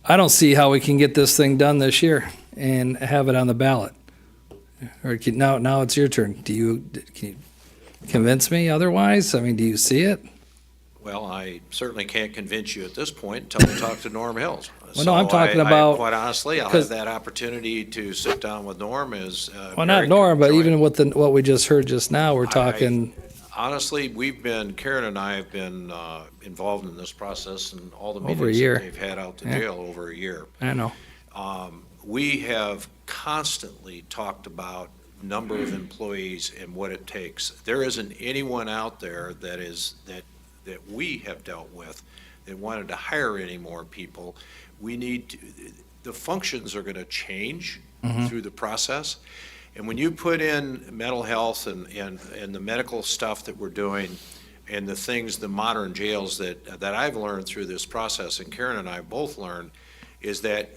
I don't see how we can get this thing done this year and have it on the ballot. Or now it's your turn. Can you convince me otherwise? I mean, do you see it? Well, I certainly can't convince you at this point until we talk to Norm Hill. Well, no, I'm So talking I- about- Quite honestly, I'll have because- that opportunity to sit down with Norm as. Well, not Norm, but even with what we just heard just now, we're talking, Honestly, Karen and I have been involved in this process and all the Over a meetings year. that they've had out to Yeah. jail over a year. I know. We have constantly talked about number of employees and what it takes. There isn't anyone out there that we have dealt with that wanted to hire any more people. The functions are gonna change through the process. And when you put in mental health and the medical stuff that we're doing and the modern jails that I've learned through this process, and Karen and I both learned, is that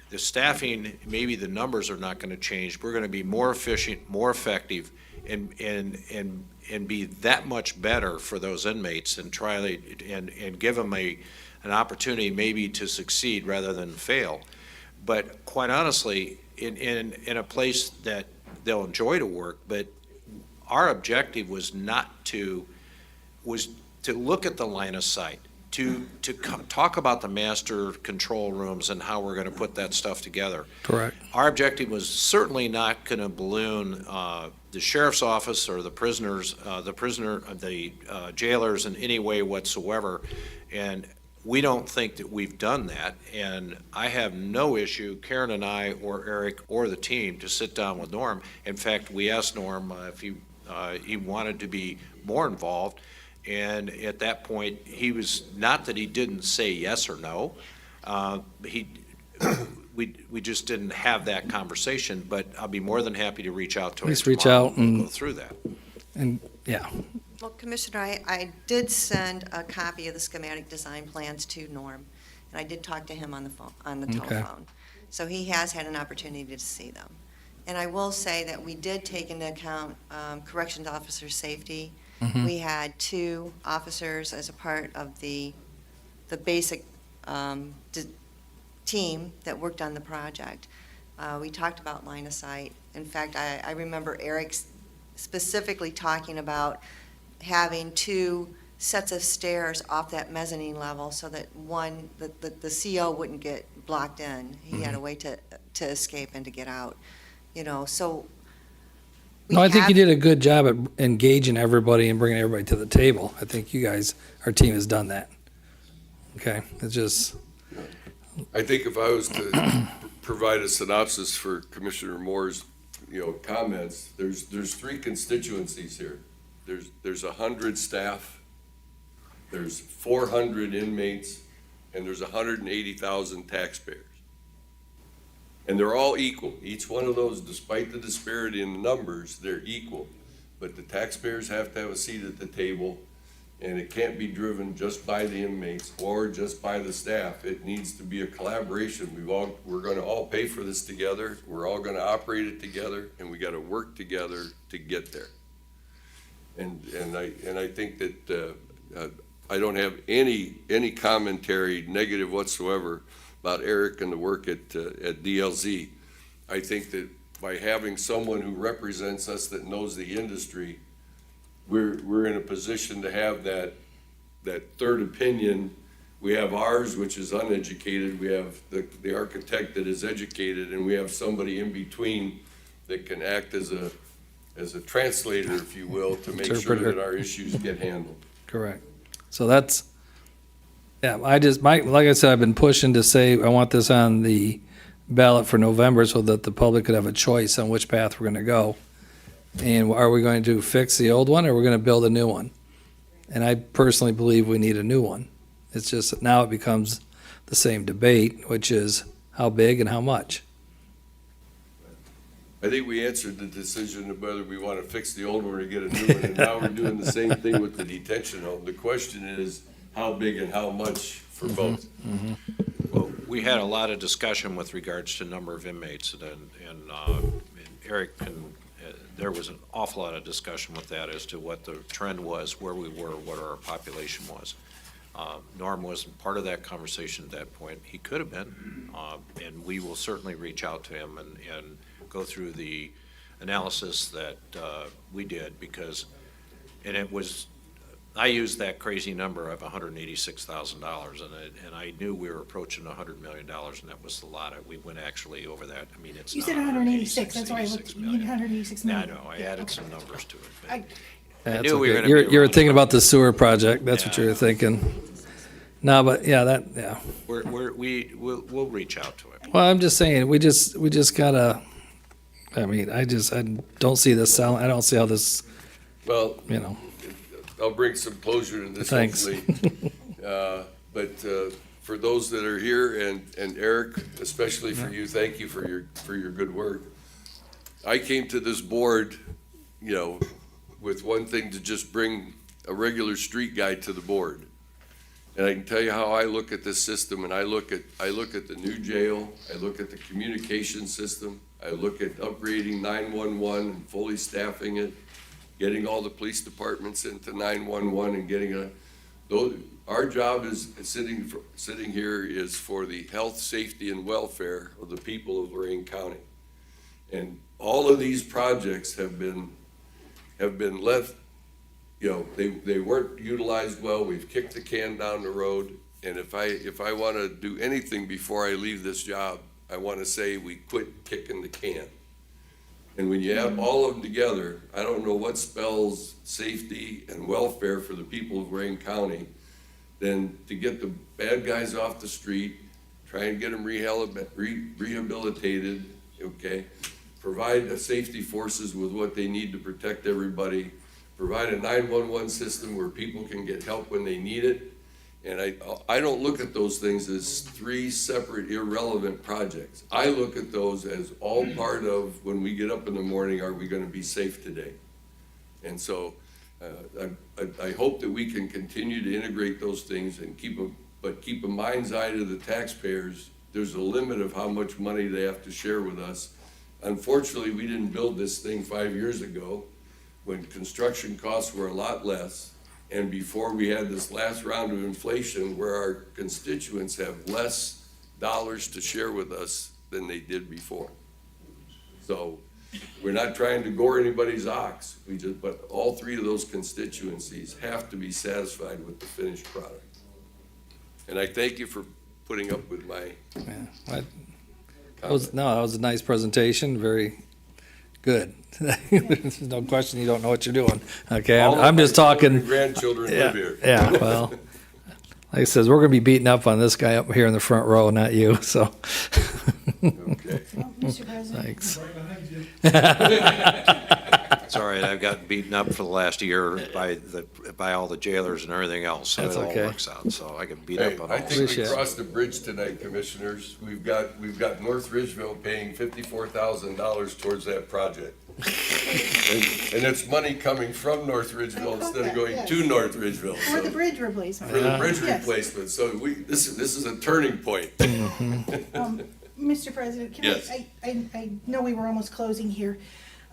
the staffing, maybe the numbers are not gonna change. We're gonna be more efficient, more effective, and be that much better for those inmates and give them an opportunity maybe to succeed rather than fail. But quite honestly, in a place that they'll enjoy to work, but our objective was to look at the line of sight, to talk about the master control rooms and how we're gonna put that stuff together. Correct. Our objective was certainly not gonna balloon the sheriff's office or the jailers in any way whatsoever. And we don't think that we've done that, and I have no issue, Karen and I, or Eric, or the team, to sit down with Norm. In fact, we asked Norm if he wanted to be more involved, and at that point, he was, not that he didn't say yes or no, we just didn't have that conversation, but I'll be more than happy to reach out to him Please reach tomorrow out and and- go through that. And, yeah, Well, Commissioner, I did send a copy of the schematic design plans to Norm, and I did talk to him on the phone, on the Okay. telephone. So he has had an opportunity to see them. And I will say that we did take into account corrections officer safety. Mhm. We had 2 officers as a part of the basic team that worked on the project. We talked about line of sight. In fact, I remember Eric specifically talking about having 2 sets of stairs off that mezzanine level so that the CO wouldn't get blocked in. He had a way to escape and to get out, so. we no, I think you have- did a good job at engaging everybody and bringing everybody to the table. I think you guys, our team has done that. Okay, it's just, I think if I was to provide a synopsis for Commissioner Moore's, comments, there's 3 constituencies here. There's 100 staff, there's 400 inmates, and there's 180,000 taxpayers. And they're all equal. Each one of those, despite the disparity in the numbers, they're equal. But the taxpayers have to have a seat at the table, and it can't be driven just by the inmates or just by the staff. It needs to be a collaboration. We're gonna all pay for this together, we're all gonna operate it together, and we gotta work together to get there. And I think that, I don't have any commentary, negative whatsoever, about Eric and the work at DLZ. I think that by having someone who represents us that knows the industry, we're in a position to have that third opinion. We have ours, which is uneducated, we have the architect that is educated, and we have somebody in between that can act as a translator, if you will, to make sure Interpreter. that our issues get handled. correct. So that's, yeah, like I said, I've been pushing to say I want this on the ballot for November so that the public could have a choice on which path we're gonna go. And are we going to fix the old one or are we gonna build a new one? And I personally believe we need a new one. It's just that now it becomes the same debate, which is how big and how much. I think we answered the decision of whether we want to fix the old one or get a new one, and now we're doing the same thing with the detention home. The question is, how big and how much for both? Well, we had a lot of discussion with regards to number of inmates, and Eric there was an awful lot of discussion with that as to what the trend was, where we were, what our population was. Norm wasn't part of that conversation at that point. He could have been, and we will certainly reach out to him and go through the analysis that we did, because, and it was, I used that crazy number of $186,000, and I knew we were approaching $100 million, and that was a lot. We went actually over that. I mean, it's You not said 186, that's why I 86 looked, you need million. 186 Yeah, I million. know, I added some numbers to it. but- I- That's knew we were okay. gonna be You're around thinking about the 100. sewer project, that's what Yeah. you were thinking. No, but yeah, We'll reach out to him. well, I'm just saying, we just gotta, I mean, I don't see this selling, I don't see how this, Well, you know, I'll bring some closure to this, Thanks. hopefully. But for those that are here, and Eric, especially for you, thank you for your good work. I came to this board, with one thing, to just bring a regular street guy to the board. And I can tell you how I look at this system, and I look at the new jail, I look at the communication system, I look at upgrading 911 and fully staffing it, getting all the police departments into 911 and getting our job is sitting here is for the health, safety, and welfare of the people of Lorain County. And all of these projects have been left, they weren't utilized well. We've kicked the can down the road. And if I want to do anything before I leave this job, I want to say we quit kicking the can. And when you have all of them together, I don't know what spells safety and welfare for the people of Lorain County than to get the bad guys off the street, try and get them rehabilitated, okay? Provide the safety forces with what they need to protect everybody, provide a 911 system where people can get help when they need it. And I don't look at those things as three separate irrelevant projects. I look at those as all part of, when we get up in the morning, are we gonna be safe today? And so, I hope that we can continue to integrate those things and keep a mind's eye to the taxpayers. There's a limit of how much money they have to share with us. Unfortunately, we didn't build this thing 5 years ago when construction costs were a lot less, and before we had this last round of inflation where our constituents have less dollars to share with us than they did before. So we're not trying to gore anybody's ox, but all three of those constituencies have to be satisfied with the finished product. And I thank you for putting up with my Yeah, that was a nice presentation, very good. There's no question you don't know what you're doing. Okay, All of I'm my just children and talking. grandchildren Yeah, live here. yeah, well, like I says, we're gonna be beating up on this guy up here in the front row, not you, so. Okay. Well, Mr. President, Thanks. Right behind you. It's all right, I've gotten beaten up for the last year by all the jailers and everything else, so That's it all okay. works out, so I can beat Hey, up on I all think we Appreciate it. crossed the bridge tonight, commissioners. We've got North Ridgeville paying $54,000 towards that project. And it's money coming from North Ridgeville instead of going to North Ridgeville. for the So, bridge replacement. for the bridge Yes. replacement, so this is a turning point. Mr. President, Yes. I know we were almost closing here.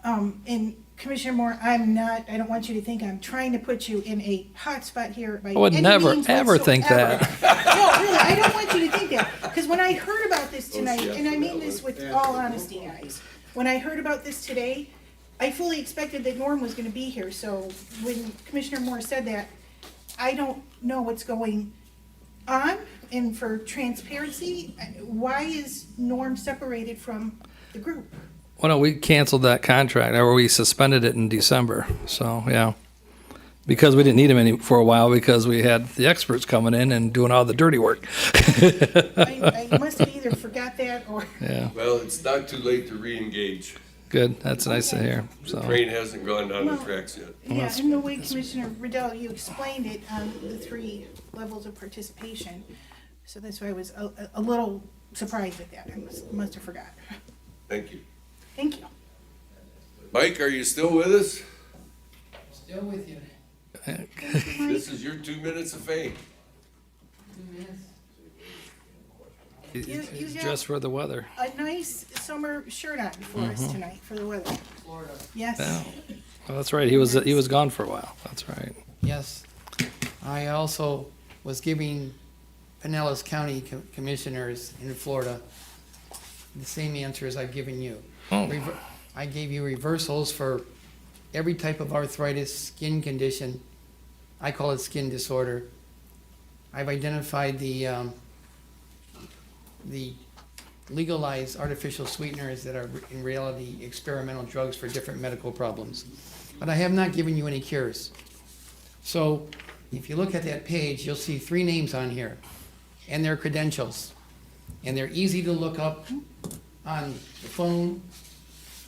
And Commissioner Moore, I don't want you to think I'm trying to put you in a hot spot here by I would any never, means ever think whatsoever. that. No, really, I don't want you to think that, because when I heard about this tonight, and I mean this with all honesty, guys, when I heard about this today, I fully expected that Norm was gonna be here, so when Commissioner Moore said that, I don't know what's going on, and for transparency, why is Norm separated from the group? Well, no, we canceled that contract, or we suspended it in December, so, yeah. Because we didn't need him for a while, because we had the experts coming in and doing all the dirty work. I must have either forgot that or, Yeah, Well, it's not too late to re-engage. good, that's nice to hear, The so. train hasn't gone down the Well, tracks yet. yeah, in the way Commissioner Riddell, you explained it on the three levels of participation. So that's why I was a little surprised at that. I must have forgot. Thank you. Thank you. Mike, are you still with us? Still with you. This is your 2 minutes of fame. You It's have just for the weather. a nice summer shirt on for us tonight for the weather. Florida. Yes. Yeah. Well, that's right, he was gone for a while, that's right. Yes. I also was giving Pinellas County commissioners in Florida the same answer as I've given you. Oh. I gave you reversals for every type of arthritis, skin condition. I call it skin disorder. I've identified the legalized artificial sweeteners that are in reality experimental drugs for different medical problems. But I have not given you any cures. So if you look at that page, you'll see 3 names on here and their credentials. And they're easy to look up on the phone,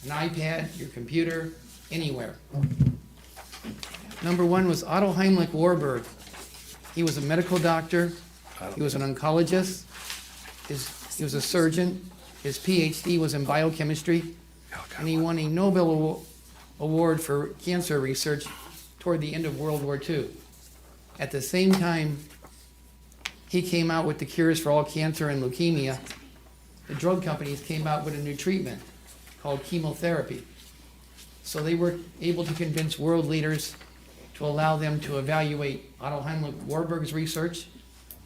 an iPad, your computer, anywhere. Number 1 was Otto Heimlich Warburg. He was a medical doctor. He was an oncologist. He was a surgeon. His PhD was in biochemistry. And he won a Nobel Award for cancer research toward the end of World War II. At the same time, he came out with the cures for all cancer and leukemia. The drug companies came out with a new treatment called chemotherapy. So they were able to convince world leaders to allow them to evaluate Otto Heimlich Warburg's research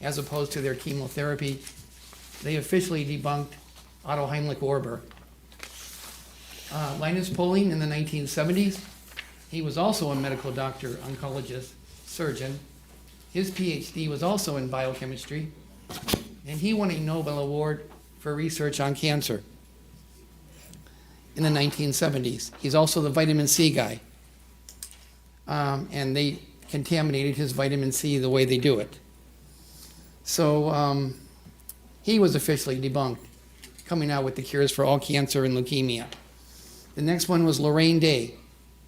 as opposed to their chemotherapy. They officially debunked Otto Heimlich Warburg. Linus Pauling in the 1970s, he was also a medical doctor, oncologist, surgeon. His PhD was also in biochemistry, and he won a Nobel Award for research on cancer in the 1970s. He's also the vitamin C guy. And they contaminated his vitamin C the way they do it. So he was officially debunked, coming out with the cures for all cancer and leukemia. The next one was Lorain Day.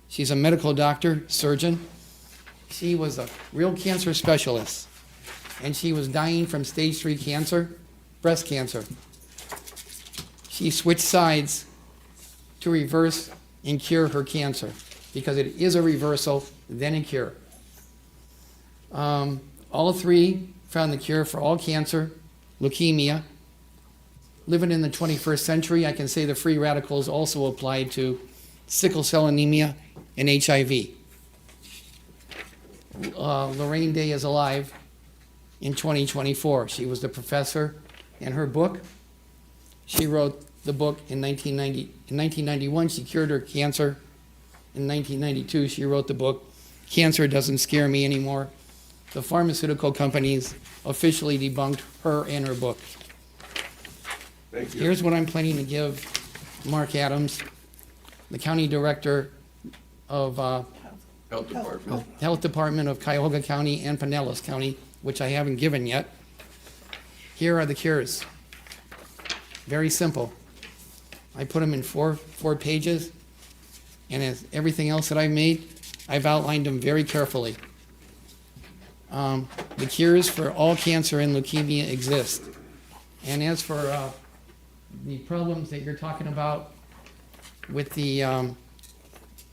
She's a medical doctor, surgeon. She was a real cancer specialist, and she was dying from stage 3 cancer, breast cancer. She switched sides to reverse and cure her cancer, because it is a reversal, then a cure. All three found the cure for all cancer, leukemia. Living in the 21st century, I can say the free radicals also applied to sickle cell anemia and HIV. Lorain Day is alive in 2024. She was the professor, and her book, she wrote the book in 1990. In 1991, she cured her cancer. In 1992, she wrote the book, Cancer Doesn't Scare Me Anymore. The pharmaceutical companies officially debunked her and her book. Thank you. Here's what I'm planning to give Mark Adams, the county director of Health Department. of Cuyahoga County and Pinellas County, which I haven't given yet. Here are the cures. Very simple. I put them in four pages, and as everything else that I've made, I've outlined them very carefully. The cures for all cancer and leukemia exist. And as for the problems that you're talking about with the,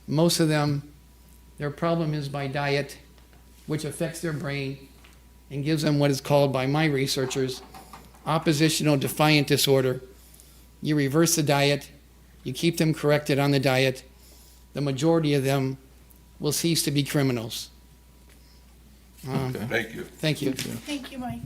most of them, their problem is by diet, which affects their brain and gives them what is called by my researchers oppositional defiant disorder. You reverse the diet, you keep them corrected on the diet, the majority of them will cease to be criminals. Thank you. Thank you. Thank you, Mike.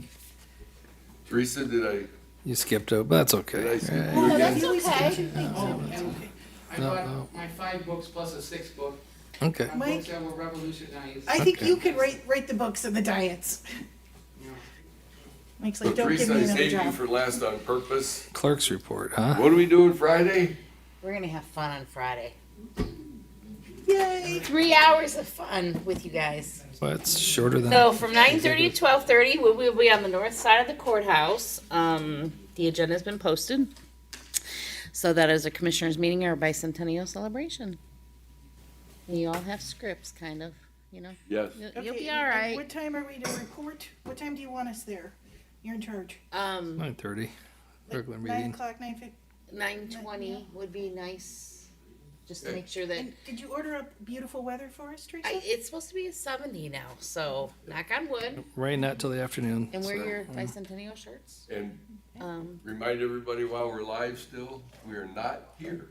Teresa, did I You skipped over, but that's okay. skip you Oh, again? that's okay. I bought my 5 books plus a 6th book. Okay. My Mike? books that will revolutionize. I think Okay. you could write the books and the diets. Mike's So like, don't give Teresa, me I another saved you job. for last on purpose. Clerk's report, huh? What are we doing Friday? We're gonna have fun on Friday. Yay. 3 hours of fun with you guys. Well, it's shorter than. So from 9:30 to 12:30, we will be on the north side of the courthouse. The agenda's been posted. So that is a commissioners meeting or a bicentennial celebration. You all have scripts, kind of, you know. Yes. You'll Okay, be and all right. What time are we to report? What time do you want us there? You're in charge. 9:30, regular 9 meeting. o'clock, 9:50. 9:20 would be nice, just to make sure that, And did you order up beautiful weather for us, Teresa? it's supposed to be a 70 now, so knock on wood. Rain not till the afternoon. And wear so, your bicentennial shirts. And Um, remind everybody while we're live still, we are not here.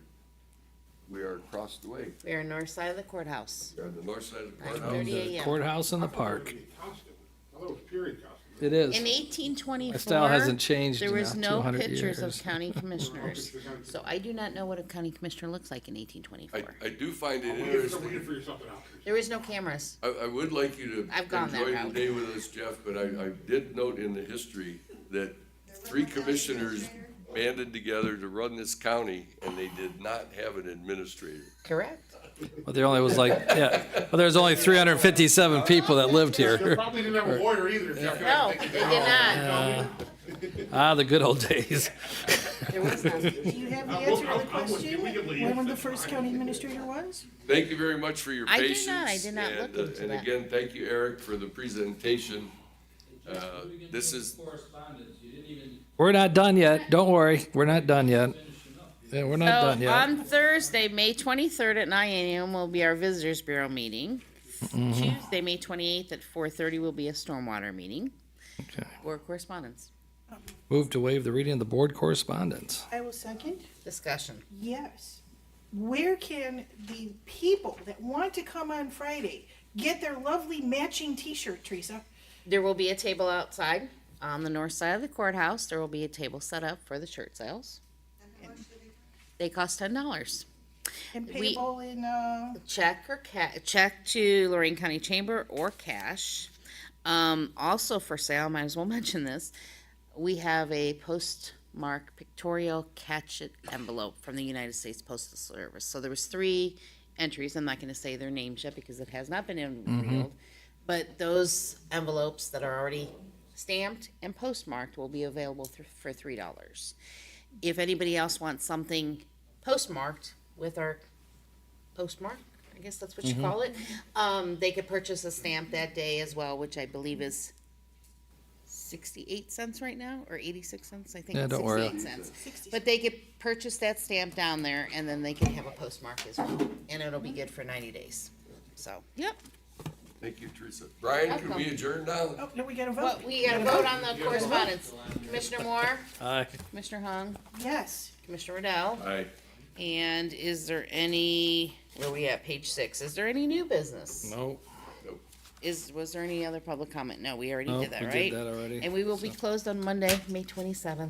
We are across the way. we are north side of the courthouse. We are on the north side of the 9:30 courthouse. a.m. Courthouse in the I thought it park. was a costume. I thought it was period costume. It is. In 1824, My style hasn't changed there in was about no 200 pictures years. of county commissioners. So I do not know what a county commissioner looks like in 1824. I do find it We can interesting. figure something out. Teresa. There was no cameras. I would like you to I've gone that enjoy the route. day with us, Jeff, but I did note in the history that 3 commissioners banded together to run this county, and they did not have an administrator. Correct. But there only was well, there's only 357 people that lived They here. probably didn't have a lawyer either, Jeff. No, they did not. The good old days. There was none. Do you have the I'm answer to with- the I'm with you. question? We can leave. When the first county administrator was? Thank you very much for your I did patience. not. I did not look and, into And that. again, thank you, Eric, for the presentation. This is, We're not done yet. Don't worry. We're not done yet. Yeah, we're not done So yet. on Thursday, May 23rd at 9 a.m. will be our Visitors Bureau meeting. Mm-hmm. Tuesday, May 28th at 4:30 will be a stormwater meeting. Okay. Or correspondence. Move to waive the reading of the board correspondence. I will second. Discussion. Yes. Where can the people that want to come on Friday get their lovely matching T-shirt, Teresa? There will be a table outside on the north side of the courthouse. There will be a table set up for the shirt sales. They cost $10. And We- payable in, Check or check to Lorain County Chamber or cash. Also for sale, might as well mention this. We have a postmark pictorial catch-it envelope from the United States Postal Service. So there was 3 entries. I'm not going to say their names yet because it has not been revealed. But those envelopes that are already stamped and postmarked will be available for $3. If anybody else wants something postmarked with our postmark, I guess that's what you call it, they could purchase a stamp that day as well, which I believe is 68 cents right now, or 86 cents, I think Yeah, it's don't worry. 68 cents. But they could purchase that stamp down there, and then they can have a postmark as well, and it'll be good for 90 days. So, yep. Thank you, Teresa. Brian, can we adjourn now? Oh, no, we gotta vote. Well, we gotta vote on the correspondence. Commissioner Moore, Aye. Commissioner Hung, Yes. Commissioner Riddell, Aye. and is there any, where we at, page 6, is there any new business? No. Was there any other public comment? No, we already Nope, did that, we right? did that already. And we will be closed on Monday, May 27th,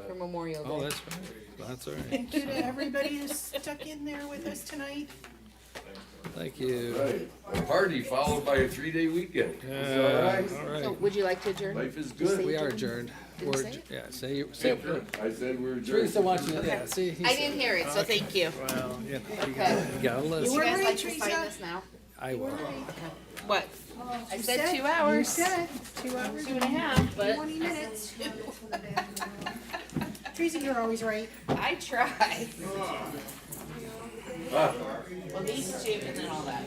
for Memorial Oh, Day. that's right. That's all right. Thank you to everybody who's stuck in there with us tonight. Thank you. Right. A party followed by a 3-day weekend. Is that all right? All So, right. would you like to adjourn? Life is Just good. say We are adjourn. adjourned. Didn't We're, say it? yeah, say I said we're adjourned. Teresa wants you to, yeah, see. he I said- didn't hear it, so thank you. Well, you know, you Okay. gotta You listen. You were guys right, like to sign Teresa. this now? I will. What? I You said 2 hours. You said 2 hours. 2.5, but 20 minutes. Teresa, you're always right. I try. Well, these two and then all that.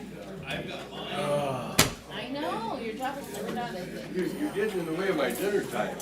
I know, your job is never done, is it? You're getting in the way of my dinner time.